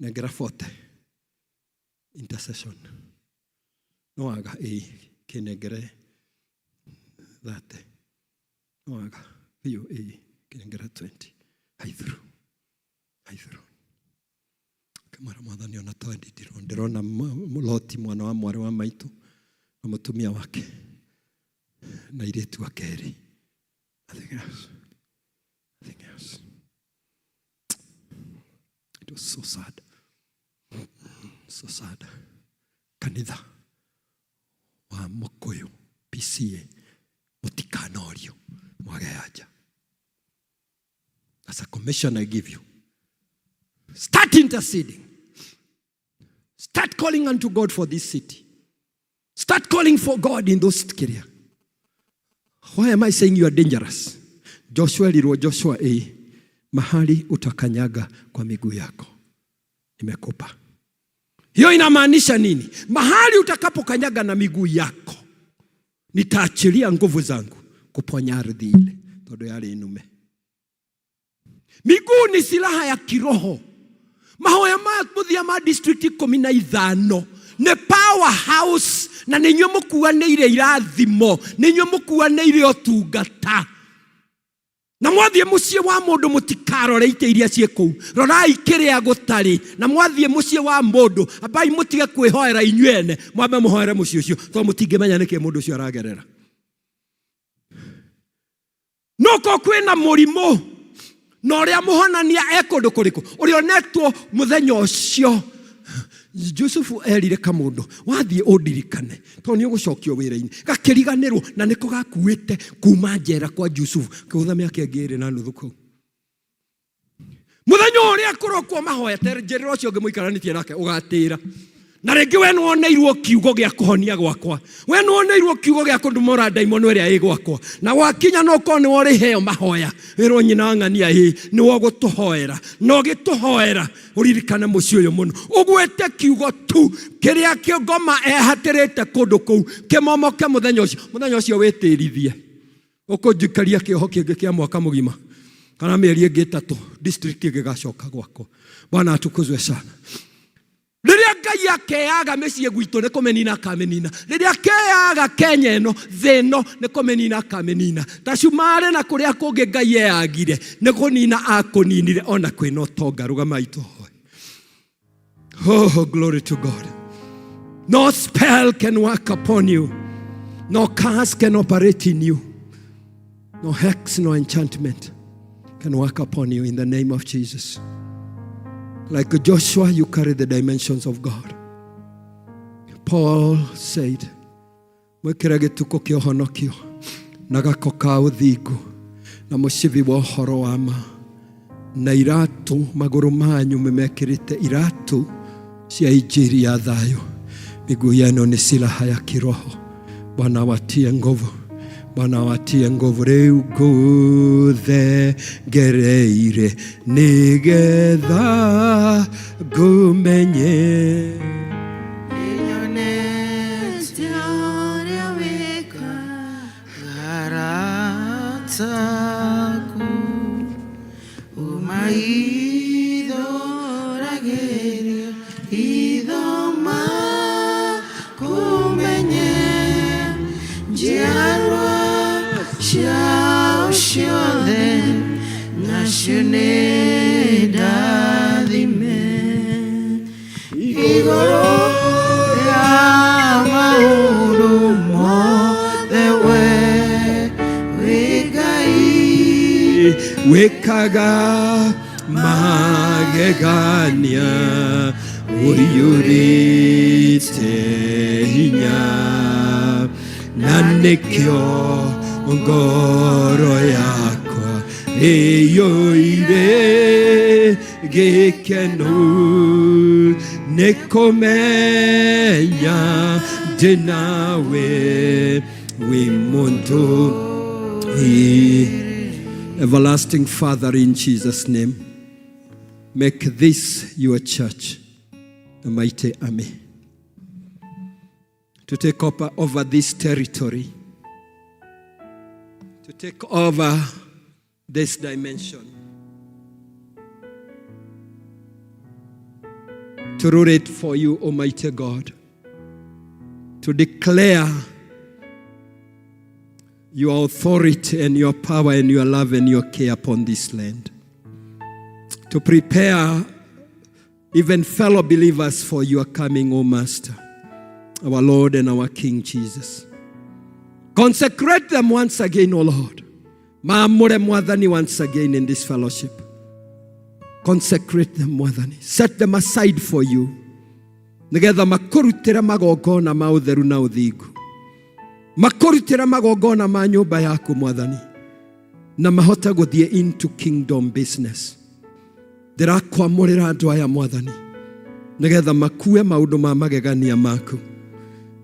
Negera 40. Intercession. Noaga kinegere 30. Noaga hiyo kinegera 20. Haithuru. Kamara mwathani ona tawedi ndirona Loti mwana wa mwari wa maitu na mutumia wake na iretu wa Keri. Nothing else. It was so sad. So sad. Kanitha wa Mokoyo PCA mutikanorio mwagayaja. As a commission I give you, start interceding. Start calling unto God for this city. Start calling for God in those areas. Why am I saying you are dangerous? Joshua mahali utakanyaga kwa miguu yako nimekupa. Hiyo inamaanisha nini? Mahali utakapokanyaga na miguu yako nitaachilia nguvu zangu kuponya ardhi ile, tondu yari inume. Miguu ni silaha ya kiroho. Mahoya ma muthia ma district 15 ne powerhouse, na ninyo mukuanĩire irathimo, ninyo mukuanĩire otungata. Na mwathie muciĩ wa mũndũ mũtikarore ite iria ciĩ kũu, rorai kĩrĩa gũtarĩ. Na mwathie muciĩ wa mũndũ, ambai mũtige kwĩhoera inyuene, mwambe mũhoere muciĩ ũcio, tondũ mũtingĩmenya nĩkĩ mũndũ ũcio aragerera. Nũko kwĩna mũrimũ, na ũrĩa mũhonania ekũndũ kũrĩkũ, ũrĩa onetwo mũthenya ũcio. Yusufu erire kamũndũ, wathiĩ ũndirikane, tondũ nĩũgũcokio wĩra-inĩ. Gakĩriganĩrwo, na nĩko gakuĩte kuma njera kwa Yusufu, kĩhũtha mĩaka 2.5 kũu. Mũthenya ũrĩa kũrokwo mahoya, njĩrĩra ũcio ũngĩ mũikaranĩtie nake ũgatĩra. Na rĩngĩ we nĩwoneirwo kiugo gĩa kũhonia gwakwa, we nĩwoneirwo kiugo gĩa kũndũmũra ndaimono ĩrĩa ĩ gwakwa, na wakinya no korwo nĩwo ũrĩheo mahoya, wĩrwo nyina wa ng'ania nĩwo gũtũhoera, no gĩtũhoera ũririkane mũciĩ ũyũ mũno. Ũgwĩte kiugo tu, kĩrĩa kĩngoma ehatĩrĩte kũndũ kũu kĩmomoke mũthenya ũcio wĩtĩrithie. Ũkũnjikaria kĩoho kĩngĩ kĩa mwaka mũgima, kana mĩeri ĩngĩ 3, district ĩgĩgacoka gwakwa. Bwana atukuzwe sana. Rĩrĩa Ngai akeaga mĩciĩ gwitũ nĩ kũmenina akamenina. Rĩrĩa akeaga Kenya ĩno thĩ ĩno nĩ kũmenina akamenina. Ta Cumarĩ na kũrĩa kũngĩ Ngai eagire nĩ kũnina akũninire, ona kwĩna ũtonga. Rũgamai tũhoe. Oh, glory to God. No spell can work upon you, no curse can operate in you, no hex, no enchantment can work upon you in the name of Jesus. Like Joshua, you carry the dimensions of God. Paul said, mwekere gĩtuko kĩa ũhonokio na gako ka ũthingu na mũcibi wa ũhoro wa ma, na iratu magũrũ manyu memekĩrĩte iratu cia injili ya thayũ. Miguu yenu ni silaha ya kiroho. Bwana watie nguvu, Bwana watie nguvu. Rĩu ngũthegereire nĩgetha ngũmenye. Inyonete ũrĩa wĩkaga taku, umaithũragĩria ithoma kũmenye njiarwa ciao ciothe nacio nĩ ndathime. Igũrũ rĩa maũndũ mothe we wĩ Ngai, wĩkaga magegania, ũiyũrĩte hinya, na nĩkĩo ngoro yakwa ĩiyũire gĩkeno nĩ kũmenya ndĩ nawe wĩ mũndũ. Everlasting Father, in Jesus' name, make this your church a mighty army to take over this territory, to take over this dimension, to rule it for you, Almighty God, to declare your authority and your power and your love and your care upon this land, to prepare even fellow believers for your coming, O Master, our Lord and our King Jesus. Consecrate them once again, O Lord. Maamure Mwathani once again in this fellowship. Consecrate them, Mwathani. Set them aside for you. Nigetha makurutira magongona ma utheru na uthingu. Makurutira magongona ma nyumba yaku, Mwathani. Na mahota guthie into kingdom business. Ndĩrakwamũrĩra andũ aya, Mwathani, nigetha makue maũndũ ma magegania maku,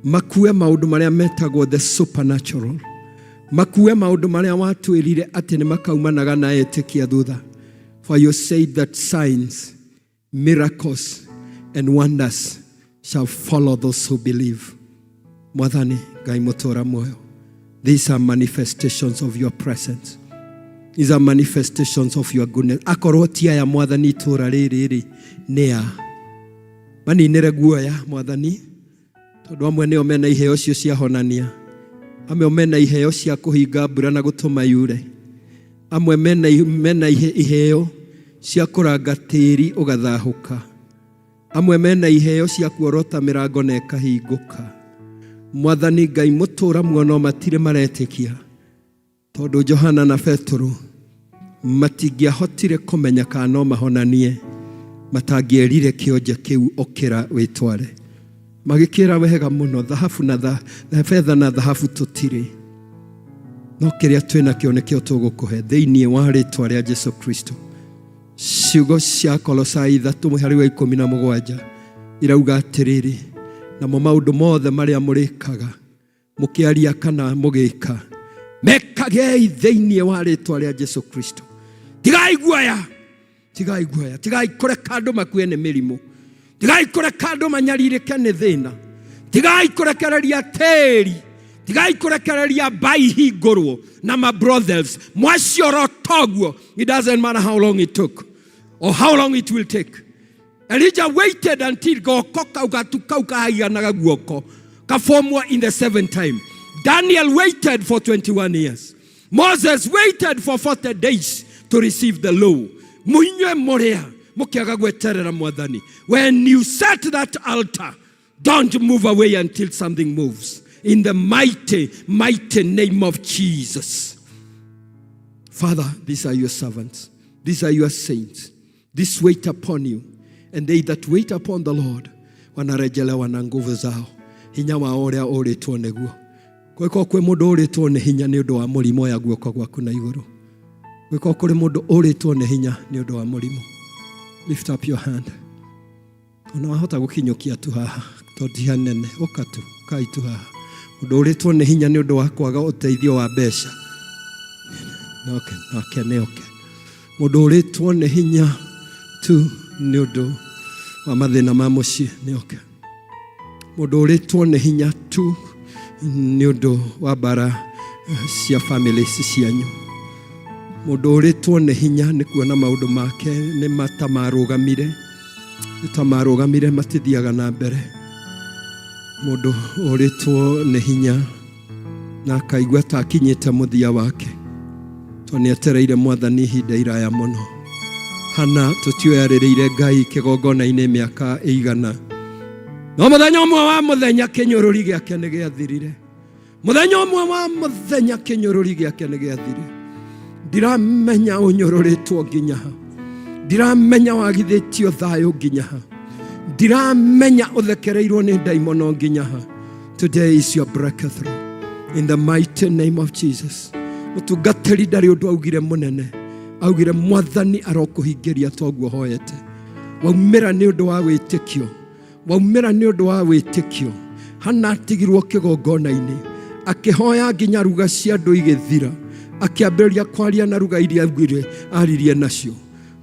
makue maũndũ marĩa metagwo the supernatural, makue maũndũ marĩa watwĩrire atĩ nĩ makaumanaga na etĩkia thutha. For you said that signs, miracles and wonders shall follow those who believe. Mwathani, Ngai mũtũra muoyo, These are manifestations of your presence. These are manifestations of your goodness. Akorwo ti aya Mwathani itũũra rĩrĩ nĩ a maninĩre guoya Mwathani, tondũ amwe nĩo mena iheo cio cia honania, amwe mena iheo cia kũhinga mbura na gũtũma yure, amwe mena iheo cia kũranga tĩĩri ũgathahũka, amwe mena iheo cia kuorota mĩrango na ĩkahingũka. Mwathani Ngai mũtũũra muono matirĩ maretĩkia, tondũ Johana na Petro matingĩahotire kũmenya kana no mahonanie matangĩerire kĩonje kĩu ũkĩra wĩtware. Magĩkĩra wega mũno, thahabu na betha na thahabu tũtirĩ, no kĩrĩa twĩna kĩo nĩkĩo tũgũkũhe thĩinĩ wa rĩĩtwa rĩa Jesu Kristo. Ciugo cia Kolosai 3:17 irauga atĩrĩrĩ, namo maũndũ mothe marĩa mũrĩkaga mũkĩaria kana mũgĩka mekagei thĩinĩ wa rĩĩtwa rĩa Jesu Kristo. Tigai guoya, tigai guoya, tigai kũreka andũ makue nĩ mĩrimũ, tigai kũreka andũ manyarirĩke nĩ thĩna, tigai kũrekereria tĩĩri, tigai kũrekereria mbai hingũrwo na ma brothels mwaciorotoguo. It doesn't matter how long it took or how long it will take. Elijah waited until goko kaukahaianaga guoko kafomwa in the 7th time. Daniel waited for 21 years. Moses waited for 40 days to receive the law. Muinywe morea mukiaga gweterera Mwathani. When you set that altar, don't move away until something moves. In the mighty, mighty name of Jesus. Father, these are your servants. These are your saints. This wait upon you. And they that wait upon the Lord wanarejelewa na nguvu zao. Hinya wa ũrĩa ũrĩtwo nĩguo. Kwĩko kwĩ mũndũ ũrĩtwo nĩ hinya nĩ ũndũ wa mũrimũ ya guoko gwaku na igũrũ. Kwĩko kũrĩ mũndũ ũrĩtwo nĩ hinya nĩ ũndũ wa mũrimũ. Lift up your hand. Ona wahota gũkinyũkia tu haha. Tondũ hanene ũka tu kai tu haha. Mũndũ ũrĩtwo nĩ hinya nĩ ũndũ wa kwaga ũteithio wa mbeca. Noke. Mũndũ ũrĩtwo nĩ hinya tu nĩ ũndũ wa mathĩna ma mũciĩ nĩ oke. Mũndũ ũrĩtwo nĩ hinya tu nĩ ũndũ wa bara cia family cianyu. Mũndũ ũrĩtwo nĩ hinya nĩ kuona maũndũ make nĩ matamarũgamire matithiaga na mbere. Mũndũ ũrĩtwo nĩ hinya na akaigua ta akinyĩte mũthia wake, tondũ nĩetereire Mwathani ihinda iraya mũno. Hana tũtioyarĩrĩire Ngai kĩgongona-inĩ mĩaka ĩigana, no mũthenya ũmwe wa mũthenya kĩnyũrũri gĩake nĩ gĩathirire. Mũthenya ũmwe wa mũthenya kĩnyũrũri gĩake nĩ gĩathirire. Ndiramenya ũnyũrũrĩtwo nginya ha, ndiramenya wagithĩtio thayũ nginya ha, ndiramenya ũthekereirwo nĩ ndaimono nginya ha. Today is your breakthrough in the mighty name of Jesus. Mũtungatĩri ndarĩ ũndũ augire mũnene, augire Mwathani arokũhingĩria toguo hoyete. Waumĩra nĩ ũndũ wa wĩtĩkio, waumĩra nĩ ũndũ wa wĩtĩkio. Hana atigirwo kĩgongona-inĩ akĩhoya nginya ruga cia andũ igĩthira, akĩambĩrĩria kwaria na ruga iria aririe nacio.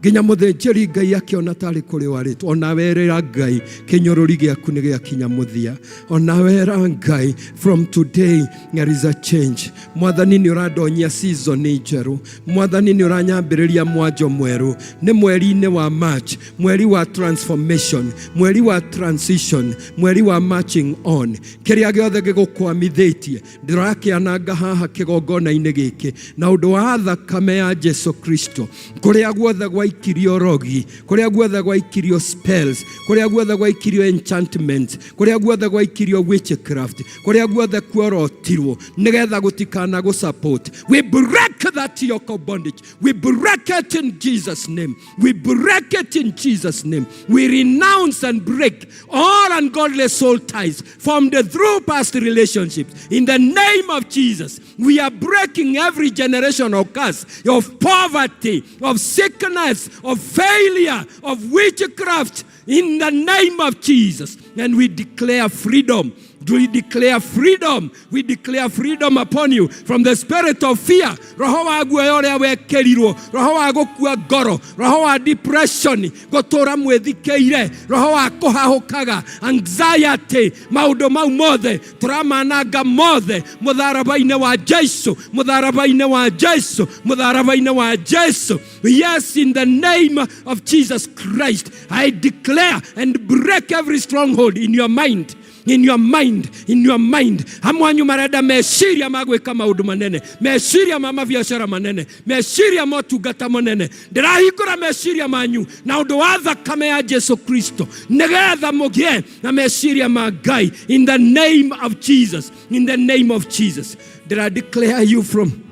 Nginya mũthĩnjĩri Ngai akĩona tarĩ kũrĩ warĩtwo. Ona werera Ngai kĩnyũrũri gĩaku nĩ gĩakinya mũthia. Ona wera Ngai from today there is a change. Mwathani nĩ ũrandonyia season njerũ. Mwathani nĩ ũranyambĩrĩria mwanjo mwerũ. Nĩ mweri-inĩ wa March, mweri wa transformation, mweri wa transition, mweri wa marching on. Kĩrĩa gĩothe gĩgũkwamithĩtie ndĩrakĩananga haha kĩgongona-inĩ gĩkĩ na ũndũ wa thakame ya Jesu Kristo. Kũrĩa guothe gwaikirio rogi, kũrĩa guothe gwaikirio spells, kũrĩa guothe gwaikirio enchantments, kũrĩa guothe gwaikirio witchcraft, kũrĩa guothe kuorotirwo nĩgetha gũtikana support. We break that yoke of bondage. We break it in Jesus' name. We break it in Jesus' name. We renounce and break all ungodly soul ties formed through past relationships. In the name of Jesus, we are breaking every generational curse of poverty, of sickness, of failure, of witchcraft. in the name of Jesus. And we declare freedom. We declare freedom. We declare freedom upon you from the spirit of fear. Roho wa guoya uria wekerirwo, roho wa gukua ngoro, roho wa depression, gutura mwithikeire, roho wa kuhahukaga, anxiety, maundu mau mothe turamananga mothe mutharabaine wa Jesu, mutharabaine wa Jesu, mutharabaine wa Jesu. Yes, in the name of Jesus Christ, I declare and break every stronghold in your mind. In your mind, in your mind. Hamwanyu marenda meciria magwika maundu manene, meciria ma mabiacara manene, meciria motungata manene. Ndirahingura meciria manyu na undu wa thakame ya Jesu Kristo, nigetha mugie na meciria ma Ngai, in the name of Jesus, in the name of Jesus. Did I declare you from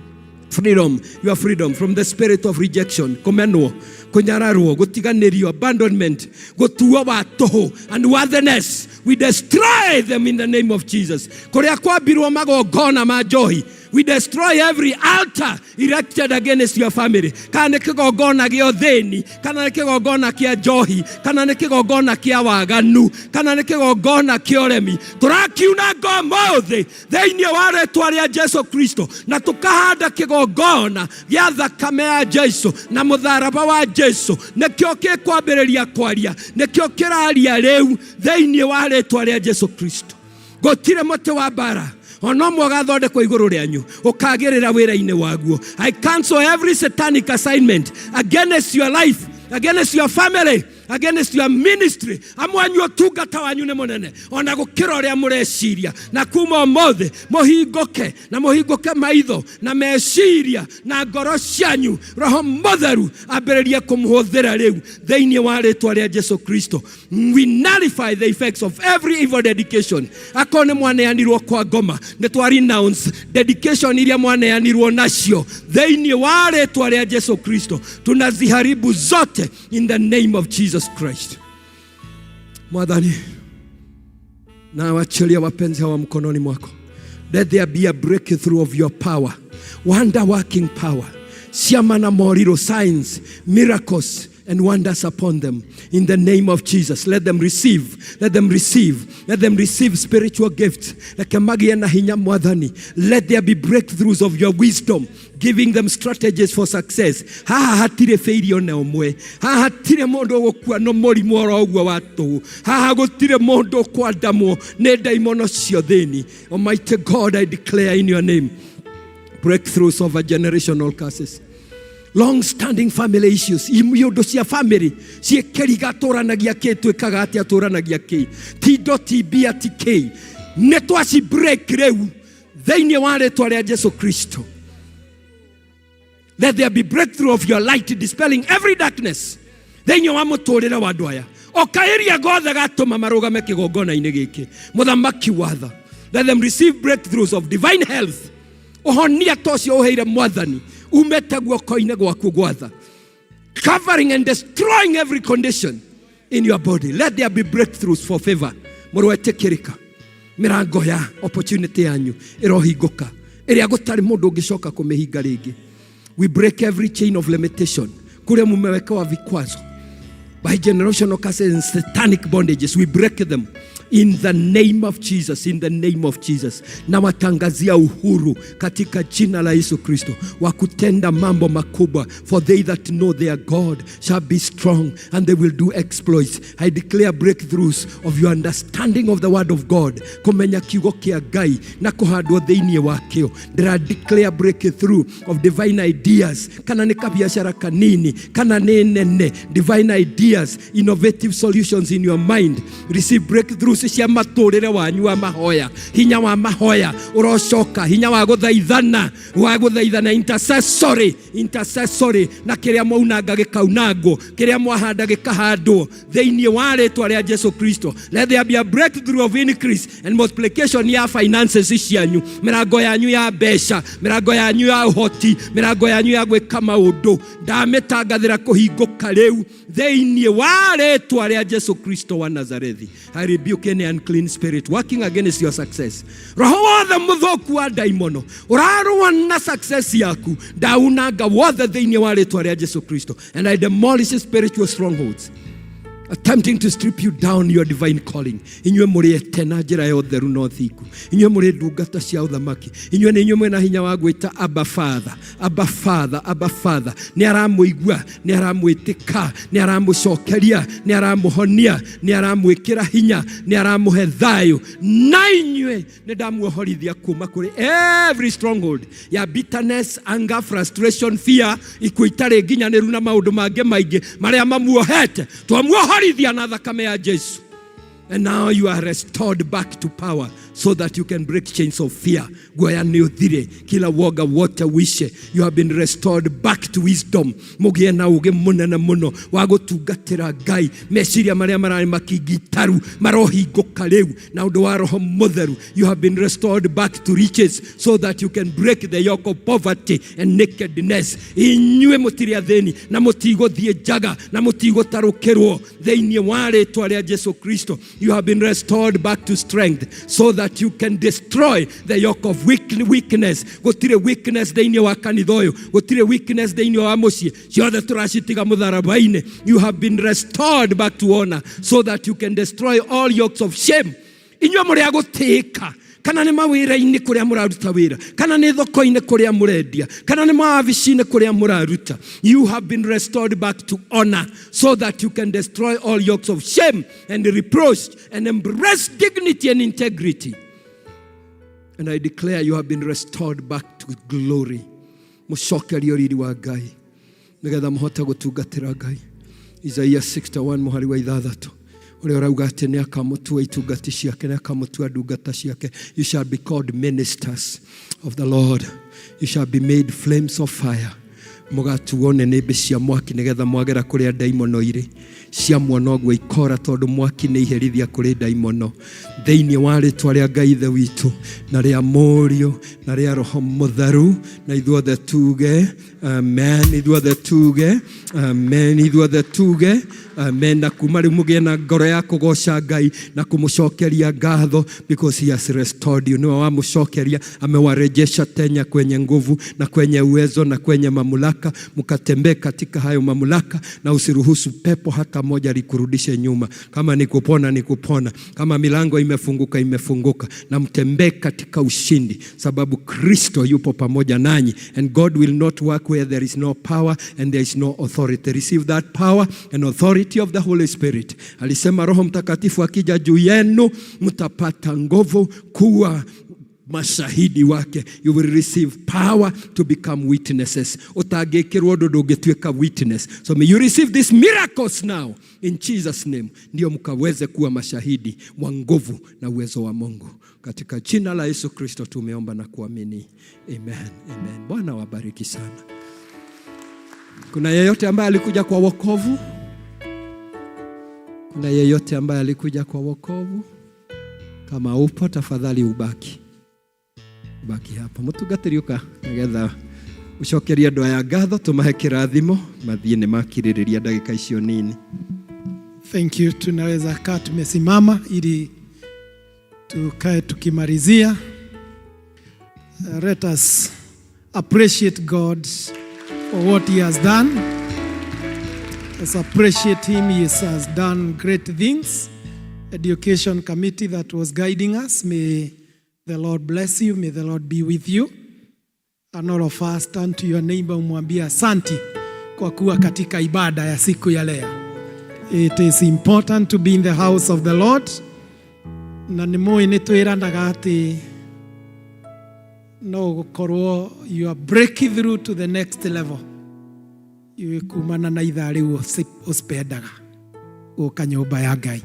freedom, your freedom from the spirit of rejection, kumenwo, kunyararwo, gutiganirio, abandonment, gutuo wa toho and worthiness. We destroy them in the name of Jesus. Kuria kwambirwo magongona ma njohi, we destroy every altar erected against your family. Kana nĩ kĩgongona gĩa ũthĩni, kana nĩ kĩgongona kĩa njohi, kana nĩ kĩgongona kĩa waganu, kana nĩ kĩgongona kĩa ũremi. Tũrakiuna ngomothe thĩinĩ wa rĩĩtwa rĩa Jesu Kristo, na tũkahanda kĩgongona gĩa thakame ya Jesu na mũtharaba wa Jesu. Nĩkĩo gĩkwambĩrĩria kwaria, nĩkĩo kĩraria rĩu thĩinĩ wa rĩĩtwa rĩa Jesu Kristo. Gũtirĩ mũtĩ wa mbara ono mwathondekwo iguru rĩanyu ukagirira wĩra-inĩ waguo. I cancel every satanic assignment against your life, against your family, against your ministry. Amwanyu tungata wanyu nĩ mũnene ona gũkĩra ũrĩa mũreciria, na kuma ũmũthĩ mũhingoke na mũhingoke maitho na meciria na ngoro cianyu. Roho Mũtheru ambĩrĩrie kũmũhũthĩra rĩu thĩinĩ wa rĩĩtwa rĩa Jesu Kristo. We nullify the effects of every evil dedication. Akorwo nĩ mwaneanirwo kwa ngoma, nĩ twa renounce dedication iria mwaneanirwo nacio thĩinĩ wa rĩĩtwa rĩa Jesu Kristo. Tunaziharibu zote in the name of Jesus Christ. Mwadhani na wachilia wapenzi hawa mkononi mwako. Let there be a breakthrough of your power, wonder working power, siamana moriro, signs, miracles and wonders upon them in the name of Jesus. Let them receive, let them receive, let them receive spiritual gifts. Let there be breakthroughs of your wisdom, giving them strategies for success. Hatire failure na omwe. Hatire mondo gukua no morimu oro ogwo watu. Gutire mondo kwa damo ne daimono cio thini. Almighty God, I declare in your name breakthroughs over generational curses, long-standing family issues. Imiodo cia family ciekeriga toranagia ke twikaga atia toranagia ke tindo tibia tk netwa ci break reu thĩinĩ wa rĩĩtwa rĩa Jesu Kristo. Let there be breakthrough of your light, dispelling every darkness thĩinĩ wa mũtũrĩre wa andũ aya. Okairia gothe gatũma marũgame kĩgongona-inĩ gĩkĩ. Mũthamaki watha, let them receive breakthroughs of divine health. Ũhonia tocio ũheire Mwathani umete guoko-inĩ gwaku gwatha, covering and destroying every condition in your body. Let there be breakthroughs for favor. Mũrwetekĩrĩka mĩrango ya opportunity yanyu ĩrohingũka ĩrĩa gũtarĩ mũndũ ũngĩcoka kũmĩhinga rĩngĩ. We break every chain of limitation kũrĩa mũmewekewa vikwazo by generational curses and satanic bondages. We break them in the name of Jesus, in the name of Jesus. Na watangazia uhuru katika jina la Yesu Kristo wa kutenda mambo makubwa. For they that know their God shall be strong and they will do exploits. I declare breakthroughs of your understanding of the word of God. Kumenya kiugo kia Ngai na kuhandwo thĩinĩ wakĩo. I declare breakthrough of divine ideas. Kana nĩ kabiashara kanini, kana nĩ nene. Divine ideas, innovative solutions in your mind. Receive breakthroughs cia matũrĩre wanyu wa mahoya. Hinya wa mahoya urocoka, hinya wa gũthaithana intercessory na kĩrĩa mwaunanga gĩkaunangwo, kĩrĩa mwahanda gĩkahandwo thĩinĩ wa rĩĩtwa rĩa Jesu Kristo. Let there be a breakthrough of increase and multiplication ya finances cianyu, mĩrango yanyu ya mbeca, mĩrango yanyu ya ũhoti, mĩrango yanyu ya gwĩka maũndũ. Ndamĩtangathĩra kũhingũka rĩu thĩinĩ wa rĩĩtwa rĩa Jesu Kristo wa Nazarethi. I rebuke any unclean spirit working against your success. Roho wothe mũthũku wa daimono ũrarũa na success yaku, ndaunanga wothe thĩinĩ wa rĩĩtwa rĩa Jesu Kristo. And I demolish spiritual strongholds attempting to strip you down your divine calling. Inywe muriete na njira ya utheru no thingu. Inywe muri ndungata cia uthamaki. Inywe ni inywe mwena hinya wa gwita Abba Father, Abba Father, Abba Father. Ni aramuigua, ni aramwitika, ni aramucokeria, ni aramuhonia, ni aramwikira hinya, ni aramuhe thayu. Na inywe ni ndamuohorithia kuma kuri every stronghold ya bitterness, anger, frustration, fear, ikuitare nginyaniru na maundu mange maingi maria mamuohete. Twamuohorithia na thakame ya Jesu. And now you are restored back to power so that you can break chains of fear. Guaya ni uthire, kila woga wote wishe. You have been restored back to wisdom. Mugie na uge munene muno. Wago tugatira Ngai. Meciria maria marari makigitaru. Marohinguka riu. Na undu wa Roho Mutheru. You have been restored back to riches so that you can break the yoke of poverty and nakedness. Inyue mutiri atheni na mutigo thie jaga na mutigo tarukirwo theinie wa ritwa ria Jesu Kristo. You have been restored back to strength so that you can destroy the yoke of weakness. Gutire weakness theinie wa kanithoyo, gutire weakness theinie wa mucie. Ciothe turacitiga mutharabaine. You have been restored back to honor so that you can destroy all yokes of shame. Inywe muri agutika kana ni mawira-ini kuria muraruta wira, kana ni thoko-ini kuria murendia, kana ni maabici-ini kuria muraruta. You have been restored back to honor so that you can destroy all yokes of shame and reproach and embrace dignity and integrity. And I declare you have been restored back to glory. Mucokerie riri wa Ngai nigetha muhote gutungatira Ngai. Isaiah 61 muhari wa 6. You shall be called ministers of the Lord. You shall be made flames of fire. Mugatuone nebe cia mwaki nigetha mwagera kuria daimono iri cia mwono ikora tondu mwaki ni iherithia kuri daimono theinie wa ritwa ria Ngai ithe witu na ria Murio na ria Roho Mutheru na ithuothe tuge amen, ithuothe tuge amen, ithuothe tuge amen. Na kuma riu mugie na ngoro ya kugoca Ngai na kumucokeria ngatho because he has restored you. Niwe wa mucokeria, amewarejesha tena kwenye nguvu na kwenye uwezo na kwenye mamlaka. Mukatembee katika hayo mamlaka na usiruhusu pepo hata moja likurudishe nyuma. Kama ni kupona ni kupona, kama milango imefunguka imefunguka, na mtembee katika ushindi sababu Kristo yupo pamoja nanyi. And God will not work where there is no power and there is no authority. Receive that power and authority of the Holy Spirit. Alisema Roho Mtakatifu akija juu yenu mtapata nguvu kuwa mashahidi wake. You will receive power to become witnesses. Utagekirwo ndungetweka witness. So may you receive these miracles now in Jesus name. Ndio mkaweze kuwa mashahidi wa nguvu na uwezo wa Mungu. Katika jina la Yesu Kristo tumeomba na kuamini. Amen. Amen. Bwana wabariki sana. Kuna yeyote ambaye alikuja kwa wokovu? Kuna yeyote ambaye alikuja kwa wokovu? Kama upo tafadhali ubaki. Baki hapa mutungatiri uka nigetha ucokeria ndoa ya ngatho tumahe kirathimo mathie ni makiririria ndagika icio nini. Thank you. Tunaweza kaa tumesimama ili tukae tukimalizia. Let us appreciate God for what he has done. Let's appreciate him. He has done great things. Education committee that was guiding us, may the Lord bless you. May the Lord be with you. And all of us, turn to your neighbor umwambie asante kwa kuwa katika ibada ya siku ya leo. It is important to be in the house of the Lord. Na nimo inetwerandaga ati no gukorwo you are breaking through to the next level. You kumana na ithaa riu uspendaga uka nyumba ya Ngai.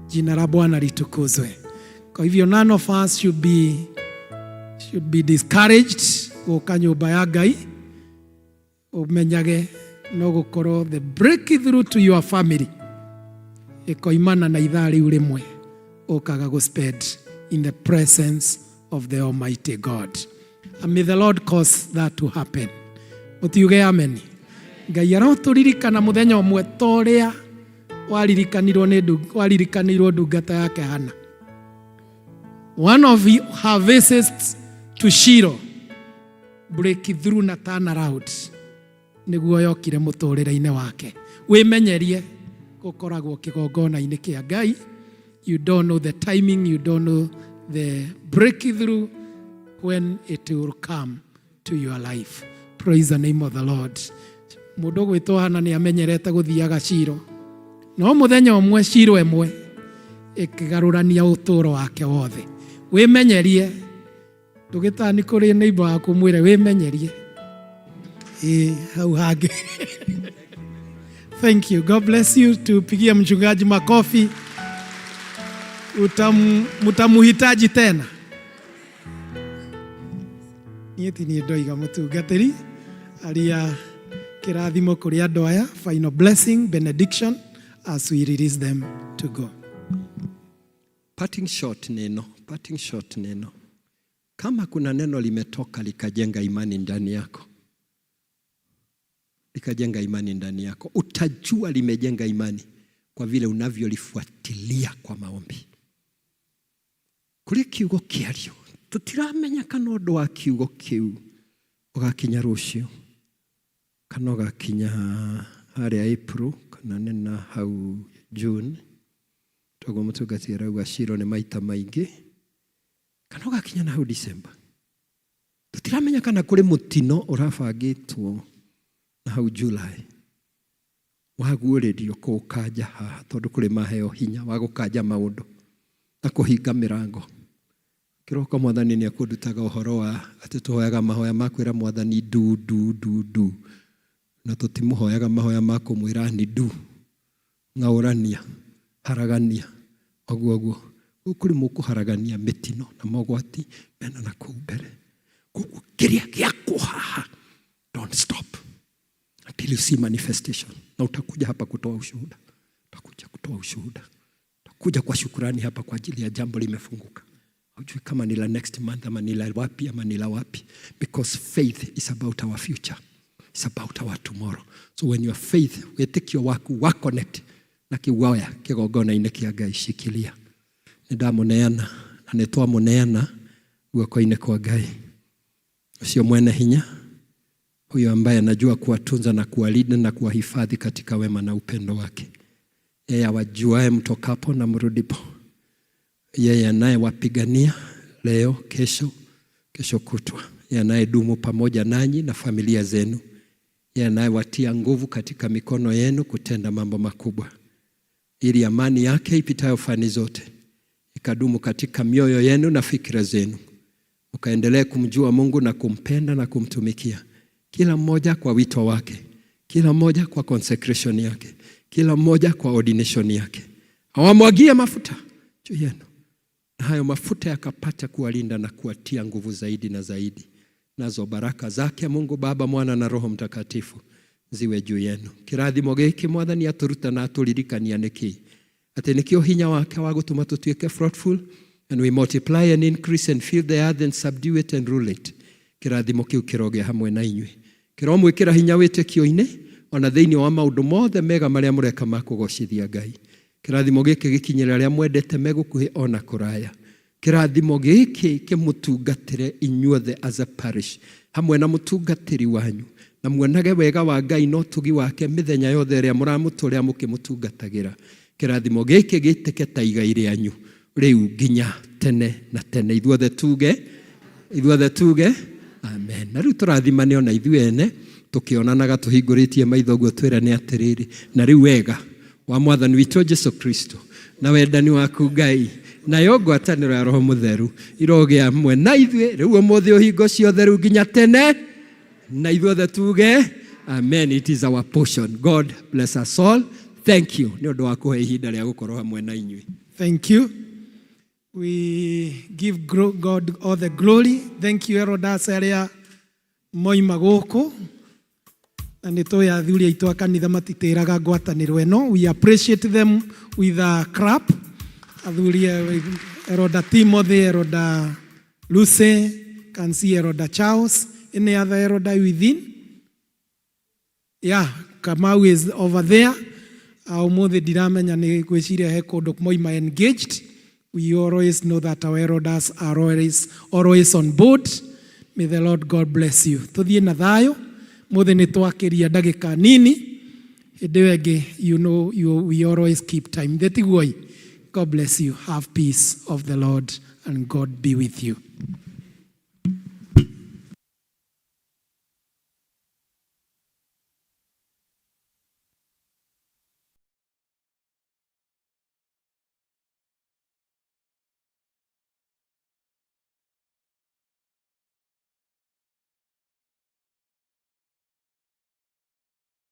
Jina la Bwana litukuzwe. Kwa hivyo none of us should be discouraged uka nyumba ya Ngai. Umenyage no gukorwo the breakthrough to your family ikoimana na ithaa riu rimwe ukaga go spend in the presence of the Almighty God. And may the Lord cause that to happen. Utiuge amen. Ngai aroturirikana muthenya umwe toria waririkanirwo ndungata yake Hana. One of her visits to Shiloh, breakthrough na turn around, niguo yokire muturire-ine wake. Wimenyerie gukoragwo kigongona-inĩ kĩa Ngai. You don't know the timing, you don't know the breakthrough when it will come to your life. Praise the name of the Lord. Mũndũ gwĩtwo Hana nĩ amenyerete gũthiaga Shilo. No mũthenya ũmwe Shilo ĩmwe ĩkĩgarũrania ũtũũro wake wothe. Wĩmenyerie. Ndũgĩtani kũrĩ neighbor waku mwĩre wĩmenyerie. Hau hangĩ. Thank you. God bless you. Tupigie mchungaji makofi. Mutamuhitaji tena. Nieti ni ndoiga mũtungatĩri aria kĩrathimo kũrĩ andũ aya. Final blessing, benediction as we release them to go. Parting shot neno. Kama kuna neno limetoka likajenga imani ndani yako. Utajua limejenga imani kwa vile unavyolifuatilia kwa maombi. Kuri kiugo kĩario tutiramenya kana ũndũ wa kiugo kĩu ũgakinya rũciũ kana ũgakinya harĩa April kana nena hau June. Togo mũtungatĩri arauga Shilo nĩ maita maingĩ kana ũgakinya na hau December. Tutiramenya kana kũrĩ mũtino ũrabangĩtwo na hau July waguũrĩrio kũkanja haha tondũ kũrĩ maheo hinya wa gũkanja maũndũ na kũhinga mĩrango. Kĩroko Mwathani nĩ akũndutaga ũhoro wa atĩ tũhoyaga mahoya ma kwĩra Mwathani du na tũtimũhoyaga mahoya ma kũmwĩra ni du ng'aũrania haragania oguo kũrĩ mũkũharagania mĩtino na mogwati mena na kũu mbere. Koguo kĩrĩa gĩakwo haha, don't stop until you see manifestation. Na utakuja hapa kutoa ushuhuda. Utakuja kwa shukrani hapa kwa ajili ya jambo limefunguka. Hujui kama ni la next month ama ni la wapi. Because faith is about our future. It's about our tomorrow. So when your faith, wĩtĩkio waku wa connect na kiwaya kĩgongona-inĩ kĩa Ngai shikilia. Nĩndamũneana na nĩtwamũneana guoko-inĩ kwa Ngai. Ucio mwene hinya, huyo ambaye anajua kuwatunza na kuwalinda na kuwahifadhi katika wema na upendo wake. Yeye awajuaye mtokapo na mrudipo. Yeye anayewapigania leo, kesho kutwa. Yeye anayedumu pamoja nanyi na familia zenu. Yeye anayewatia nguvu katika mikono yenu kutenda mambo makubwa. Ili amani yake ipitayo fani zote ikadumu katika mioyo yenu na fikira zenu. Ukaendelee kumjua Mungu na kumpenda na kumtumikia. Kila mmoja kwa wito wake. Kila mmoja kwa consecration yake. Kila mmoja kwa ordination yake. Awamwagie mafuta juu yenu. Na hayo mafuta yakapata kuwalinda na kuwatia nguvu zaidi na zaidi. Nazo baraka zake Mungu Baba, Mwana na Roho Mtakatifu ziwe juu yenu. Kirathimo gĩkĩ Mwathani atũruta na atũririkania nĩkĩ. Atĩ nĩkĩo hinya wake wa gũtũma tũtuĩke fruitful and we multiply and increase and fill the earth and subdue it and rule it. Kirathimo kĩu kĩroge hamwe na inyuĩ. Kĩromwĩkĩra hinya wĩtĩkio-inĩ ona thĩinĩ wa maũndũ mothe mega marĩa mũreka ma kũgocithia Ngai. Kirathimo gĩkĩ gĩkinyĩra arĩa mwendete megũkuhĩ ona kũraya. Kirathimo gĩkĩ kĩmũtungatĩre inyuothe as a parish hamwe na mũtungatĩri wanyu na muonage wega wa Ngai no tugi wake mĩthenya yothe ĩrĩa mũramũtũũria mũkĩmũtungatagĩra. Kirathimo gĩkĩ gĩtĩke ta igai rĩanyu rĩu nginya tene na tene. Ithuothe tuge amen. Na rĩu tũrathimane ona ithuĩ ene tukionanaga tuhingũrĩtie maitho guo twĩrane atĩrĩrĩ, na rĩu wega wa Mwathani witũ Jesu Kristo na wendani waku Ngai na ngwatanĩro ya Roho Mũtheru irogĩa hamwe na ithuĩ rĩu ũmũthĩ ũhingo ciothe rĩu nginya tene na ithuothe tuge amen. It is our portion. God bless us all. Thank you nĩ ũndũ wa kũhe ihinda rĩa gũkorwo hamwe na inyuĩ. Thank you. We give God all the glory. Thank you Erodas arĩa moima gũkũ na nĩtũĩ athuri aitũ a kanitha matitĩraga ngwatanĩro ĩno. We appreciate them with a clap. Athuri Eroda Timothy, Eroda Lucy, can see Eroda Charles, any other Eroda within? Yeah, Kamau is over there. Umuthi ndiramenya nĩ gwĩciria he kũndũ moima engaged. We always know that our Erodas are always on board. May the Lord God bless you. Tuthiĩ na thayũ. Mũthĩ nĩ twakĩria ndagĩka nini. Edewege, you know, we always keep time. God bless you. Have peace of the Lord and God be with you.